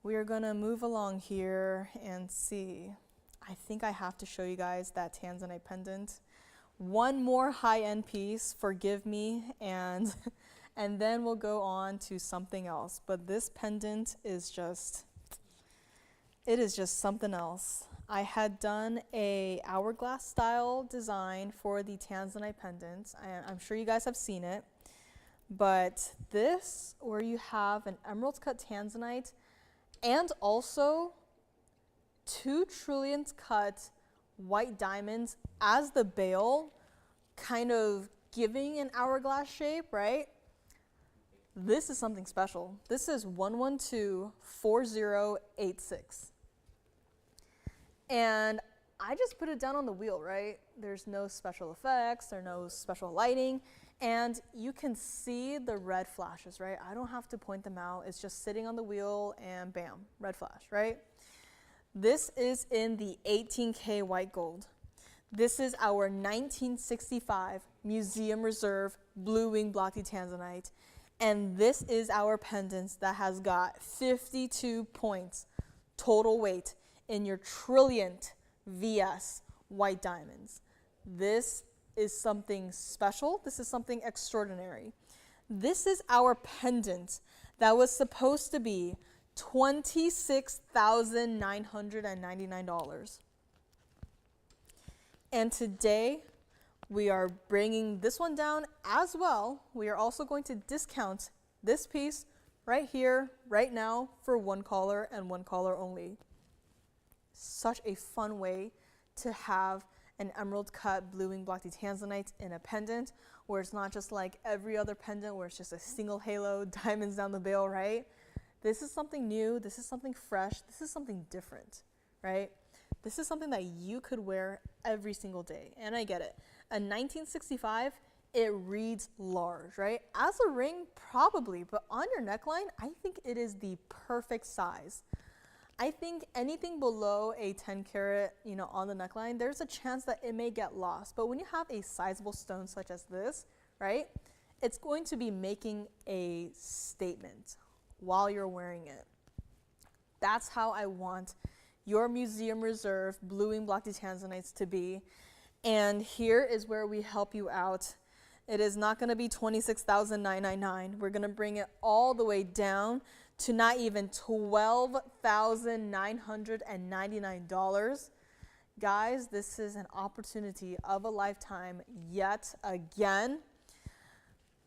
We are gonna move along here and see. I think I have to show you guys that Tanzanite pendant. One more high-end piece, forgive me, and and then we'll go on to something else. But this pendant is just, it is just something else. I had done a hourglass style design for the Tanzanite pendant, and I'm sure you guys have seen it. But this, where you have an emerald cut Tanzanite and also 2 trillions cut white diamonds as the bail, kind of giving an hourglass shape, right? This is something special. This is 1124086. And I just put it down on the wheel, right? There's no special effects, there's no special lighting, and you can see the red flashes, right? I don't have to point them out. It's just sitting on the wheel and bam, red flash, right? This is in the 18K white gold. This is our 1965 Museum Reserve Blue Wing Block Tanzanite. And this is our pendant that has got 52 points total weight in your trillionth VS white diamonds. This is something special. This is something extraordinary. This is our pendant that was supposed to be $26,999. And today we are bringing this one down as well. We are also going to discount this piece right here, right now, for one caller and one caller only. Such a fun way to have an emerald cut blue wing block Tanzanite in a pendant, where it's not just like every other pendant where it's just a single halo, diamonds down the bail, right? This is something new, this is something fresh, this is something different, right? This is something that you could wear every single day, and I get it. A 1965, it reads large, right? As a ring, probably, but on your neckline, I think it is the perfect size. I think anything below a 10 karat, on the neckline, there's a chance that it may get lost. But when you have a sizable stone such as this, right, it's going to be making a statement while you're wearing it. That's how I want your Museum Reserve Blue Wing Block Tanzanites to be. And here is where we help you out. It is not going to be $26,999. We're going to bring it all the way down to not even $12,999. Guys, this is an opportunity of a lifetime yet again.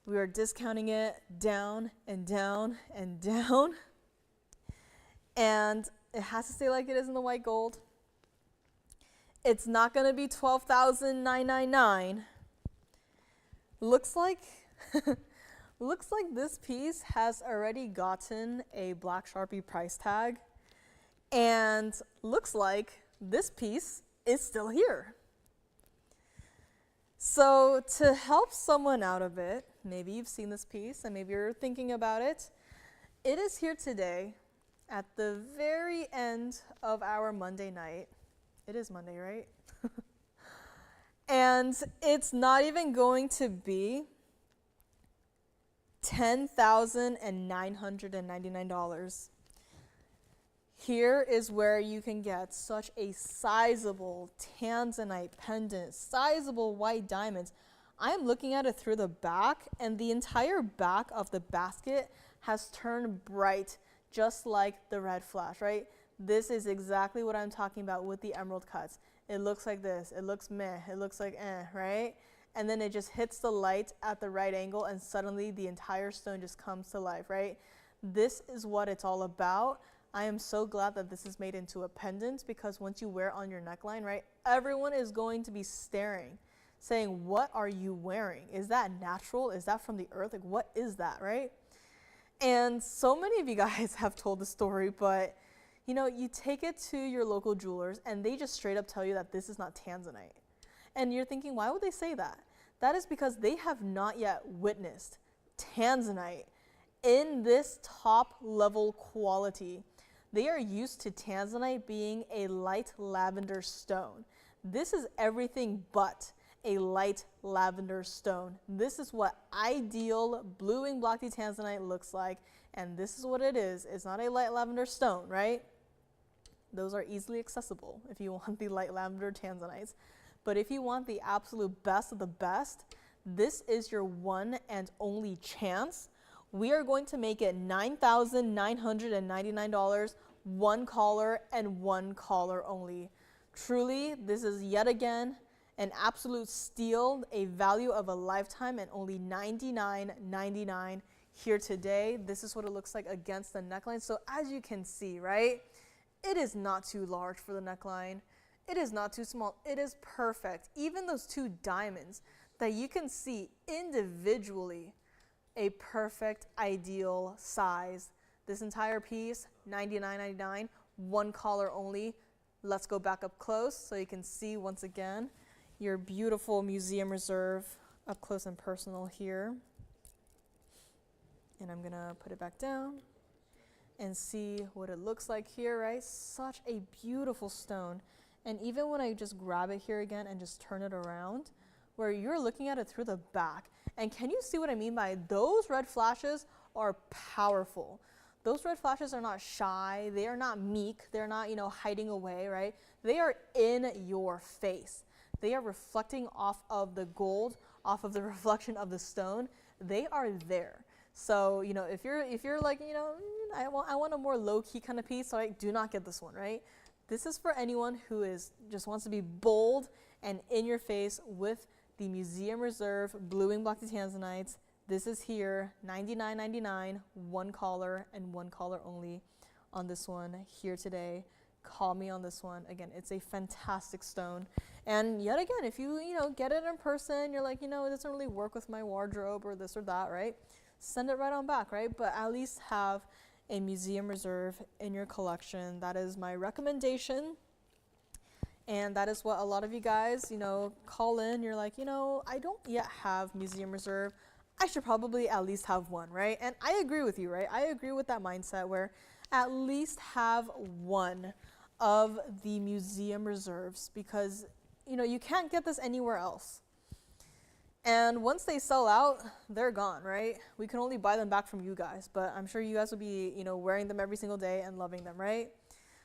We are discounting it down and down and down. And it has to stay like it is in the white gold. It's not going to be $12,999. Looks like this piece has already gotten a black Sharpie price tag, and looks like this piece is still here. So to help someone out a bit, maybe you've seen this piece and maybe you're thinking about it, it is here today at the very end of our Monday night. It is Monday, right? And it's not even going to be $10,999. Here is where you can get such a sizable Tanzanite pendant, sizable white diamonds. I'm looking at it through the back, and the entire back of the basket has turned bright, just like the red flash, right? This is exactly what I'm talking about with the emerald cuts. It looks like this, it looks meh, it looks like right? And then it just hits the light at the right angle, and suddenly the entire stone just comes to life, right? This is what it's all about. I am so glad that this is made into a pendant, because once you wear it on your neckline, right, everyone is going to be staring, saying, what are you wearing? Is that natural? Is that from the earth? Like, what is that, right? And so many of you guys have told the story, but You know, you take it to your local jewelers and they just straight up tell you that this is not Tanzanite. And you're thinking, why would they say that? That is because they have not yet witnessed Tanzanite in this top level quality. They are used to Tanzanite being a light lavender stone. This is everything but a light lavender stone. This is what ideal blue wing block D Tanzanite looks like, and this is what it is. It's not a light lavender stone, right? Those are easily accessible if you want the light lavender Tanzanites. But if you want the absolute best of the best, this is your one and only chance. We are going to make it $9,999, one caller and one caller only. Truly, this is yet again an absolute steal, a value of a lifetime, and only $99.99 here today. This is what it looks like against the neckline. So as you can see, right, it is not too large for the neckline. It is not too small. It is perfect. Even those two diamonds that you can see individually, a perfect ideal size. This entire piece, $99.99, one collar only. Let's go back up close so you can see once again your beautiful museum reserve up close and personal here. And I'm gonna put it back down and see what it looks like here, right? Such a beautiful stone. And even when I just grab it here again and just turn it around, where you're looking at it through the back. And can you see what I mean by those red flashes are powerful? Those red flashes are not shy. They are not meek. They're not, you know, hiding away, right? They are in your face. They are reflecting off of the gold, off of the reflection of the stone. They are there. So, you know, if you're like, you know, I want a more low-key kind of piece, so I do not get this one, right? This is for anyone who just wants to be bold and in your face with the Museum Reserve Blue Wing Block Tanzanites. This is here, $99.99, one caller and one caller only on this one here today. Call me on this one. Again, it's a fantastic stone. And yet again, if you get it in person, you're like, it doesn't really work with my wardrobe or this or that, right? Send it right on back, right? But at least have a Museum Reserve in your collection. That is my recommendation. And that is what a lot of you guys, call in. You're like, I don't yet have Museum Reserve. I should probably at least have one, right? And I agree with you, right? I agree with that mindset where at least have one of the Museum Reserves because, you can't get this anywhere else. And once they sell out, they're gone, right? We can only buy them back from you guys, but I'm sure you guys will be, wearing them every single day and loving them, right?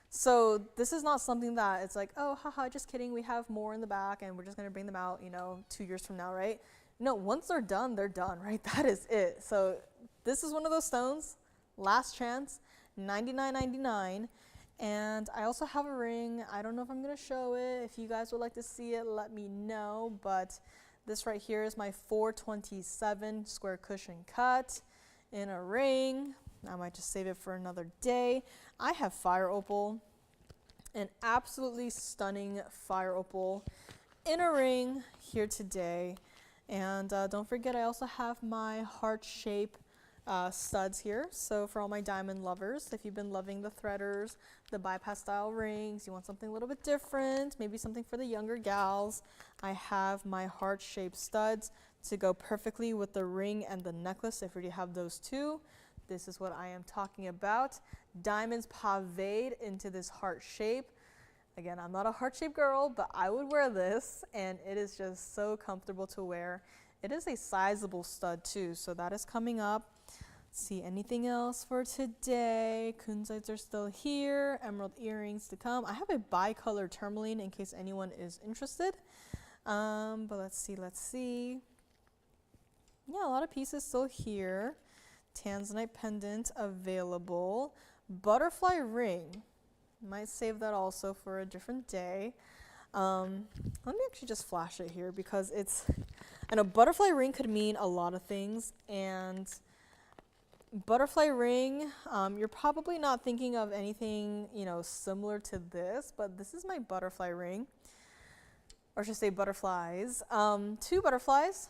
So this is not something that it's like, oh, haha, just kidding. We have more in the back and we're just going to bring them out, 2 years from now, right? No, once they're done, right? That is it. So this is one of those stones, last chance, $99.99. And I also have a ring. I don't know if I'm going to show it. If you guys would like to see it, let me know. But this right here is my 427 square cushion cut in a ring. I might just save it for another day. I have fire opal, an absolutely stunning fire opal in a ring here today. And don't forget, I also have my heart shape studs here. So for all my diamond lovers, if you've been loving the threaders, the bypass style rings, you want something a little bit different, maybe something for the younger gals, I have my heart shaped studs to go perfectly with the ring and the necklace if you already have those two. This is what I am talking about. Diamonds paved into this heart shape. Again, I'm not a heart-shaped girl, but I would wear this, and it is just so comfortable to wear. It is a sizable stud, too, so that is coming up. Let's see, anything else for today? Kunzites are still here. Emerald earrings to come. I have a bicolor tourmaline in case anyone is interested. But let's see. Yeah, a lot of pieces still here. Tanzanite pendant available. Butterfly ring. Might save that also for a different day. Let me actually just flash it here because I know butterfly ring could mean a lot of things, and butterfly ring, you're probably not thinking of anything, similar to this, but this is my butterfly ring, or I should say butterflies. 2 butterflies,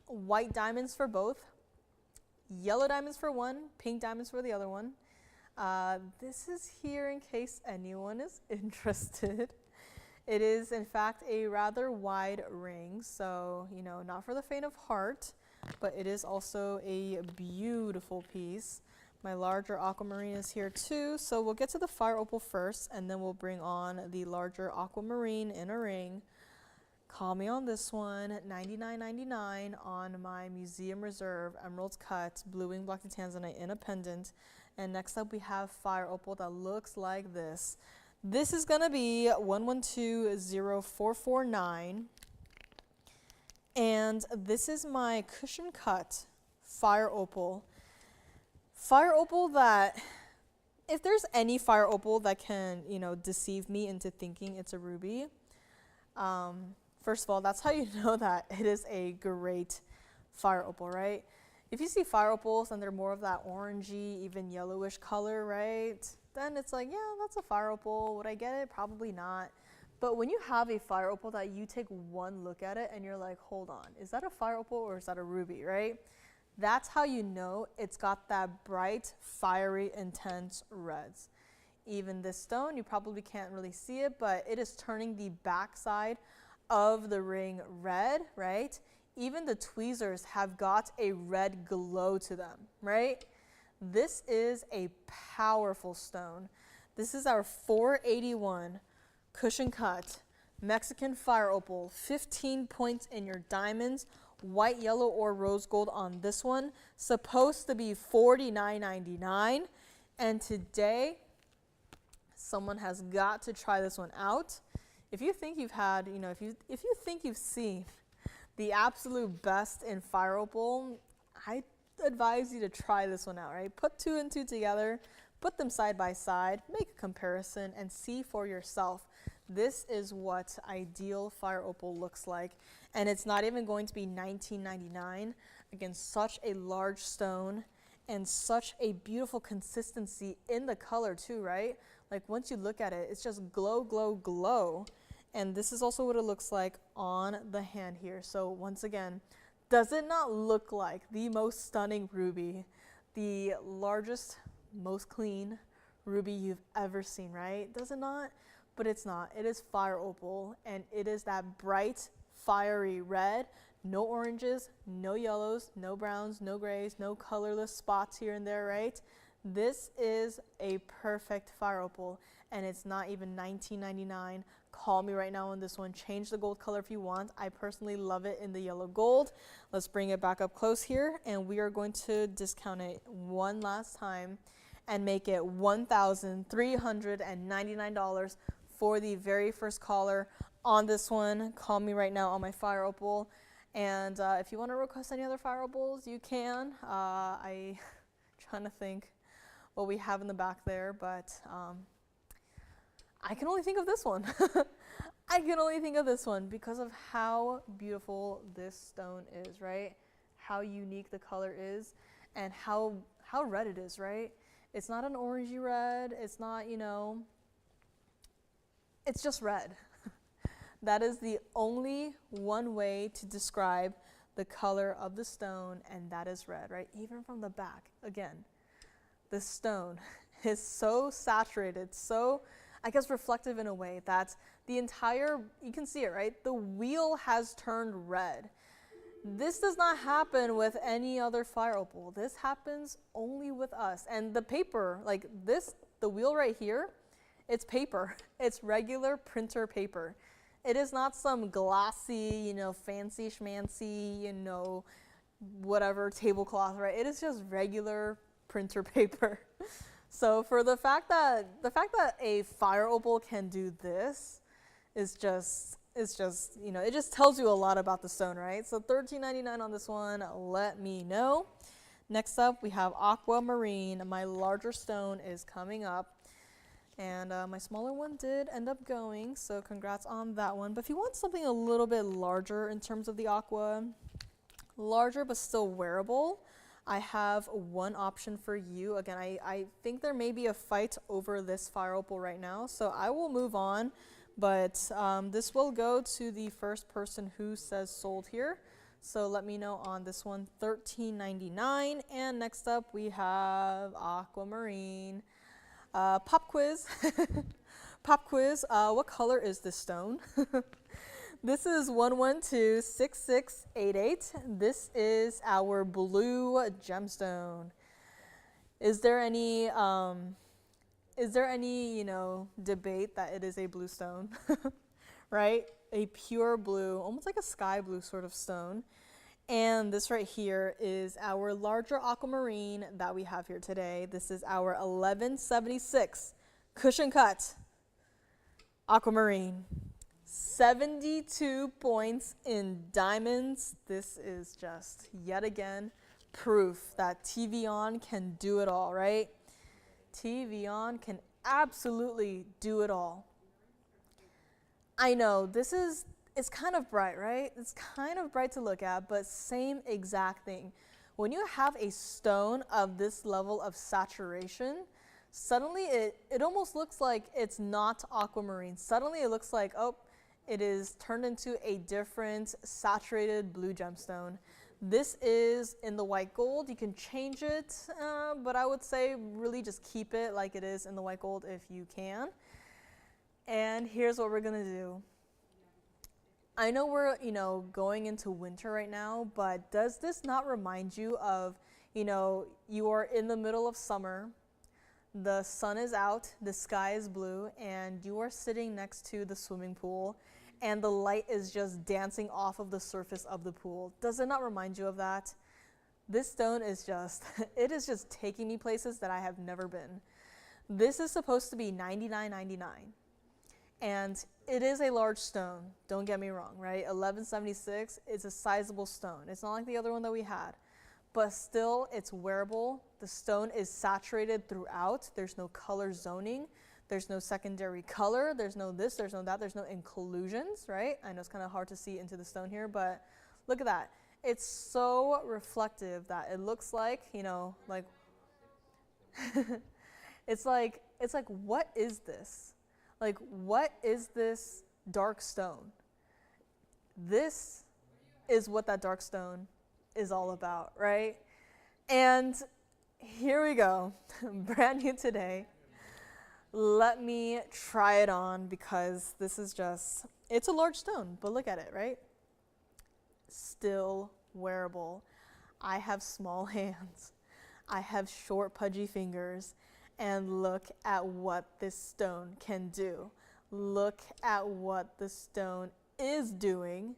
white diamonds for both, yellow diamonds for one, pink diamonds for the other one. This is here in case anyone is interested. It is in fact a rather wide ring, so not for the faint of heart, but it is also a beautiful piece. My larger aquamarine is here too, so we'll get to the fire opal first, and then we'll bring on the larger aquamarine in a ring. Call me on this one, $99.99 on my Museum Reserve Emerald Cut Blue Wing Black Tanzanite in a pendant. And next up we have fire opal that looks like this. This is gonna be 1120,449. And this is my cushion cut fire opal. Fire opal that, if there's any fire opal that can, deceive me into thinking it's a ruby, first of all, that's how you know that it is a great fire opal, right? If you see fire opals and they're more of that orangey, even yellowish color, right? Then it's like, yeah, that's a fire opal. Would I get it? Probably not. But when you have a fire opal that you take one look at it and you're like, hold on, is that a fire opal or is that a ruby, right? That's how you know it's got that bright, fiery, intense reds. Even this stone, you probably can't really see it, but it is turning the backside of the ring red, right? Even the tweezers have got a red glow to them, right? This is a powerful stone. This is our 481 cushion cut Mexican fire opal, 15 points in your diamonds, white, yellow, or rose gold on this one. Supposed to be $49.99, and today someone has got to try this one out. If you think you've had, if you think you've seen the absolute best in fire opal, I advise you to try this one out, right? Put two and two together, put them side by side, make a comparison, and see for yourself. This is what ideal fire opal looks like, and it's not even going to be $19.99. Again, such a large stone and such a beautiful consistency in the color too, right? Like once you look at it, it's just glow, glow, glow. And this is also what it looks like on the hand here. So once again, does it not look like the most stunning ruby, the largest, most clean ruby you've ever seen, right? Does it not? But it's not. It is fire opal, and it is that bright, fiery red. No oranges, no yellows, no browns, no grays, no colorless spots here and there, right? This is a perfect fire opal, and it's not even $19.99. Call me right now on this one. Change the gold color if you want. I personally love it in the yellow gold. Let's bring it back up close here, and we are going to discount it one last time and make it $1,399 for the very first caller on this one. Call me right now on my fire opal. And if you want to request any other fire opals, you can. I'm trying to think what we have in the back there, but I can only think of this one. I can only think of this one because of how beautiful this stone is, right? How unique the color is and how red it is, right? It's not an orangey red. It's not, it's just red. That is the only one way to describe the color of the stone, and that is red, right? Even from the back, again, the stone is so saturated, so, I guess, reflective in a way that the entire, you can see it, right? The wheel has turned red. This does not happen with any other fire opal. This happens only with us. And the paper, like this, the wheel right here, it's paper. It's regular printer paper. It is not some glossy, fancy schmancy, whatever tablecloth, right? It is just regular printer paper. So for the fact that a fire opal can do this is just, it just tells you a lot about the stone, right? So $13.99 on this one, let me know. Next up, we have Aquamarine. My larger stone is coming up. And my smaller one did end up going, so congrats on that one. But if you want something a little bit larger in terms of the aqua, larger but still wearable, I have one option for you. Again, I think there may be a fight over this fire opal right now, so I will move on. But this will go to the first person who says sold here. So let me know on this one, $13.99. And next up we have Aquamarine. Pop quiz. Pop quiz. What color is this stone? This is 1126688. This is our blue gemstone. Is there any debate that it is a blue stone? Right? A pure blue, almost like a sky blue sort of stone. And this right here is our larger aquamarine that we have here today. This is our 1176 cushion cut aquamarine. 72 points in diamonds. This is just yet again proof that TVON can do it all, right? TVON can absolutely do it all. I know it's kind of bright, right? It's kind of bright to look at, but same exact thing. When you have a stone of this level of saturation, suddenly it almost looks like it's not aquamarine. Suddenly it looks like, oh, it is turned into a different saturated blue gemstone. This is in the white gold. You can change it, but I would say really just keep it like it is in the white gold if you can. And here's what we're gonna do. I know we're, going into winter right now, but does this not remind you of, you are in the middle of summer, the sun is out, the sky is blue, and you are sitting next to the swimming pool, and the light is just dancing off of the surface of the pool. Does it not remind you of that? This stone is just, it is just taking me places that I have never been. This is supposed to be $99.99. And it is a large stone, don't get me wrong, right? 1176 is a sizable stone. It's not like the other one that we had, but still it's wearable. The stone is saturated throughout. There's no color zoning. There's no secondary color. There's no this, there's no that. There's no inclusions, right? I know it's kind of hard to see into the stone here, but look at that. It's so reflective that it looks like, like, it's like, what is this? Like, what is this dark stone? This is what that dark stone is all about, right? And here we go, brand new today. Let me try it on because this is just, it's a large stone, but look at it, right? Still wearable. I have small hands. I have short, pudgy fingers. And look at what this stone can do. Look at what the stone is doing.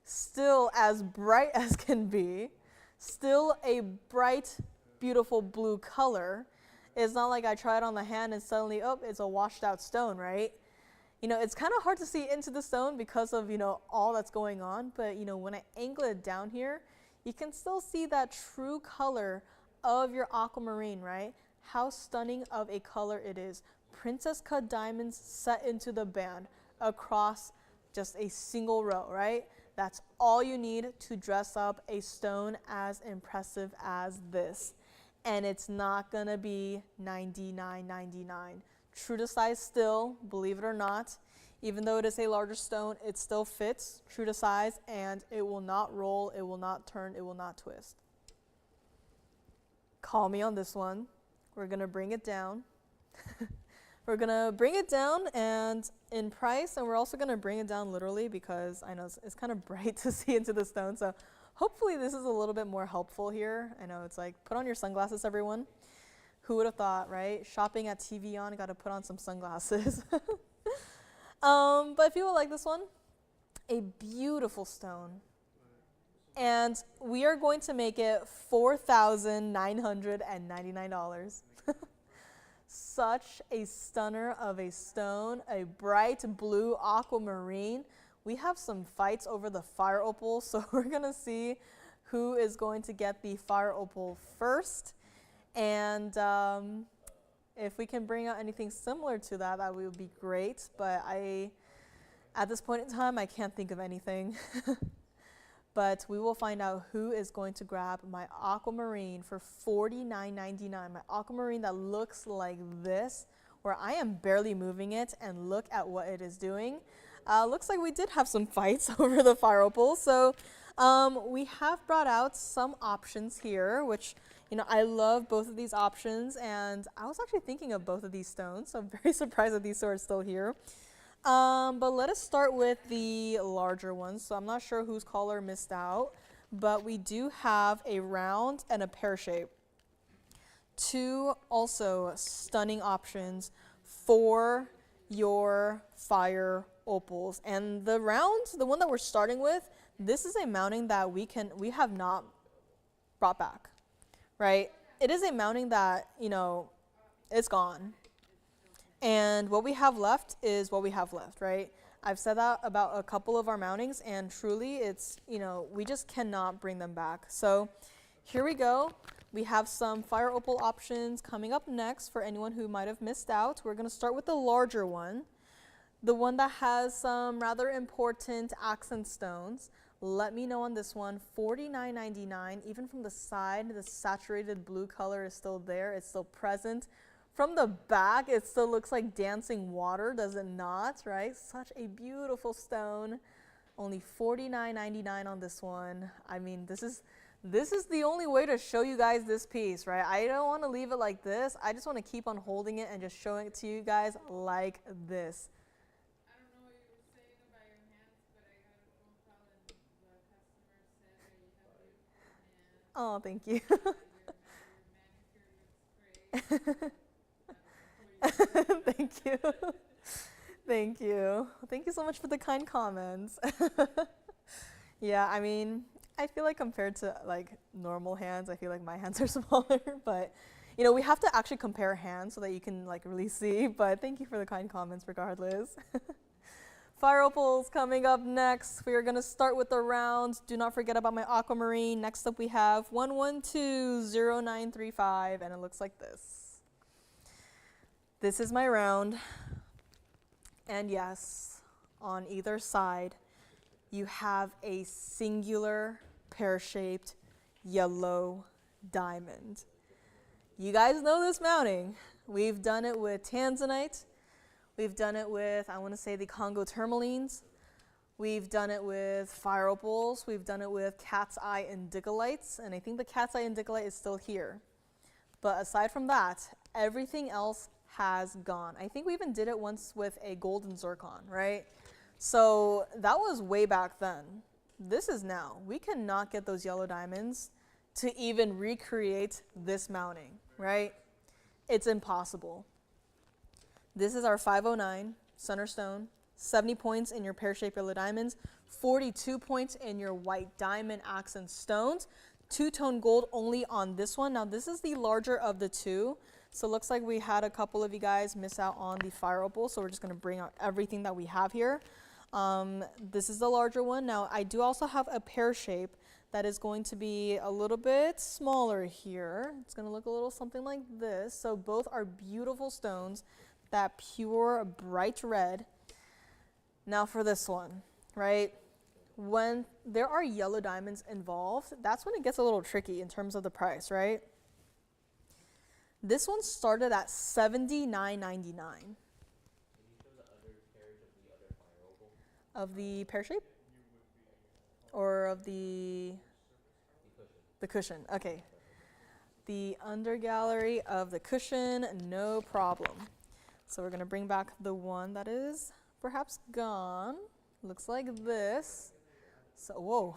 Still as bright as can be. Still a bright, beautiful blue color. It's not like I tried on the hand and suddenly, oh, it's a washed out stone, right? It's kind of hard to see into the stone because of, all that's going on. But, when I angle it down here, you can still see that true color of your aquamarine, right? How stunning of a color it is. Princess cut diamonds set into the band across just a single row, right? That's all you need to dress up a stone as impressive as this. And it's not gonna be $99.99. True to size still, believe it or not. Even though it is a larger stone, it still fits true to size, and it will not roll, it will not turn, it will not twist. Call me on this one. We're gonna bring it down. We're gonna bring it down and in price, and we're also gonna bring it down literally because I know it's kind of bright to see into the stone. So hopefully this is a little bit more helpful here. I know it's like, put on your sunglasses, everyone. Who would have thought, right? Shopping at TVON, gotta put on some sunglasses. But if you would like this one, a beautiful stone. And we are going to make it $4,999. Such a stunner of a stone, a bright blue aquamarine. We have some fights over the fire opal, so we're gonna see who is going to get the fire opal first. And if we can bring out anything similar to that, that would be great. But at this point in time, I can't think of anything. But we will find out who is going to grab my aquamarine for $49.99. My aquamarine that looks like this, where I am barely moving it, and look at what it is doing. Looks like we did have some fights over the fire opal. So we have brought out some options here, which, You know, I love both of these options, and I was actually thinking of both of these stones, so I'm very surprised that these two are still here. But let us start with the larger ones. So I'm not sure whose caller missed out, but we do have a round and a pear shape. Two also stunning options for your fire opals. And the round, the one that we're starting with, this is a mounting that we have not brought back, right? It is a mounting that, you know, it's gone. And what we have left is what we have left, right? I've said that about a couple of our mountings, and truly it's, you know, we just cannot bring them back. So here we go. We have some fire opal options coming up next for anyone who might have missed out. We're going to start with the larger one, the one that has some rather important accent stones. Let me know on this one. $49.99. Even from the side, the saturated blue color is still there. It's still present. From the back, it still looks like dancing water, does it not, right? Such a beautiful stone. Only $49.99 on this one. I mean, this is the only way to show you guys this piece, right? I don't want to leave it like this. I just want to keep on holding it and just showing it to you guys like this. I don't know what you were saying about your hands, but I got a phone call and the customer said that you have beautiful hands. Oh, thank you. Your manicure looks great. Thank you. Thank you. Thank you so much for the kind comments. Yeah, I mean, I feel like compared to like normal hands, I feel like my hands are smaller, but you know, we have to actually compare hands so that you can like really see, but thank you for the kind comments regardless. Fire opals coming up next. We are going to start with the rounds. Do not forget about my aquamarine. Next up we have 1120935, and it looks like this. This is my round, and yes, on either side, you have a singular pear-shaped yellow diamond. You guys know this mounting. We've done it with Tanzanite. We've done it with, I want to say, the Congo tourmalines. We've done it with fire opals. We've done it with cat's eye indicolites, and I think the cat's eye indicolite is still here. But aside from that, everything else has gone. I think we even did it once with a golden zircon, right? So that was way back then. This is now. We cannot get those yellow diamonds to even recreate this mounting, right? It's impossible. This is our 509 center stone, 70 points in your pear-shaped yellow diamonds, 42 points in your white diamond accent stones, two-tone gold only on this one. Now this is the larger of the two. So it looks like we had a couple of you guys miss out on the fire opal, so we're just going to bring out everything that we have here. This is the larger one. Now I do also have a pear shape that is going to be a little bit smaller here. It's going to look a little something like this. So both are beautiful stones, that pure bright red. Now for this one, right? When there are yellow diamonds involved, that's when it gets a little tricky in terms of the price, right? This one started at $79.99. Can you show the other pairs of the other fire opal? Of the pear shape? Or of the cushion? Okay. The under gallery of the cushion, no problem. So we're going to bring back the one that is perhaps gone. Looks like this. So, whoa.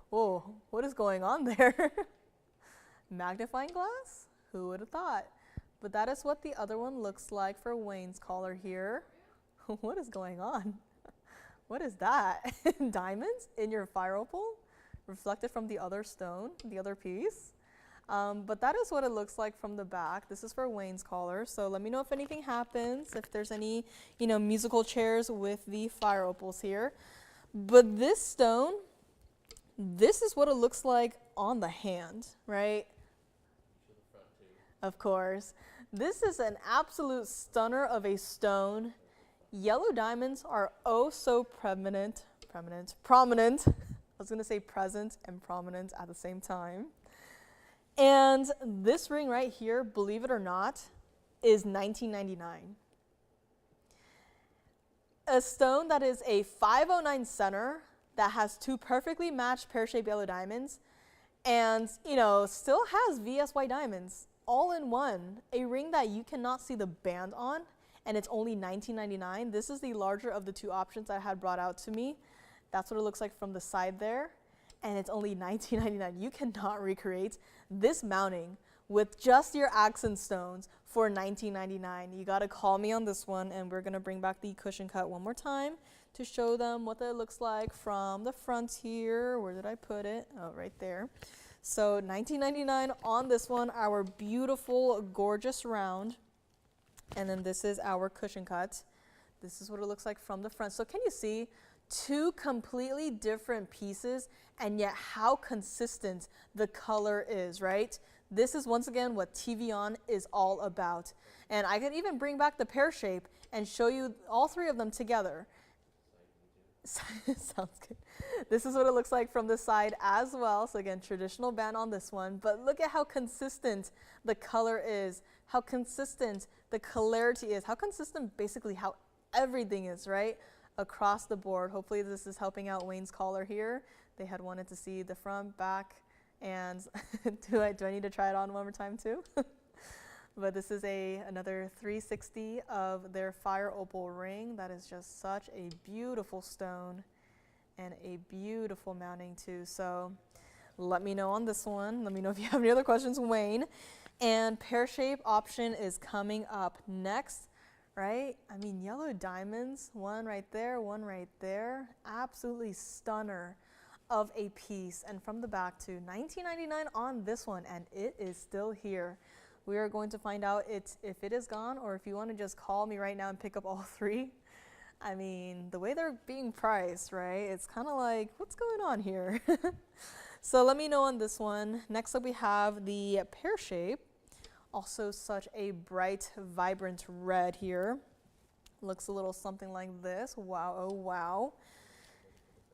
Whoa, what is going on there? Magnifying glass? Who would have thought? But that is what the other one looks like for Wayne's collar here. What is going on? What is that? Diamonds in your fire opal? Reflected from the other stone, the other piece. But that is what it looks like from the back. This is for Wayne's collar. So let me know if anything happens, if there's any, you know, musical chairs with the fire opals here. But this stone, this is what it looks like on the hand, right? Of course. This is an absolute stunner of a stone. Yellow diamonds are oh so prominent. I was going to say present and prominent at the same time. And this ring right here, believe it or not, is $19.99. A stone that is a 509 center that has two perfectly matched pear-shaped yellow diamonds And, you know, still has VSY diamonds all in one. A ring that you cannot see the band on, and it's only $19.99. This is the larger of the two options I had brought out to me. That's what it looks like from the side there. And it's only $19.99. You cannot recreate this mounting with just your accent stones for $19.99. You gotta call me on this one, and we're gonna bring back the cushion cut one more time to show them what that looks like from the front here. Where did I put it? Oh, right there. So $19.99 on this one, our beautiful, gorgeous round. And then this is our cushion cut. This is what it looks like from the front. So can you see two completely different pieces, and yet how consistent the color is, right? This is once again what TVON is all about. And I could even bring back the pear shape and show you all three of them together. Sounds good. This is what it looks like from the side as well. So again, traditional band on this one, but look at how consistent the color is, how consistent the clarity is, how consistent basically how everything is, right? Across the board. Hopefully this is helping out Wayne's caller here. They had wanted to see the front, back, and do I need to try it on one more time too? But this is another 360 of their fire opal ring. That is just such a beautiful stone and a beautiful mounting too. So let me know on this one. Let me know if you have any other questions, Wayne. And pear shape option is coming up next, right? I mean, yellow diamonds, one right there, absolutely stunner of a piece. And from the back to $19.99 on this one, and it is still here. We are going to find out if it is gone, or if you want to just call me right now and pick up all three. I mean, the way they're being priced, right? It's kind of like, what's going on here? So let me know on this one. Next up we have the pear shape. Also such a bright, vibrant red here. Looks a little something like this. Wow, oh wow.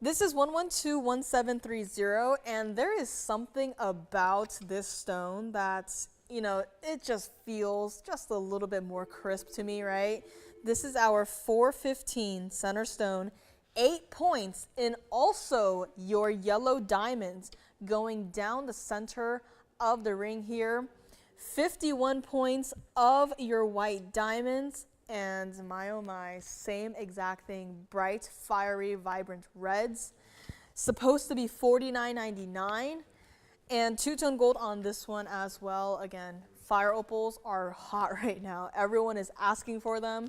This is 1121730, and there is something about this stone that's, you know, it just feels just a little bit more crisp to me, right? This is our 415 center stone, 8 points in also your yellow diamonds going down the center of the ring here. 51 points of your white diamonds, and my oh my, same exact thing, bright, fiery, vibrant reds. Supposed to be $49.99, and two-tone gold on this one as well. Again, fire opals are hot right now. Everyone is asking for them.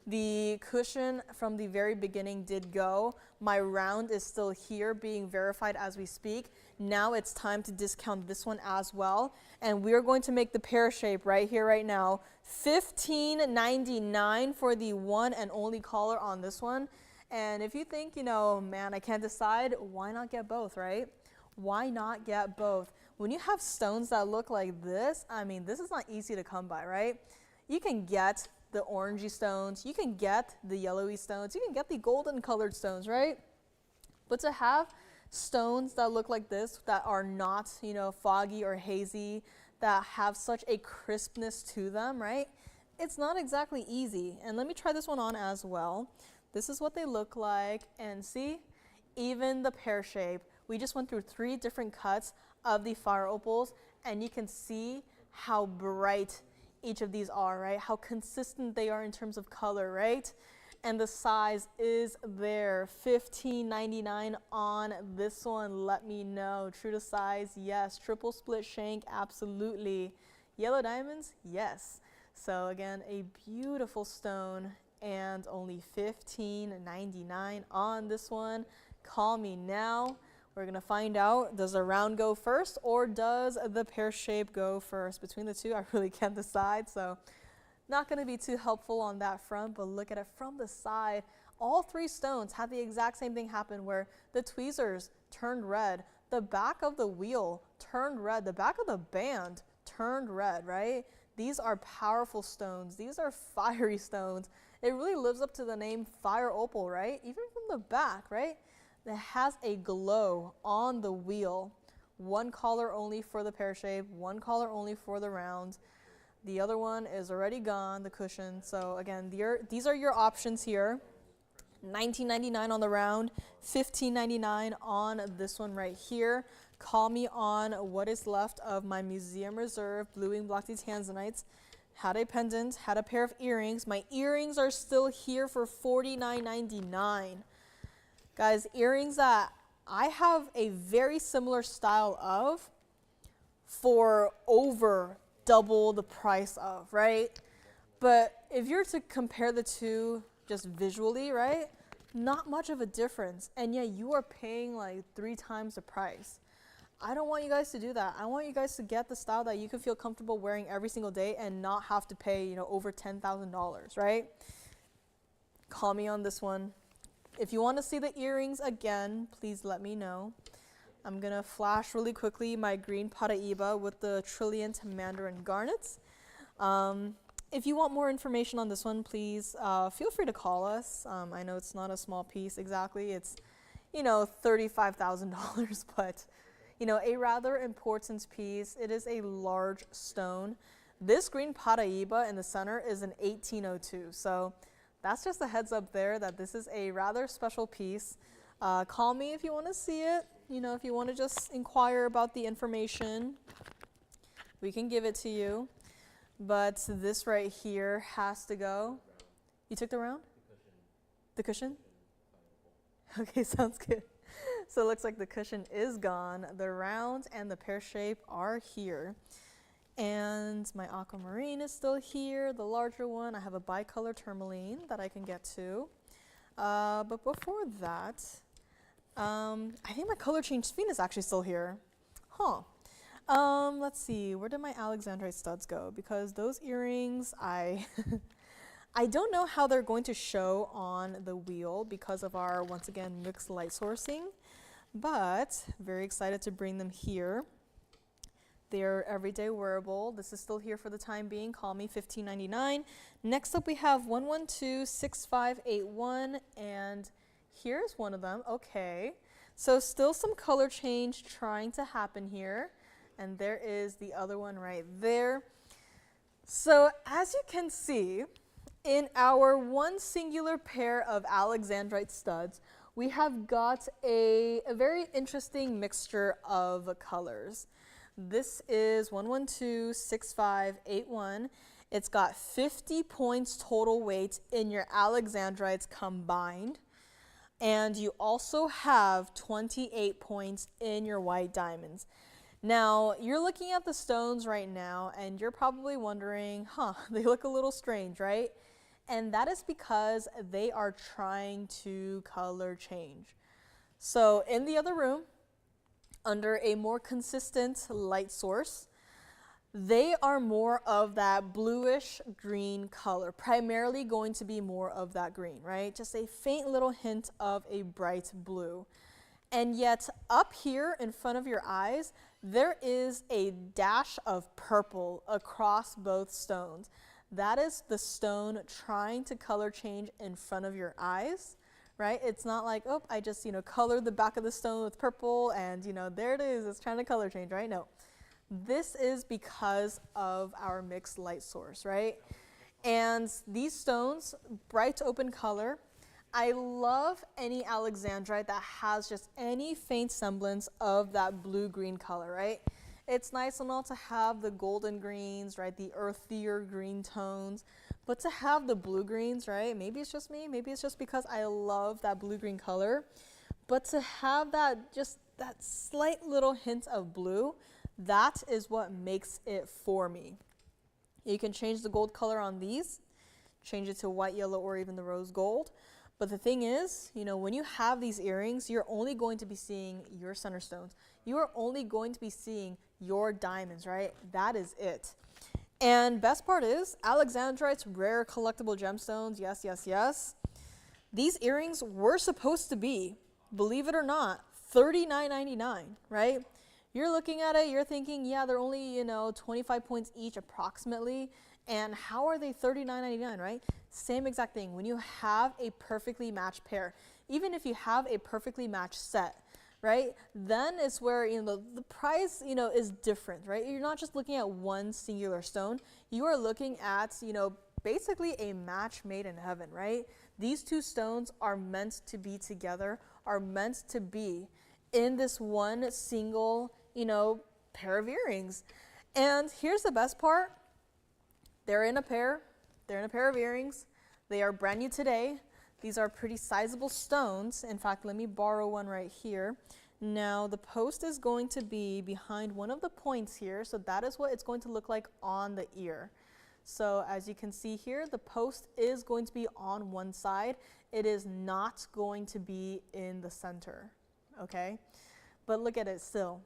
The cushion from the very beginning did go. My round is still here being verified as we speak. Now it's time to discount this one as well. And we're going to make the pear shape right here, right now. $15.99 for the one and only caller on this one. And if you think, you know, man, I can't decide, why not get both, right? Why not get both? When you have stones that look like this, I mean, this is not easy to come by, right? You can get the orangey stones, you can get the yellowy stones, you can get the golden colored stones, right? But to have stones that look like this, that are not, you know, foggy or hazy, that have such a crispness to them, right? It's not exactly easy. And let me try this one on as well. This is what they look like, and see, even the pear shape. We just went through 3 different cuts of the fire opals, and you can see how bright each of these are, right? How consistent they are in terms of color, right? And the size is there. $15.99 on this one. Let me know. True to size, yes. Triple split shank, absolutely. Yellow diamonds, yes. So again, a beautiful stone, and only $15.99 on this one. Call me now. We're gonna find out, does the round go first or does the pear shape go first? Between the two, I really can't decide, so not gonna be too helpful on that front, but look at it from the side. All 3 stones had the exact same thing happen, where the tweezers turned red, the back of the wheel turned red, the back of the band turned red, right? These are powerful stones. These are fiery stones. It really lives up to the name fire opal, right? Even from the back, right? It has a glow on the wheel. 1 collar only for the pear shape, 1 collar only for the round. The other one is already gone, the cushion. So again, these are your options here. $19.99 on the round, $15.99 on this one right here. Call me on what is left of my museum reserve blue wing black tea Tanzanites. Had a pendant, had a pair of earrings. My earrings are still here for $49.99. Guys, earrings that I have a very similar style of for over double the price of, right? But if you're to compare the two just visually, right? Not much of a difference. And yet you are paying like 3 times the price. I don't want you guys to do that. I want you guys to get the style that you can feel comfortable wearing every single day and not have to pay, you know, over $10,000, right? Call me on this one. If you want to see the earrings again, please let me know. I'm going to flash really quickly my green Paraiba with the Trilliant Mandarin garnets. If you want more information on this one, please feel free to call us. I know it's not a small piece exactly. It's, you know, $35,000, but you know, a rather important piece. It is a large stone. This green Paraiba in the center is an 1802. So that's just a heads up there that this is a rather special piece. Call me if you want to see it. You know, if you want to just inquire about the information, we can give it to you. But this right here has to go. You took the round? The cushion? Okay, sounds good. So it looks like the cushion is gone. The round and the pear shape are here. And my aquamarine is still here, the larger one. I have a bicolor tourmaline that I can get to. But before that, I think my color change sphene is actually still here. Huh. Let's see, where did my Alexandrite studs go? Because those earrings, I don't know how they're going to show on the wheel because of our, once again, mixed light sourcing. But very excited to bring them here. They're everyday wearable. This is still here for the time being. Call me $15.99. Next up we have 112-6581, and here's one of them. Okay, so still some color change trying to happen here, and there is the other one right there. So as you can see, in our one singular pair of Alexandrite studs, we have got a very interesting mixture of colors. This is 112-6581. It's got 50 points total weight in your Alexandrites combined. And you also have 28 points in your white diamonds. Now, you're looking at the stones right now, and you're probably wondering, they look a little strange, right? And that is because they are trying to color change. So in the other room, under a more consistent light source, they are more of that bluish green color, primarily going to be more of that green, right? Just a faint little hint of a bright blue. And yet up here in front of your eyes, there is a dash of purple across both stones. That is the stone trying to color change in front of your eyes, right? It's not like, oh, I just, colored the back of the stone with purple and, there it is, it's trying to color change, right? No. This is because of our mixed light source, right? And these stones, bright open color. I love any Alexandrite that has just any faint semblance of that blue-green color, right? It's nice and all to have the golden greens, right? The earthier green tones, but to have the blue greens, right? Maybe it's just me, maybe it's just because I love that blue-green color, but to have that, just that slight little hint of blue, that is what makes it for me. You can change the gold color on these, change it to white, yellow, or even the rose gold. But the thing is, when you have these earrings, you're only going to be seeing your center stones. You are only going to be seeing your diamonds, right? That is it. And best part is, Alexandrite's rare collectible gemstones, yes, yes, yes. These earrings were supposed to be, believe it or not, $39.99, right? You're looking at it, you're thinking, yeah, they're only, 25 points each approximately. And how are they $39.99, right? Same exact thing. When you have a perfectly matched pair, even if you have a perfectly matched set, right? Then it's where, the price, is different, right? You're not just looking at one singular stone. You are looking at, basically a match made in heaven, right? These two stones are meant to be together, are meant to be in this one single, pair of earrings. And here's the best part. They're in a pair of earrings. They are brand new today. These are pretty sizable stones. In fact, let me borrow one right here. Now, the post is going to be behind one of the points here, so that is what it's going to look like on the ear. So as you can see here, the post is going to be on one side. It is not going to be in the center, okay? But look at it still,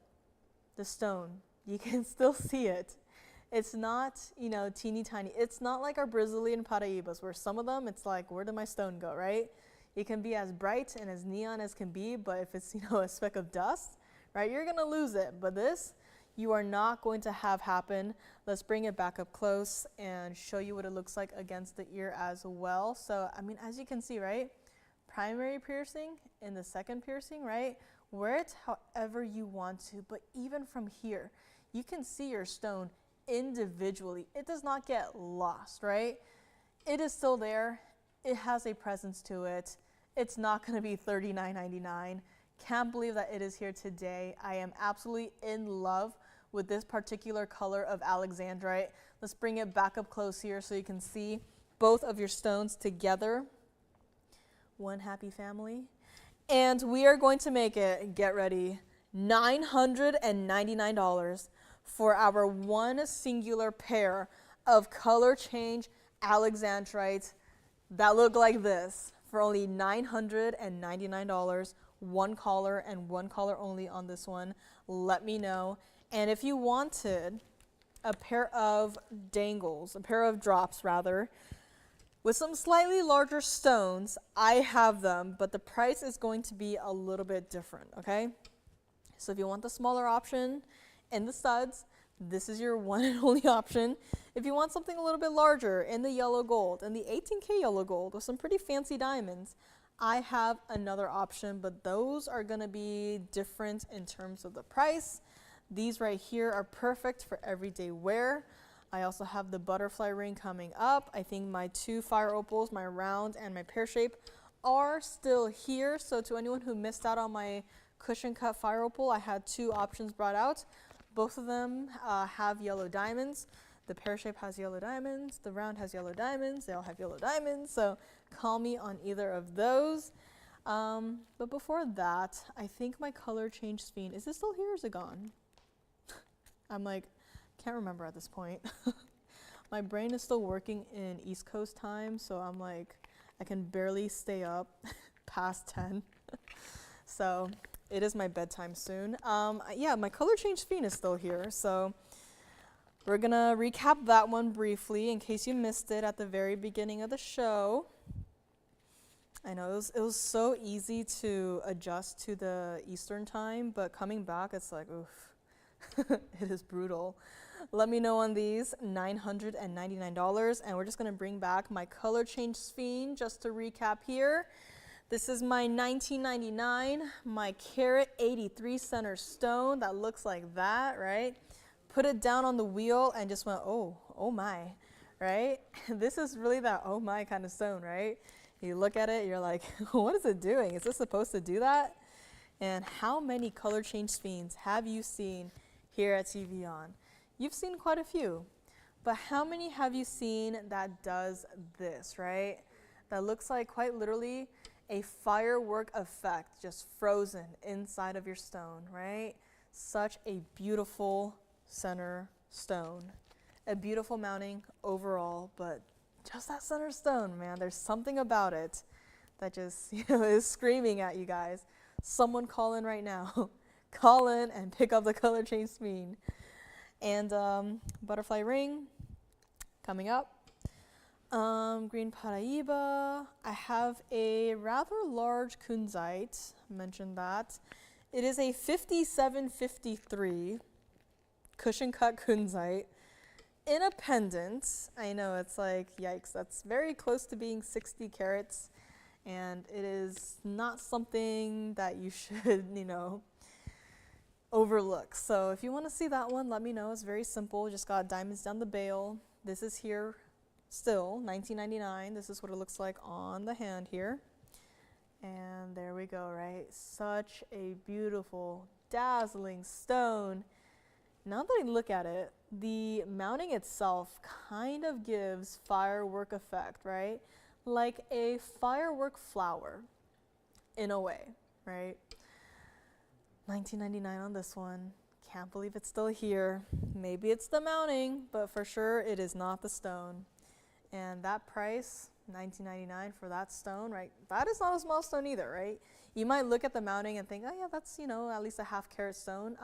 the stone. You can still see it. It's not, teeny tiny. It's not like our Brazilian Paraíbas, where some of them, it's like, where did my stone go, right? It can be as bright and as neon as can be, but if it's, a speck of dust, right, you're gonna lose it. But this, you are not going to have happen. Let's bring it back up close and show you what it looks like against the ear as well. So, as you can see, right, primary piercing and the second piercing, right, wear it however you want to, but even from here, you can see your stone individually. It does not get lost, right? It is still there. It has a presence to it. It's not going to be $39.99. Can't believe that it is here today. I am absolutely in love with this particular color of alexandrite. Let's bring it back up close here so you can see both of your stones together. One happy family. And we are going to make it, get ready, $999 for our one singular pair of color change alexandrite that look like this for only $999, one collar and one collar only on this one. Let me know. And if you wanted a pair of dangles, a pair of drops rather, with some slightly larger stones, I have them, but the price is going to be a little bit different, okay? So if you want the smaller option and the studs, this is your one and only option. If you want something a little bit larger in the yellow gold and the 18K yellow gold with some pretty fancy diamonds, I have another option, but those are gonna be different in terms of the price. These right here are perfect for everyday wear. I also have the butterfly ring coming up. I think my two fire opals, my round and my pear shape, are still here. So to anyone who missed out on my cushion cut fire opal, I had two options brought out. Both of them have yellow diamonds. The pear shape has yellow diamonds. The round has yellow diamonds. They all have yellow diamonds. So call me on either of those. But before that, I think my color change sphene, is this still here or is it gone? I'm like, can't remember at this point. My brain is still working in East Coast time, so I'm like, I can barely stay up past 10. So it is my bedtime soon. Yeah, my color change sphene is still here, so we're gonna recap that one briefly in case you missed it at the very beginning of the show. I know it was so easy to adjust to the Eastern time, but coming back, it's like, oof, it is brutal. Let me know on these, $999, and we're just gonna bring back my color change sphene just to recap here. This is my $19.99, my carat 83 center stone that looks like that, right? Put it down on the wheel and just went, oh my, right? This is really that oh my kind of stone, right? You look at it, you're like, what is it doing? Is this supposed to do that? And how many color change sphenes have you seen here at TVON? You've seen quite a few, but how many have you seen that does this, right? That looks like quite literally a firework effect just frozen inside of your stone, right? Such a beautiful center stone. A beautiful mounting overall, but just that center stone, man, there's something about it that just is screaming at you guys. Someone call in right now. Call in and pick up the color change sphene. And butterfly ring coming up. Green Paraíba. I have a rather large kunzite, mentioned that. It is a 5753 cushion cut kunzite in a pendant. I know, it's like, yikes, that's very close to being 60 carats, and it is not something that you should, overlook. So if you want to see that one, let me know. It's very simple. Just got diamonds down the bail. This is here still, $19.99. This is what it looks like on the hand here. And there we go, right? Such a beautiful, dazzling stone. Now that I look at it, the mounting itself kind of gives firework effect, right? Like a firework flower in a way, right? $19.99 on this one. Can't believe it's still here. Maybe it's the mounting, but for sure it is not the stone. And that price, $19.99 for that stone, right? That is not a small stone either, right? You might look at the mounting and think, oh yeah, that's, at least a half carat stone.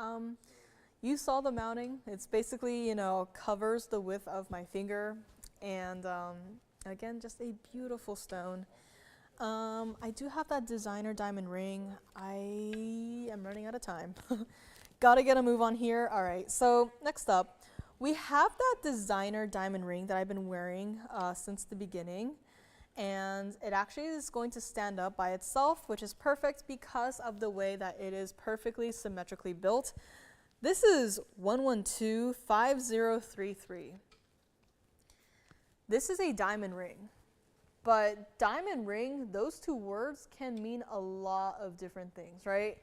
You saw the mounting. It's basically, covers the width of my finger. And again, just a beautiful stone. I do have that designer diamond ring. I am running out of time. Gotta get a move on here. All right, so next up, we have that designer diamond ring that I've been wearing since the beginning. And it actually is going to stand up by itself, which is perfect because of the way that it is perfectly symmetrically built. This is 1125033. This is a diamond ring. But diamond ring, those two words can mean a lot of different things, right?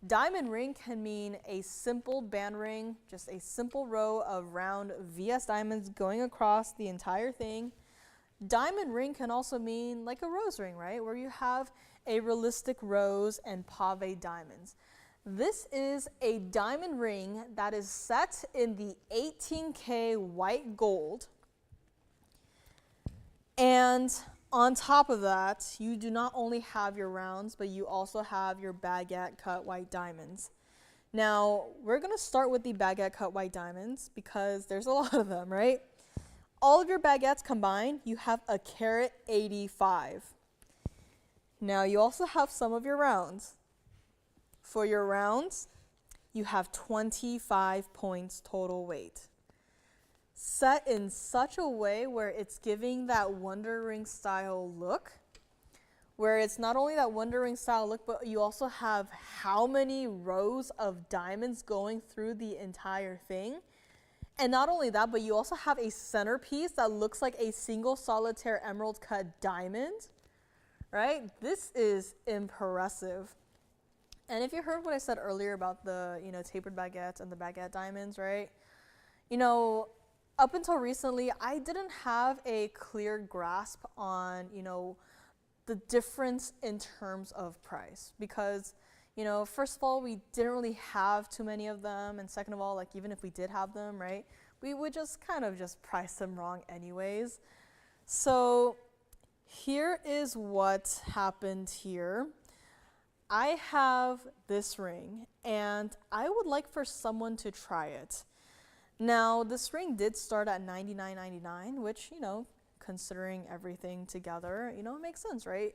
Diamond ring can mean a simple band ring, just a simple row of round VS diamonds going across the entire thing. Diamond ring can also mean like a rose ring, right? Where you have a realistic rose and pave diamonds. This is a diamond ring that is set in the 18K white gold. And on top of that, you do not only have your rounds, but you also have your baguette cut white diamonds. Now, we're going to start with the baguette cut white diamonds because there's a lot of them, right? All of your baguettes combined, you have a carat 85. Now, you also have some of your rounds. For your rounds, you have 25 points total weight. Set in such a way where it's giving that Wonder Ring style look, where it's not only that Wonder Ring style look, but you also have how many rows of diamonds going through the entire thing. And not only that, but you also have a centerpiece that looks like a single solitaire emerald cut diamond, right? This is impressive. And if you heard what I said earlier about the, tapered baguettes and the baguette diamonds, right? Up until recently, I didn't have a clear grasp on, the difference in terms of price because, first of all, we didn't really have too many of them. And second of all, like even if we did have them, right, we would just kind of just price them wrong anyways. So here is what happened here. I have this ring and I would like for someone to try it. Now, this ring did start at $99.99, which, considering everything together, it makes sense, right?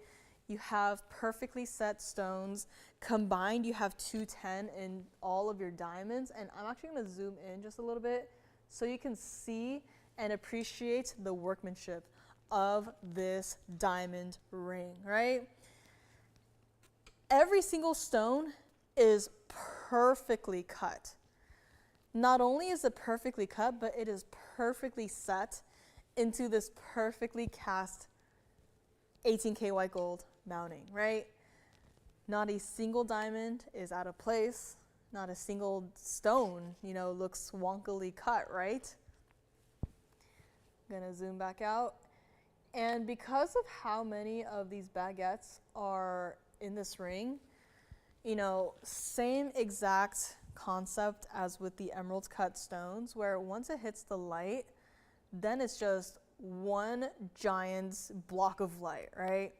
You have perfectly set stones. Combined, you have 210 in all of your diamonds. And I'm actually going to zoom in just a little bit so you can see and appreciate the workmanship of this diamond ring, right? Every single stone is perfectly cut. Not only is it perfectly cut, but it is perfectly set into this perfectly cast 18K white gold mounting, right? Not a single diamond is out of place. Not a single stone, looks wonkily cut, right? I'm gonna zoom back out. And because of how many of these baguettes are in this ring, same exact concept as with the emerald cut stones, where once it hits the light, then it's just one giant block of light, right?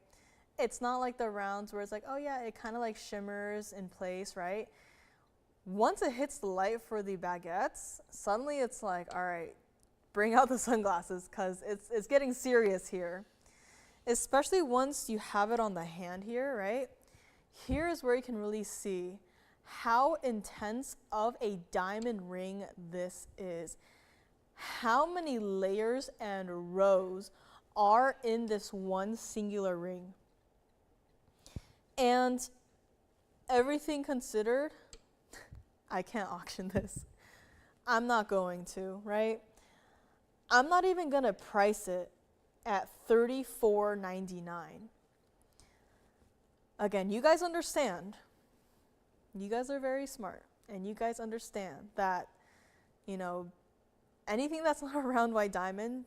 It's not like the rounds where it's like, oh yeah, it kind of like shimmers in place, right? Once it hits the light for the baguettes, suddenly it's like, all right, bring out the sunglasses because it's getting serious here. Especially once you have it on the hand here, right? Here is where you can really see how intense of a diamond ring this is. How many layers and rows are in this one singular ring? And everything considered, I can't auction this. I'm not going to, right? I'm not even going to price it at $34.99. Again, you guys understand. You guys are very smart, and you guys understand that, you know, anything that's not a round white diamond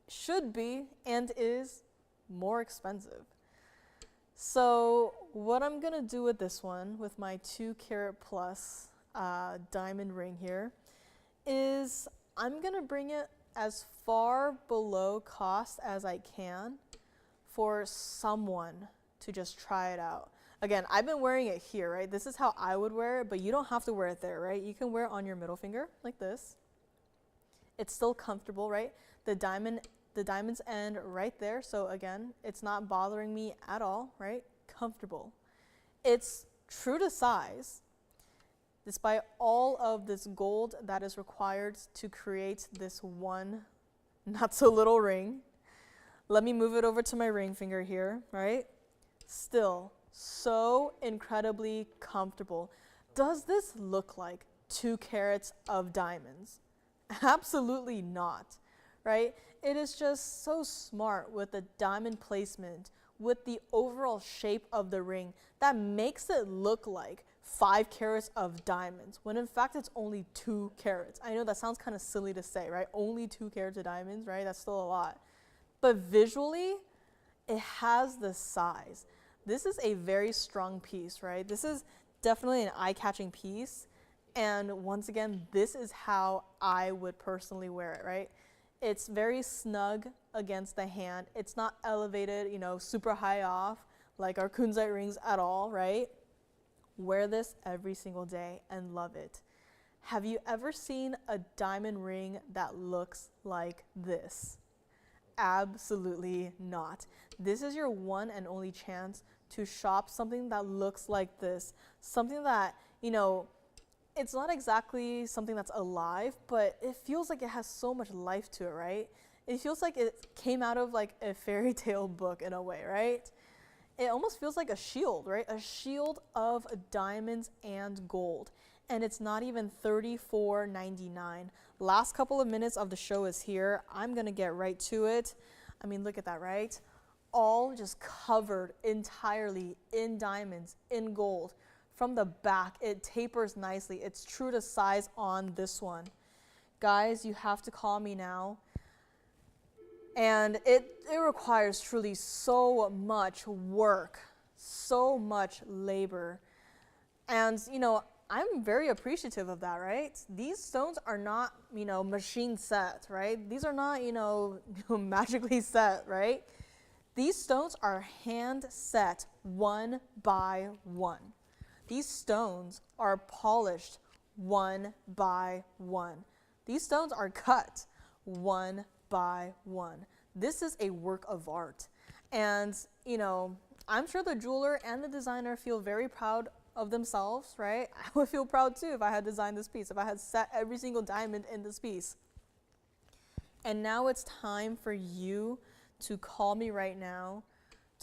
should be and is more expensive. So what I'm gonna do with this one, with my 2 carat plus diamond ring here, is I'm gonna bring it as far below cost as I can for someone to just try it out. Again, I've been wearing it here, right? This is how I would wear it, but you don't have to wear it there, right? You can wear it on your middle finger like this. It's still comfortable, right? The diamond's end right there. So again, it's not bothering me at all, right? Comfortable. It's true to size, despite all of this gold that is required to create this one not so little ring. Let me move it over to my ring finger here, right? Still so incredibly comfortable. Does this look like 2 carats of diamonds? Absolutely not, right? It is just so smart with the diamond placement, with the overall shape of the ring that makes it look like 5 carats of diamonds, when in fact it's only 2 carats. I know that sounds kind of silly to say, right? Only 2 carats of diamonds, right? That's still a lot. But visually, it has the size. This is a very strong piece, right? This is definitely an eye-catching piece. And once again, this is how I would personally wear it, right? It's very snug against the hand. It's not elevated, you know, super high off like our kunzite rings at all, right? Wear this every single day and love it. Have you ever seen a diamond ring that looks like this? Absolutely not. This is your one and only chance to shop something that looks like this. Something that, you know, it's not exactly something that's alive, but it feels like it has so much life to it, right? It feels like it came out of like a fairy tale book in a way, right? It almost feels like a shield, right? A shield of diamonds and gold. And it's not even $34.99. Last couple of minutes of the show is here. I'm gonna get right to it. I mean, look at that, right? All just covered entirely in diamonds, in gold. From the back, it tapers nicely. It's true to size on this one. Guys, you have to call me now. And it requires truly so much work, so much labor. And, you know, I'm very appreciative of that, right? These stones are not, you know, machine set, right? These are not, you know, magically set, right? These stones are hand set one by one. These stones are polished one by one. These stones are cut one by one. This is a work of art. And, you know, I'm sure the jeweler and the designer feel very proud of themselves, right? I would feel proud too if I had designed this piece, if I had set every single diamond in this piece. And now it's time for you to call me right now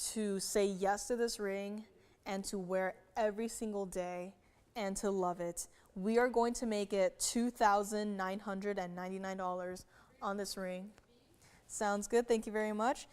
to say yes to this ring and to wear it every single day and to love it. We are going to make it $2,999 on this ring. Sounds good. Thank you very much.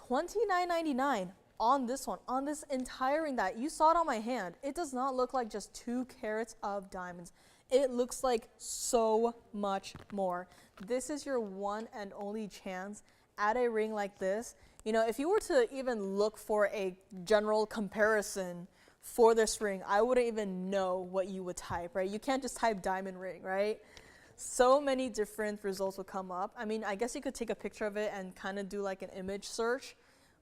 $29.99 on this one, on this entire ring that you saw it on my hand. It does not look like just 2 carats of diamonds. It looks like so much more. This is your one and only chance at a ring like this. You know, if you were to even look for a general comparison for this ring, I wouldn't even know what you would type, right? You can't just type diamond ring, right? So many different results will come up. I mean, I guess you could take a picture of it and kind of do like an image search,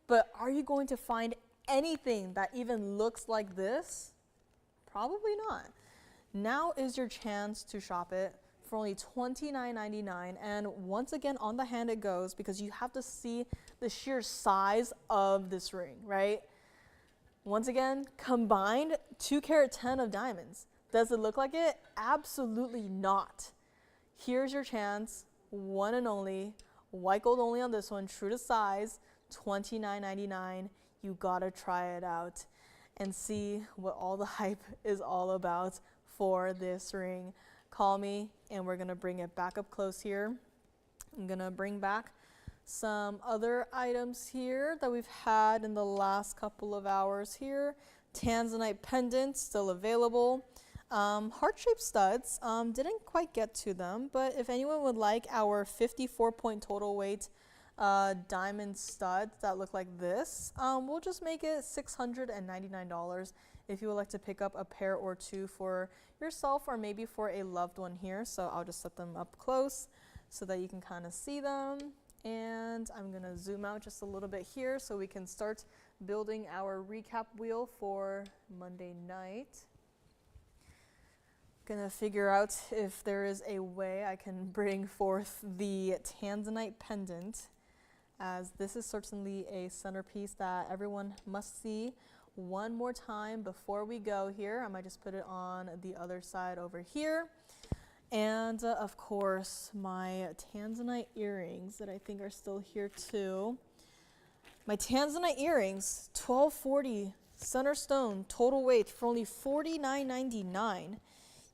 but are you going to find anything that even looks like this? Probably not. Now is your chance to shop it for only $29.99, and once again on the hand it goes, because you have to see the sheer size of this ring, right? Once again, combined 2 carat 10 of diamonds. Does it look like it? Absolutely not. Here's your chance, one and only, white gold only on this one, true to size, $29.99. You gotta try it out and see what all the hype is all about for this ring. Call me and we're gonna bring it back up close here. I'm gonna bring back Some other items here that we've had in the last couple of hours here. Tanzanite pendant, still available. Heart-shaped studs, didn't quite get to them, but if anyone would like our 54-point total weight diamond studs that look like this, we'll just make it $699 if you would like to pick up a pair or two for yourself or maybe for a loved one here. So I'll just set them up close so that you can kind of see them. And I'm going to zoom out just a little bit here so we can start building our recap wheel for Monday night. Gonna figure out if there is a way I can bring forth the Tanzanite pendant, as this is certainly a centerpiece that everyone must see one more time before we go here. I might just put it on the other side over here. And of course, my Tanzanite earrings that I think are still here too. My Tanzanite earrings, $12.40 center stone, total weight for only $49.99.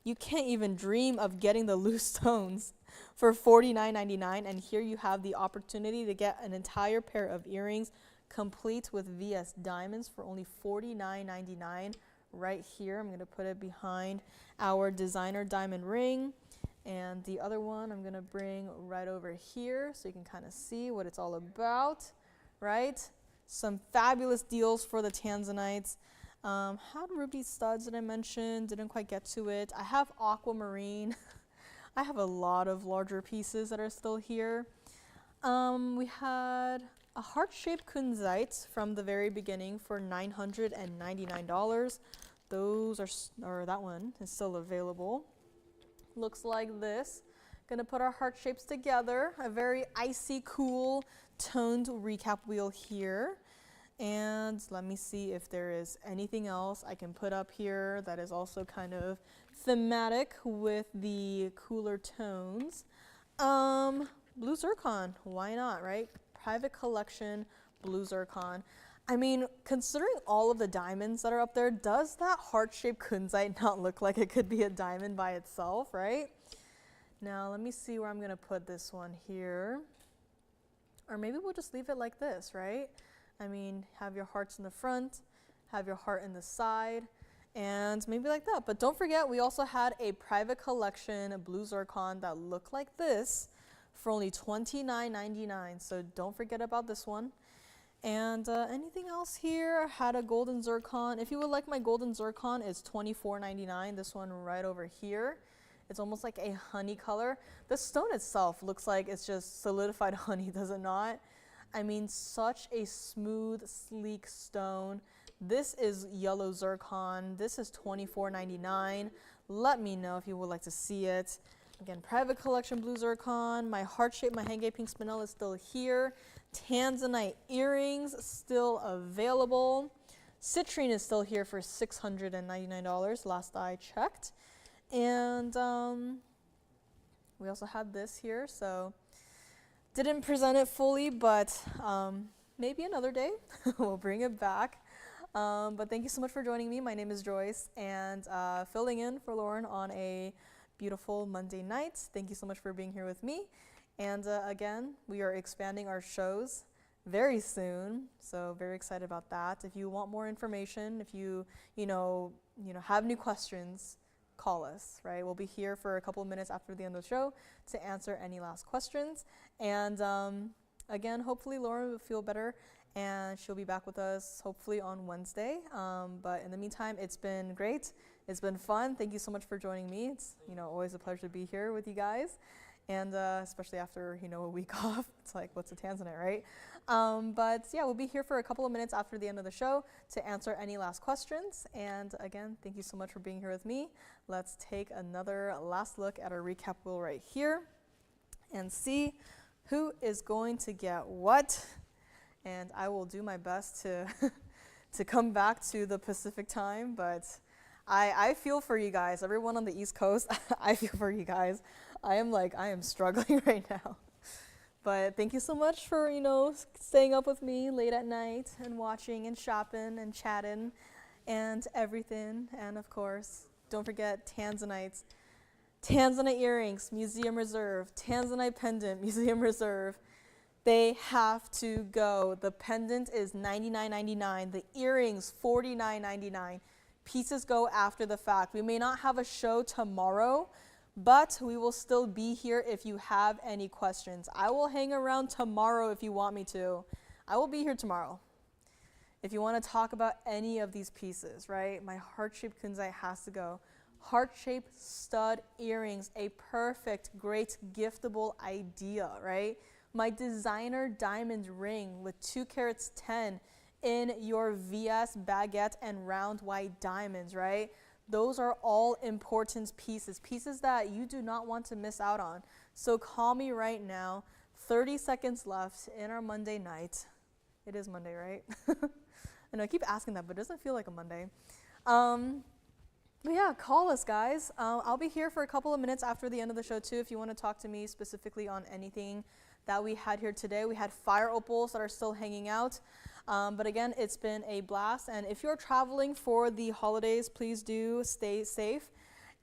You can't even dream of getting the loose stones for $49.99, and here you have the opportunity to get an entire pair of earrings complete with VS diamonds for only $49.99 right here. I'm going to put it behind our designer diamond ring, and the other one I'm going to bring right over here so you can kind of see what it's all about, right? Some fabulous deals for the Tanzanites. Had ruby studs that I mentioned, didn't quite get to it. I have aquamarine. I have a lot of larger pieces that are still here. We had a heart-shaped kunzite from the very beginning for $999. Those are, or that one is still available. Looks like this. Gonna put our heart shapes together. A very icy, cool, toned recap wheel here. And let me see if there is anything else I can put up here that is also kind of thematic with the cooler tones. Blue zircon, why not, right? Private collection, blue zircon. I mean, considering all of the diamonds that are up there, does that heart-shaped kunzite not look like it could be a diamond by itself, right? Now, let me see where I'm gonna put this one here. Or maybe we'll just leave it like this, right? I mean, have your hearts in the front, have your heart in the side, and maybe like that. But don't forget, we also had a private collection of blue zircon that looked like this for only $29.99. So don't forget about this one. And anything else here? I had a golden zircon. If you would like my golden zircon, it's $24.99. This one right over here. It's almost like a honey color. The stone itself looks like it's just solidified honey, does it not? I mean, such a smooth, sleek stone. This is yellow zircon. This is $24.99. Let me know if you would like to see it. Again, private collection blue zircon. My heart-shaped Mahangi pink spinel is still here. Tanzanite earrings still available. Citrine is still here for $699 last I checked. And we also had this here, so didn't present it fully, but maybe another day we'll bring it back. But thank you so much for joining me. My name is Joyce, and filling in for Lauren on a beautiful Monday night. Thank you so much for being here with me. And again, we are expanding our shows very soon, so very excited about that. If you want more information, if you have new questions, call us, right? We'll be here for a couple of minutes after the end of the show to answer any last questions. And again, hopefully Lauren will feel better and she'll be back with us hopefully on Wednesday. But in the meantime, it's been great. It's been fun. Thank you so much for joining me. It's always a pleasure to be here with you guys. And especially after a week off, it's like, what's a Tanzanite, right? But yeah, we'll be here for a couple of minutes after the end of the show to answer any last questions. And again, thank you so much for being here with me. Let's take another last look at our recap wheel right here and see who is going to get what. And I will do my best to to come back to the Pacific time, but I feel for you guys. Everyone on the East Coast, I feel for you guys. I am struggling right now. But thank you so much for, staying up with me late at night and watching and shopping and chatting and everything. And of course, don't forget Tanzanite earrings, Museum Reserve. Tanzanite pendant, Museum Reserve. They have to go. The pendant is $99.99. The earrings, $49.99. Pieces go after the fact. We may not have a show tomorrow, but we will still be here if you have any questions. I will hang around tomorrow if you want me to. I will be here tomorrow. If you want to talk about any of these pieces, right? My heart-shaped kunzite has to go. Heart-shaped stud earrings, a perfect, great giftable idea, right? My designer diamond ring with 2 carats 10 in your VS baguette and round white diamonds, right? Those are all important pieces that you do not want to miss out on. So call me right now. 30 seconds left in our Monday night. It is Monday, right? I know I keep asking that, but it doesn't feel like a Monday. But yeah, call us, guys. I'll be here for a couple of minutes after the end of the show, too, if you want to talk to me specifically on anything that we had here today. We had fire opals that are still hanging out. But again, it's been a blast. And if you're traveling for the holidays, please do stay safe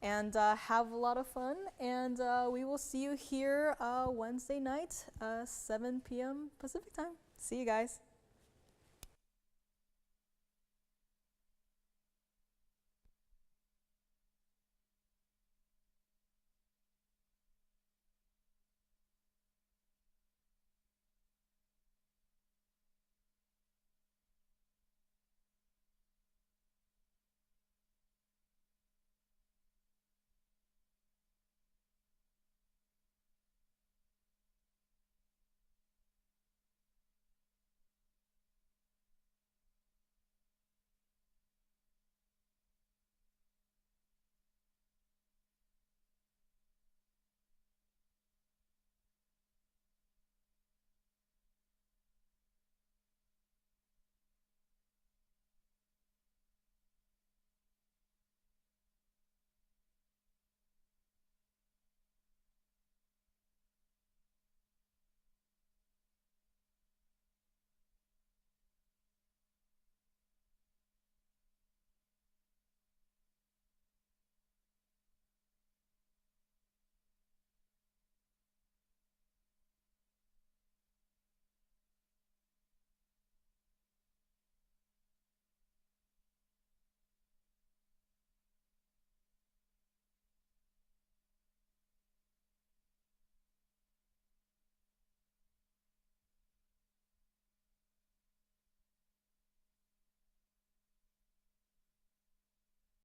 and have a lot of fun. And we will see you here Wednesday night, 7 p.m. Pacific time. See you guys.